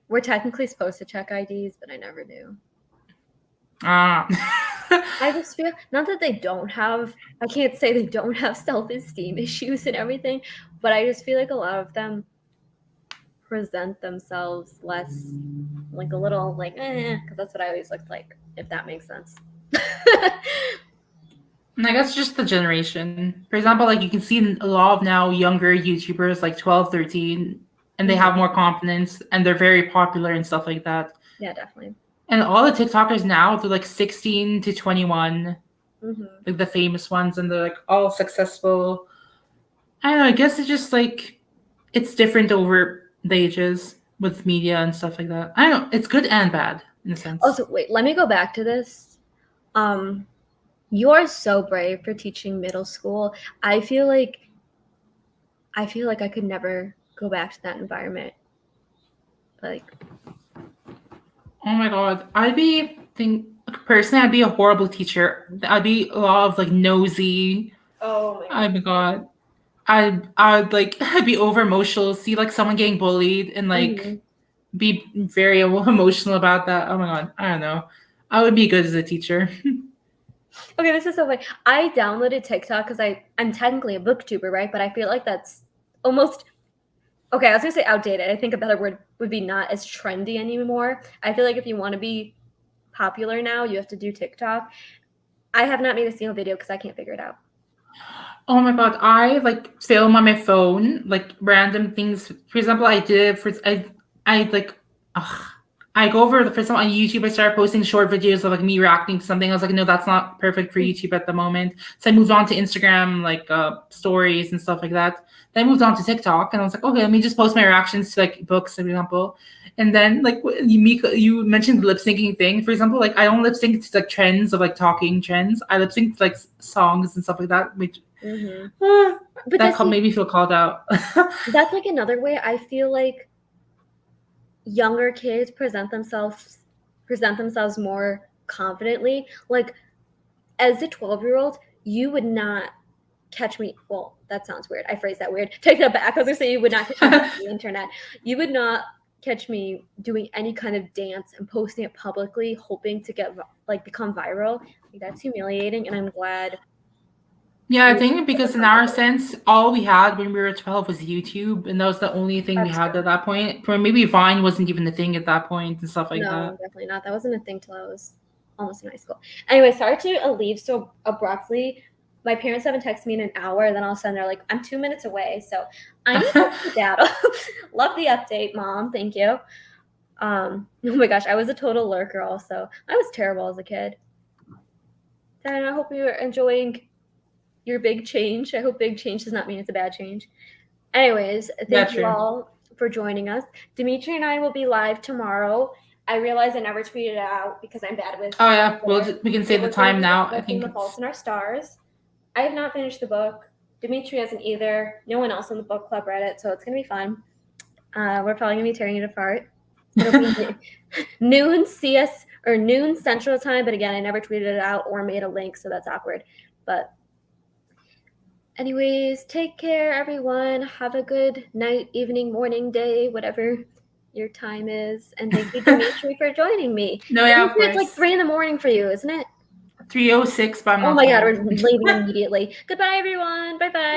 [SPEAKER 1] We're technically supposed to check IDs, but I never do.
[SPEAKER 2] I
[SPEAKER 1] just feel not that they don't have. I can't say they don't have self-esteem issues and everything, but I just feel like a lot of them present themselves less, like a little like because that's what I always looked like. If that makes sense.
[SPEAKER 2] I guess just the generation. For example, like you can see a lot of now younger YouTubers, like 12, 13, and they have more confidence, and they're very popular and stuff like that.
[SPEAKER 1] Yeah, definitely.
[SPEAKER 2] And all the TikTokers now, they're like 16 to 21, like the famous ones, and they're like all successful. I don't know. I guess it's just like it's different over the ages with media and stuff like that. I don't know. It's good and bad in a sense.
[SPEAKER 1] Also, wait, let me go back to this. You are so brave for teaching middle school. I feel like I could never go back to that environment. Like,
[SPEAKER 2] oh my god, I'd be a horrible teacher. I'd be a lot of like nosy.
[SPEAKER 1] oh my
[SPEAKER 2] god. I'd like I'd be over emotional, see like someone getting bullied and like be very emotional about that. Oh my god, I don't know. I would be good as a teacher.
[SPEAKER 1] Okay, this is so funny. I downloaded TikTok because I'm technically a booktuber, right? But I feel like that's almost okay. I was gonna say outdated. I think a better word would be not as trendy anymore. I feel like if you want to be popular now, you have to do TikTok. I have not made a single video because I can't figure it out.
[SPEAKER 2] Oh my god, I like film on my phone like random things. For example, I did for I like I go over the first time on YouTube. I started posting short videos of like me reacting to something. I was like, no, that's not perfect for YouTube at the moment. So I moved on to Instagram, like stories and stuff like that. Then I moved on to TikTok, and I was like, okay, let me just post my reactions to like books, for example. And then like you mentioned the lip syncing thing. For example, like I don't lip sync to like trends of like talking trends. I lip sync to like songs and stuff like that, which that made me feel called out.
[SPEAKER 1] That's like another way I feel like younger kids present themselves more confidently. Like as a 12-year-old, you would not catch me. Well, that sounds weird. I phrased that weird. Take that back. I was gonna say you would not catch me on the internet. You would not catch me doing any kind of dance and posting it publicly, hoping to get become viral. Like, that's humiliating, and I'm glad.
[SPEAKER 2] Yeah, I think because in our sense, all we had when we were 12 was YouTube, and that was the only thing we had at that point. Or maybe Vine wasn't even a thing at that point and stuff like that.
[SPEAKER 1] No, definitely not. That wasn't a thing till I was almost in high school. Anyway, sorry to leave so abruptly. My parents haven't texted me in an hour, and then all of a sudden they're like, I'm 2 minutes away. So I need the data. Love the update, Mom. Thank you. Oh my gosh, I was a total lurker also. I was terrible as a kid. And I hope you're enjoying your big change. I hope big change does not mean it's a bad change. Anyways, thank you all for joining us. Dimitri and I will be live tomorrow. I realize I never tweeted it out because I'm bad with.
[SPEAKER 2] Oh yeah, we can say the time now. I think
[SPEAKER 1] The Faults in Our Stars. I have not finished the book. Dimitri hasn't either. No one else in the book club read it, so it's gonna be fun. We're probably gonna be tearing it apart. It'll be noon Central Time, but again, I never tweeted it out or made a link, so that's awkward. But anyways, take care, everyone. Have a good night, evening, morning, day, whatever your time is. And thank you, Dimitri, for joining me.
[SPEAKER 2] No, yeah, of course.
[SPEAKER 1] It's like 3 a.m. for you, isn't it?
[SPEAKER 2] 3:06 by my.
[SPEAKER 1] Oh my god, we're leaving immediately. Goodbye, everyone. Bye-bye.